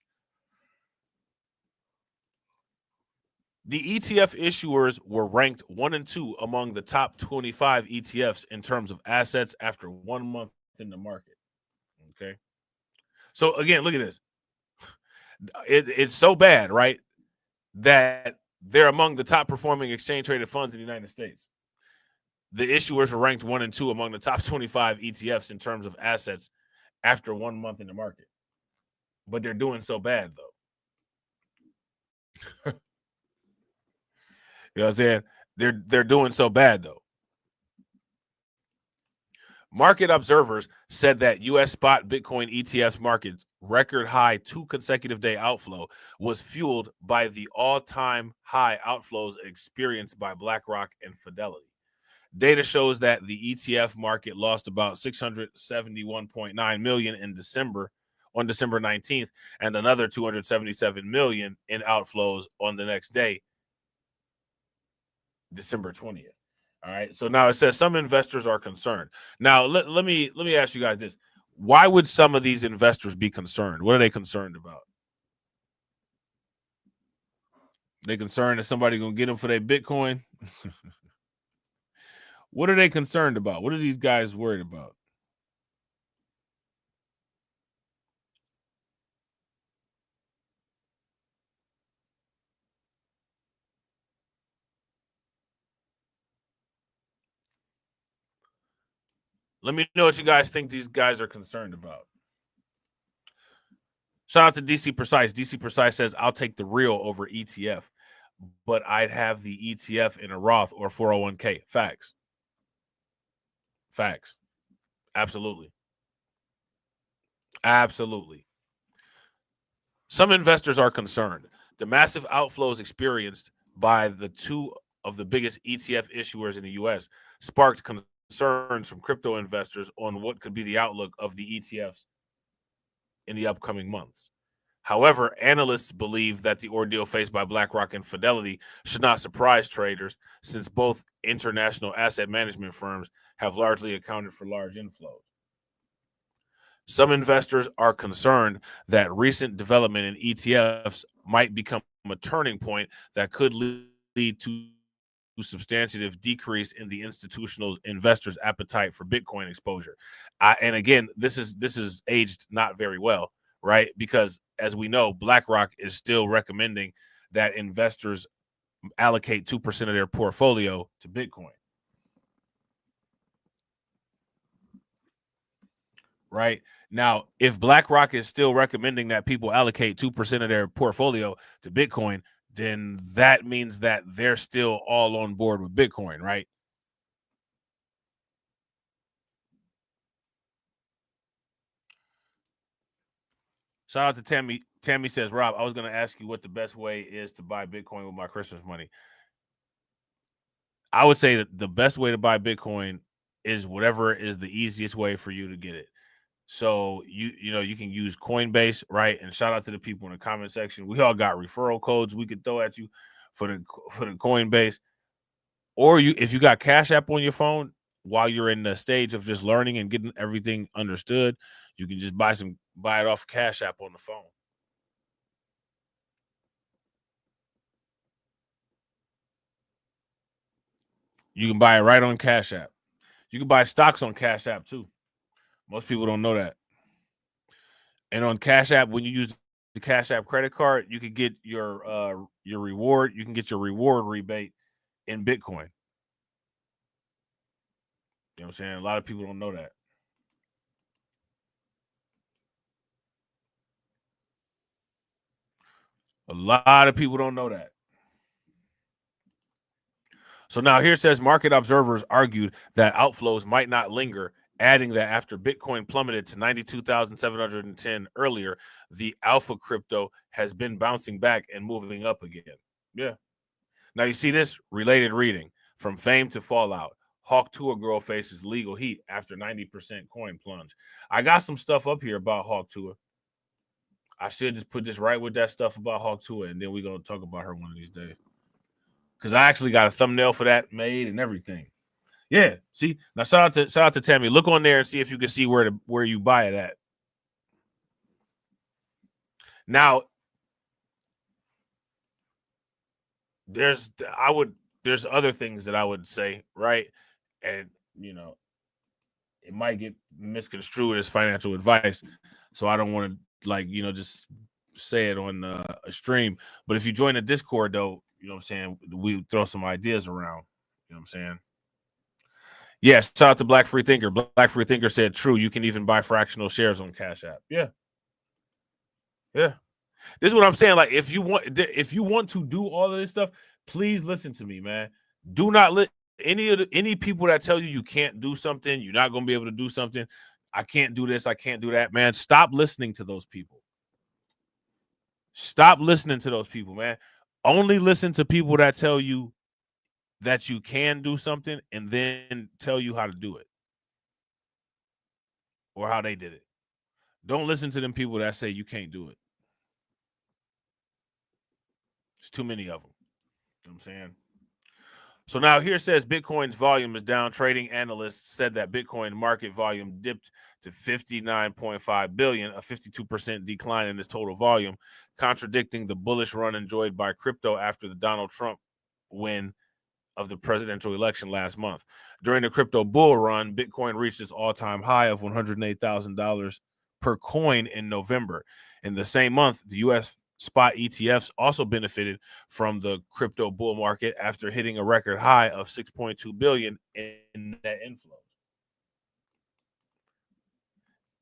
The ETF issuers were ranked 1 and 2 among the top 25 ETFs in terms of assets after 1 month in the market. Okay. So again, look at this. It's so bad, right, that they're among the top performing exchange traded funds in the United States. The issuers were ranked 1 and 2 among the top 25 ETFs in terms of assets after 1 month in the market. But they're doing so bad, though. You know what I'm saying? They're doing so bad, though. Market observers said that U.S. spot Bitcoin ETFs market's record high 2 consecutive day outflow was fueled by the all-time high outflows experienced by BlackRock and Fidelity. Data shows that the ETF market lost about 671.9 million in December on December 19th and another 277 million in outflows on the next day, December 20th. All right. So now it says some investors are concerned. Now let me ask you guys this. Why would some of these investors be concerned? What are they concerned about? They concerned that somebody gonna get them for their Bitcoin? What are they concerned about? What are these guys worried about? Let me know what you guys think these guys are concerned about. Shout out to DC Precise. DC Precise says, I'll take the real over ETF, but I'd have the ETF in a Roth or 401k. Facts. Facts. Absolutely. Absolutely. Some investors are concerned. The massive outflows experienced by the 2 of the biggest ETF issuers in the U.S. sparked concerns from crypto investors on what could be the outlook of the ETFs in the upcoming months. However, analysts believe that the ordeal faced by BlackRock and Fidelity should not surprise traders, since both international asset management firms have largely accounted for large inflows. Some investors are concerned that recent development in ETFs might become a turning point that could lead to substantive decrease in the institutional investors' appetite for Bitcoin exposure. And again, this is aged not very well, right? Because as we know, BlackRock is still recommending that investors allocate 2% of their portfolio to Bitcoin. Right now, if BlackRock is still recommending that people allocate 2% of their portfolio to Bitcoin, then that means that they're still all on board with Bitcoin, right? Shout out to Tammy. Tammy says, Rob, I was going to ask you what the best way is to buy Bitcoin with my Christmas money. I would say that the best way to buy Bitcoin is whatever is the easiest way for you to get it. So you can use Coinbase, right? And shout out to the people in the comment section. We all got referral codes we could throw at you for the Coinbase. Or if you got Cash App on your phone while you're in the stage of just learning and getting everything understood, you can just buy it off Cash App on the phone. You can buy it right on Cash App. You can buy stocks on Cash App too. Most people don't know that. And on Cash App, when you use the Cash App credit card, you can get your reward. You can get your reward rebate in Bitcoin. You know what I'm saying? A lot of people don't know that. A lot of people don't know that. So now here it says market observers argued that outflows might not linger, adding that after Bitcoin plummeted to 92,710 earlier, the alpha crypto has been bouncing back and moving up again. Yeah. Now you see this related reading from fame to fallout. Hawk Tour girl faces legal heat after 90% coin plunge. I got some stuff up here about Hawk Tour. I should just put this right with that stuff about Hawk Tour, and then we're going to talk about her one of these days. Because I actually got a thumbnail for that made and everything. Yeah, see? Now shout out to Tammy. Look on there and see if you can see where you buy it at. Now, there's other things that I would say, right? And it might get misconstrued as financial advice. So I don't want to just say it on a stream. But if you join the Discord though, you know what I'm saying, we throw some ideas around. You know what I'm saying? Yes, shout out to Black Free Thinker. Black Free Thinker said, true, you can even buy fractional shares on Cash App. Yeah. Yeah. This is what I'm saying. Like, if you want to do all of this stuff, please listen to me, man. Do not let any people that tell you can't do something, you're not going to be able to do something. I can't do this, I can't do that, man. Stop listening to those people. Stop listening to those people, man. Only listen to people that tell you that you can do something and then tell you how to do it or how they did it. Don't listen to them people that say you can't do it. There's too many of them. You know what I'm saying? So now here it says Bitcoin's volume is down. Trading analysts said that Bitcoin market volume dipped to 59.5 billion, a 52% decline in its total volume, contradicting the bullish run enjoyed by crypto after the Donald Trump win of the presidential election last month. During the crypto bull run, Bitcoin reached its all-time high of $108,000 per coin in November. In the same month, the U.S. spot ETFs also benefited from the crypto bull market after hitting a record high of 6.2 billion in net inflows.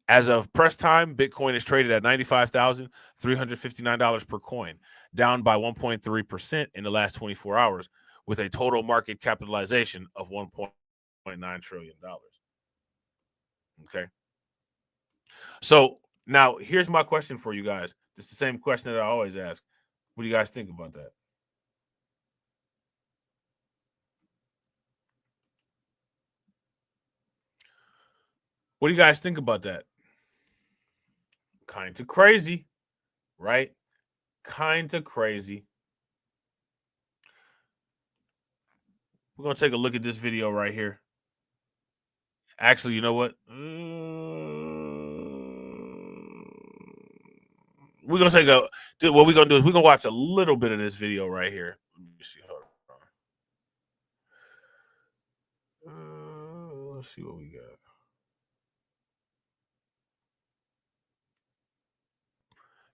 As of press time, Bitcoin is traded at $95,359 per coin, down by 1.3% in the last 24 hours, with a total market capitalization of $1.9 trillion. Okay. So now here's my question for you guys. It's the same question that I always ask. What do you guys think about that? What do you guys think about that? Kind of crazy, right? Kind of crazy. We're going to take a look at this video right here. Actually, you know what? We're going to take what we're going to do is we're going to watch a little bit of this video right here. Let me see. Hold on. Let's see what we got.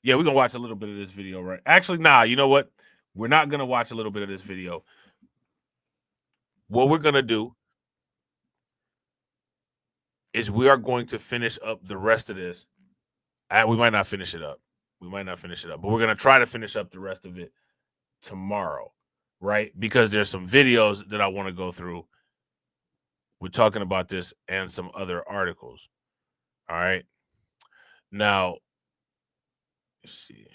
Yeah, we're going to watch a little bit of this video, right? Actually, nah, you know what? We're not going to watch a little bit of this video. What we're going to do is we are going to finish up the rest of this. We might not finish it up. But we're going to try to finish up the rest of it tomorrow, right? Because there's some videos that I want to go through. We're talking about this and some other articles. All right. Now, let's see.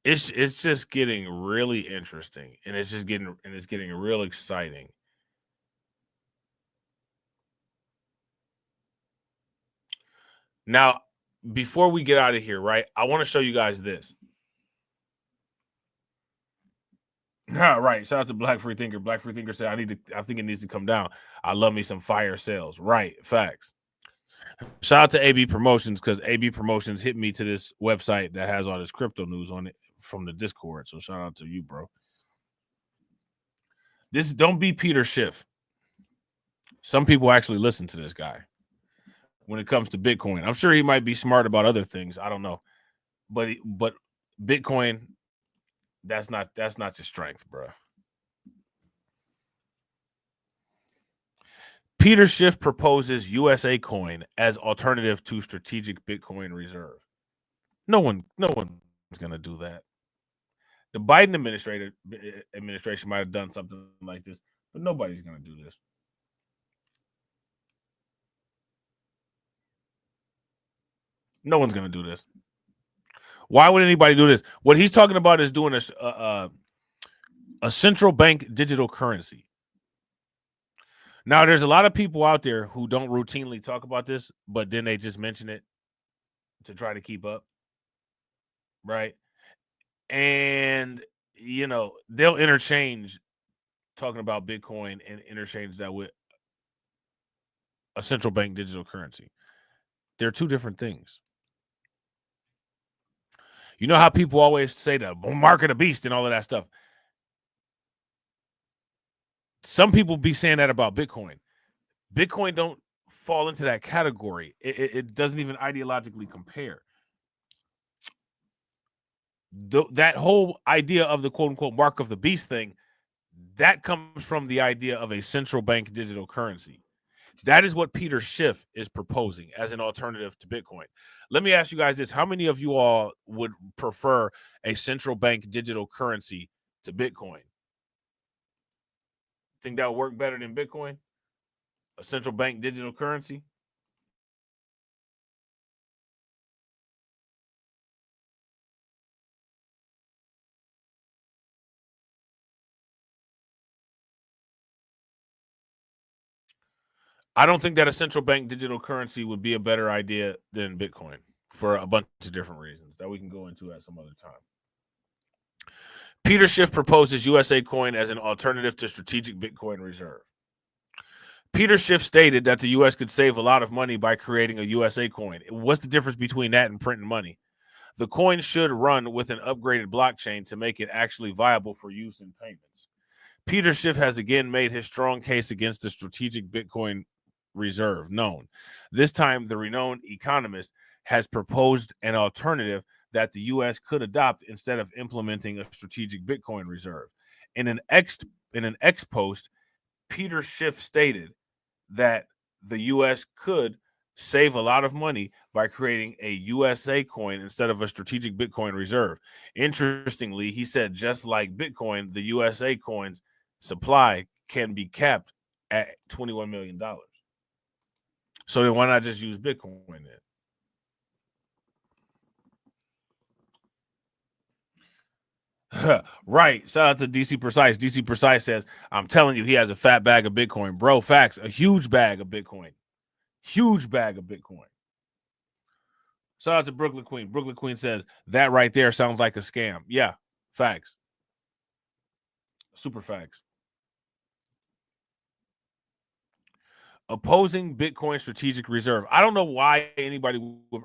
It's just getting really interesting, and it's getting real exciting. Now, before we get out of here, right, I want to show you guys this. Right. Shout out to Black Free Thinker. Black Free Thinker said, I think it needs to come down. I love me some fire sales. Right. Facts. Shout out to AB Promotions, because AB Promotions hit me to this website that has all this crypto news on it from the Discord. So shout out to you, bro. Don't be Peter Schiff. Some people actually listen to this guy when it comes to Bitcoin. I'm sure he might be smart about other things. I don't know. But Bitcoin, that's not your strength, bro. Peter Schiff proposes USA coin as alternative to strategic Bitcoin reserve. No one's gonna do that. The Biden administration might have done something like this, but nobody's gonna do this. No one's gonna do this. Why would anybody do this? What he's talking about is doing a central bank digital currency. Now, there's a lot of people out there who don't routinely talk about this, but then they just mention it to try to keep up, right? And, they'll interchange talking about Bitcoin and interchange that with a central bank digital currency. They're two different things. You know how people always say the mark of the beast and all of that stuff? Some people be saying that about Bitcoin. Bitcoin don't fall into that category. It doesn't even ideologically compare. That whole idea of the quote-unquote mark of the beast thing, that comes from the idea of a central bank digital currency. That is what Peter Schiff is proposing as an alternative to Bitcoin. Let me ask you guys this. How many of you all would prefer a central bank digital currency to Bitcoin? Think that would work better than Bitcoin? A central bank digital currency? I don't think that a central bank digital currency would be a better idea than Bitcoin for a bunch of different reasons that we can go into at some other time. Peter Schiff proposes USA coin as an alternative to strategic Bitcoin reserve. Peter Schiff stated that the U.S. could save a lot of money by creating a USA coin. What's the difference between that and printing money? The coin should run with an upgraded blockchain to make it actually viable for use in payments. Peter Schiff has again made his strong case against the strategic Bitcoin reserve known. This time, the renowned economist has proposed an alternative that the U.S. could adopt instead of implementing a strategic Bitcoin reserve. In an X post, Peter Schiff stated that the U.S. could save a lot of money by creating a USA coin instead of a strategic Bitcoin reserve. Interestingly, he said just like Bitcoin, the USA coin's supply can be capped at $21 million. So then why not just use Bitcoin then? Right. Shout out to DC Precise. DC Precise says, I'm telling you, he has a fat bag of Bitcoin. Bro, facts. A huge bag of Bitcoin. Huge bag of Bitcoin. Shout out to Brooklyn Queen. Brooklyn Queen says, that right there sounds like a scam. Yeah. Facts. Super facts. Opposing Bitcoin strategic reserve. I don't know why anybody would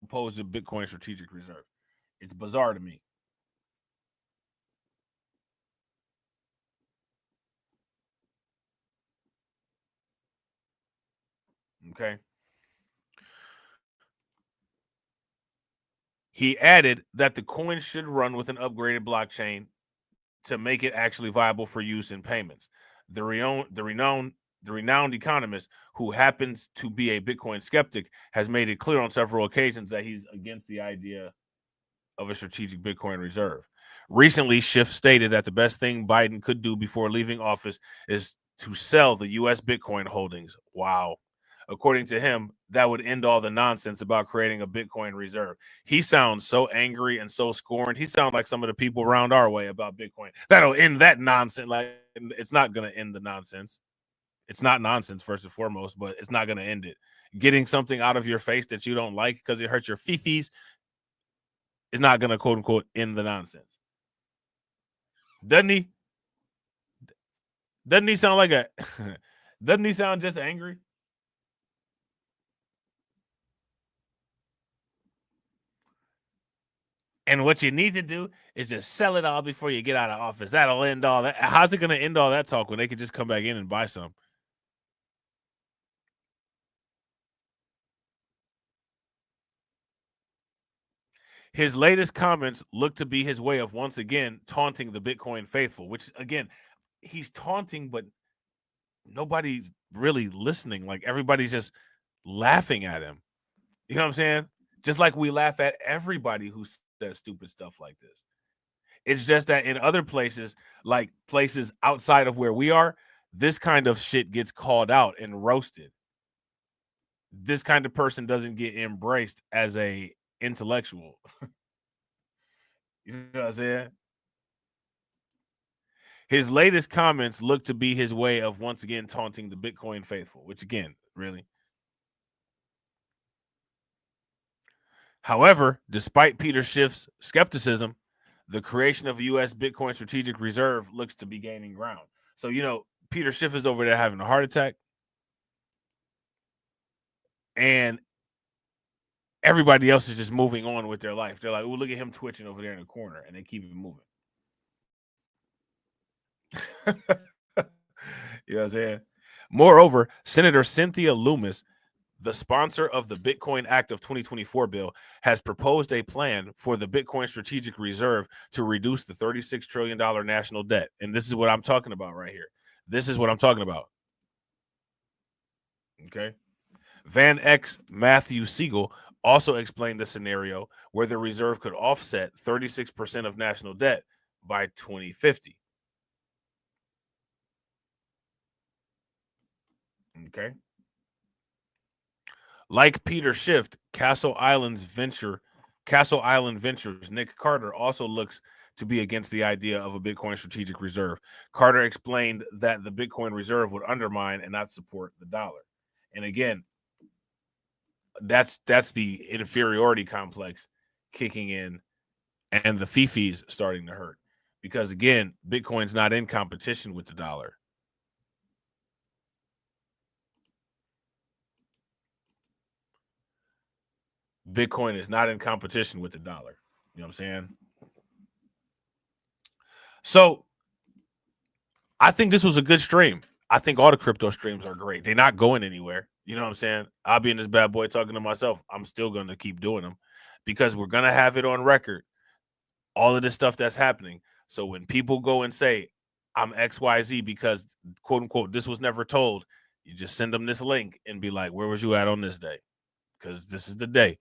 oppose the Bitcoin strategic reserve. It's bizarre to me. Okay. He added that the coin should run with an upgraded blockchain to make it actually viable for use in payments. The renowned economist, who happens to be a Bitcoin skeptic, has made it clear on several occasions that he's against the idea of a strategic Bitcoin reserve. Recently, Schiff stated that the best thing Biden could do before leaving office is to sell the U.S. Bitcoin holdings. Wow. According to him, that would end all the nonsense about creating a Bitcoin reserve. He sounds so angry and so scorned. He sounds like some of the people around our way about Bitcoin. That'll end that nonsense. Like, it's not going to end the nonsense. It's not nonsense, first and foremost, but it's not going to end it. Getting something out of your face that you don't like because it hurts your fifis is not going to, quote unquote, end the nonsense. Doesn't he? Doesn't he sound like a... Doesn't he sound just angry? And what you need to do is just sell it all before you get out of office. That'll end all that. How's it going to end all that talk when they could just come back in and buy some? His latest comments look to be his way of once again taunting the Bitcoin faithful, which, again, he's taunting, but nobody's really listening. Like, everybody's just laughing at him. You know what I'm saying? Just like we laugh at everybody who says stupid stuff like this. It's just that in other places, like places outside of where we are, this kind of shit gets called out and roasted. This kind of person doesn't get embraced as a intellectual. You know what I'm saying? His latest comments look to be his way of once again taunting the Bitcoin faithful, which, again, really. However, despite Peter Schiff's skepticism, the creation of a U.S. Bitcoin strategic reserve looks to be gaining ground. So, you know, Peter Schiff is over there having a heart attack, and everybody else is just moving on with their life. They're like, oh, look at him twitching over there in the corner, and they keep it moving. You know what I'm saying? Moreover, Senator Cynthia Lummis, the sponsor of the Bitcoin Act of 2024 bill, has proposed a plan for the Bitcoin Strategic Reserve to reduce the $36 trillion national debt. And this is what I'm talking about right here. This is what I'm talking about. Okay. Van X Matthew Siegel also explained the scenario where the reserve could offset 36% of national debt by 2050. Okay. Like Peter Schiff, Castle Island Ventures Nick Carter also looks to be against the idea of a Bitcoin strategic reserve. Carter explained that the Bitcoin reserve would undermine and not support the dollar. And again, that's the inferiority complex kicking in and the fifis starting to hurt. Because again, Bitcoin's not in competition with the dollar. Bitcoin is not in competition with the dollar. You know what I'm saying? So I think this was a good stream. I think all the crypto streams are great. They're not going anywhere. You know what I'm saying? I'll be in this bad boy talking to myself. I'm still going to keep doing them because we're going to have it on record, all of this stuff that's happening. So when people go and say, I'm XYZ because, quote unquote, this was never told, you just send them this link and be like, where was you at on this day? Because this is the day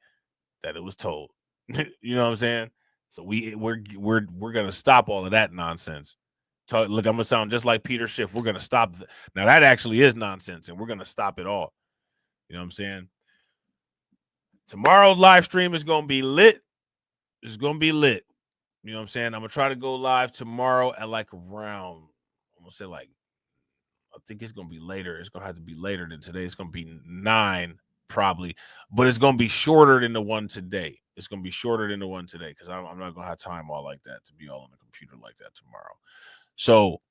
that it was told. You know what I'm saying? So we're gonna stop all of that nonsense. Look, I'm gonna sound just like Peter Schiff. We're gonna stop. Now that actually is nonsense, and we're gonna stop it all. You know what I'm saying? Tomorrow's live stream is gonna be lit. It's gonna be lit. You know what I'm saying? I'm gonna try to go live tomorrow at like around. I'm gonna say like, I think it's gonna be later. It's gonna have to be later than today. It's gonna be 9. Probably, but it's going to be shorter than the one today. It's going to be shorter than the one today because I'm not going to have time all like that to be all on the computer like that tomorrow. So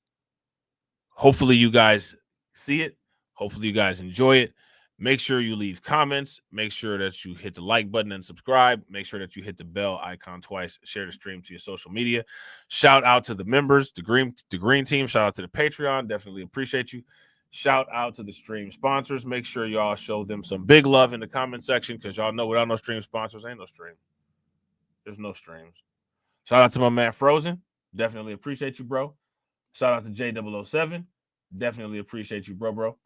hopefully you guys see it. Hopefully you guys enjoy it. Make sure you leave comments. Make sure that you hit the like button and subscribe. Make sure that you hit the bell icon twice. Share the stream to your social media. Shout out to the members, the green team. Shout out to the Patreon. Definitely appreciate you. Shout out to the stream sponsors. Make sure y'all show them some big love in the comment section because y'all know without no stream sponsors, ain't no stream. There's no streams. Shout out to my man Frozen. Definitely appreciate you, bro. Shout out to J007. Definitely appreciate you, bro.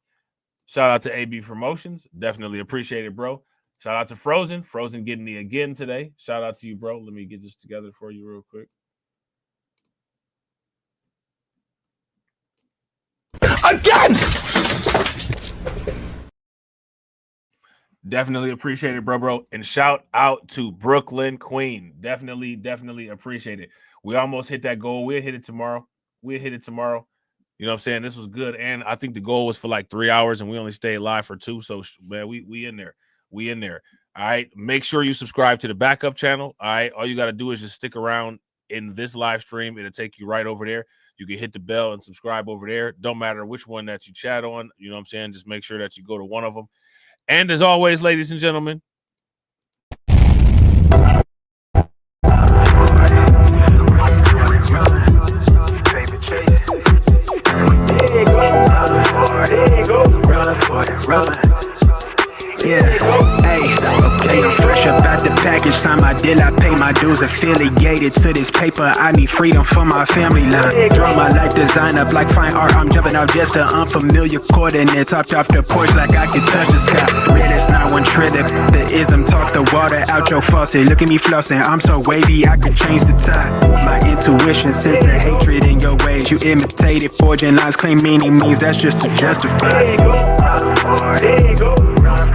Shout out to AB Promotions. Definitely appreciate it, bro. Shout out to Frozen. Frozen getting me again today. Shout out to you, bro. Let me get this together for you real quick. Again! Definitely appreciate it, bro. And shout out to Brooklyn Queen. Definitely appreciate it. We almost hit that goal. We'll hit it tomorrow. You know what I'm saying? This was good. And I think the goal was for like 3 hours and we only stayed live for 2. So, man, we in there. All right. Make sure you subscribe to the backup channel. All right. All you got to do is just stick around in this live stream. It'll take you right over there. You can hit the bell and subscribe over there. Don't matter which one that you chat on. You know what I'm saying? Just make sure that you go to one of them. And as always, ladies and gentlemen, yeah, hey, okay, I'm fresh up out the package. Sign my deal, I pay my dues. Affiliated to this paper, I need freedom for my family line. Draw my life design up like fine art. I'm jumping off just an unfamiliar coordinates. Hopped off the porch like I could touch the sky. Red is not one trip. The ism talk the water out your faucet. Look at me flossing, I'm so wavy, I could change the tide. My intuition sense the hatred in your ways. You imitated, forging lines, claim meaning means that's just to justify.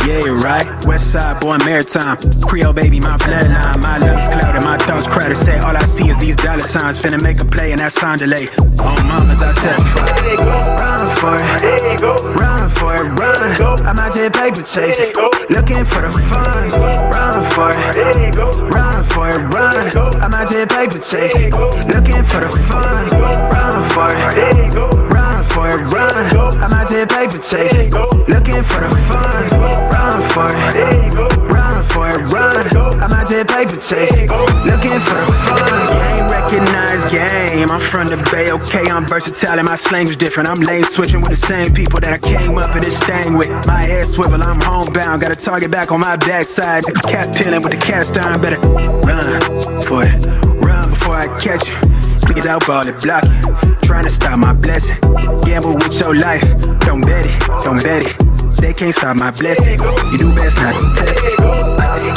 Yeah, right. West side, born maritime. Creole baby, my bloodline. My lungs clouded, my thoughts crowded. Say all I see is these dollar signs. Finna make a play and that sound delay. On mamas, I testify. Run for it, run. I'm out here paper chasing, looking for the funds. Run for it, run. I'm out here paper chasing, looking for the funds. Run for it, run. I'm out here paper chasing, looking for the funds. Run for it, run. I'm out here paper chasing, looking for the funds. You ain't recognized game. I'm from the Bay, okay, I'm versatile and my slang is different. I'm lane switching with the same people that I came up in this thing with. My head swivel, I'm homebound, got a target back on my backside. The cat peeling with the cast iron, better run for it, run before I catch you. Niggas out ball it, block it, trying to stop my blessing. Gamble with your life, don't bet it. They can't stop my blessing. You do best not to test it.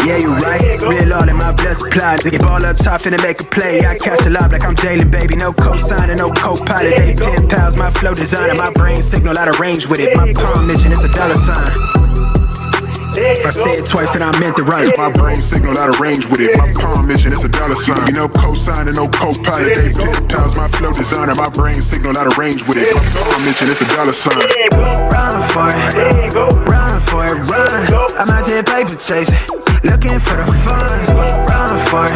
Yeah, you right. Real all in my blood supply. To get ball up top finna make a play. I cast a lob like I'm Jalen, baby. No co-signer, no co-pilot. They pen pals, my flow designer. My brain signal out of range with it. My palm mission is a dollar sign. If I say it twice and I meant it right. My brain signal out of range with it. My palm mission is a dollar sign. You know, co-signer, no co-pilot. They pip-tiles, my flow designer. My brain signal out of range with it. My palm mission is a dollar sign. Run for it, run. I'm out here paper chasing, looking for the funds. Run for it,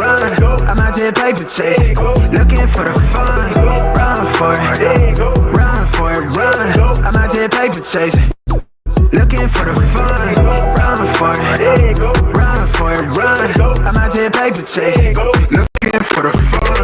run. I'm out here paper chasing, looking for the funds. Run for it, run. I'm out here paper chasing, looking for the funds. Run for it, run. I'm out here paper chasing, looking for the funds.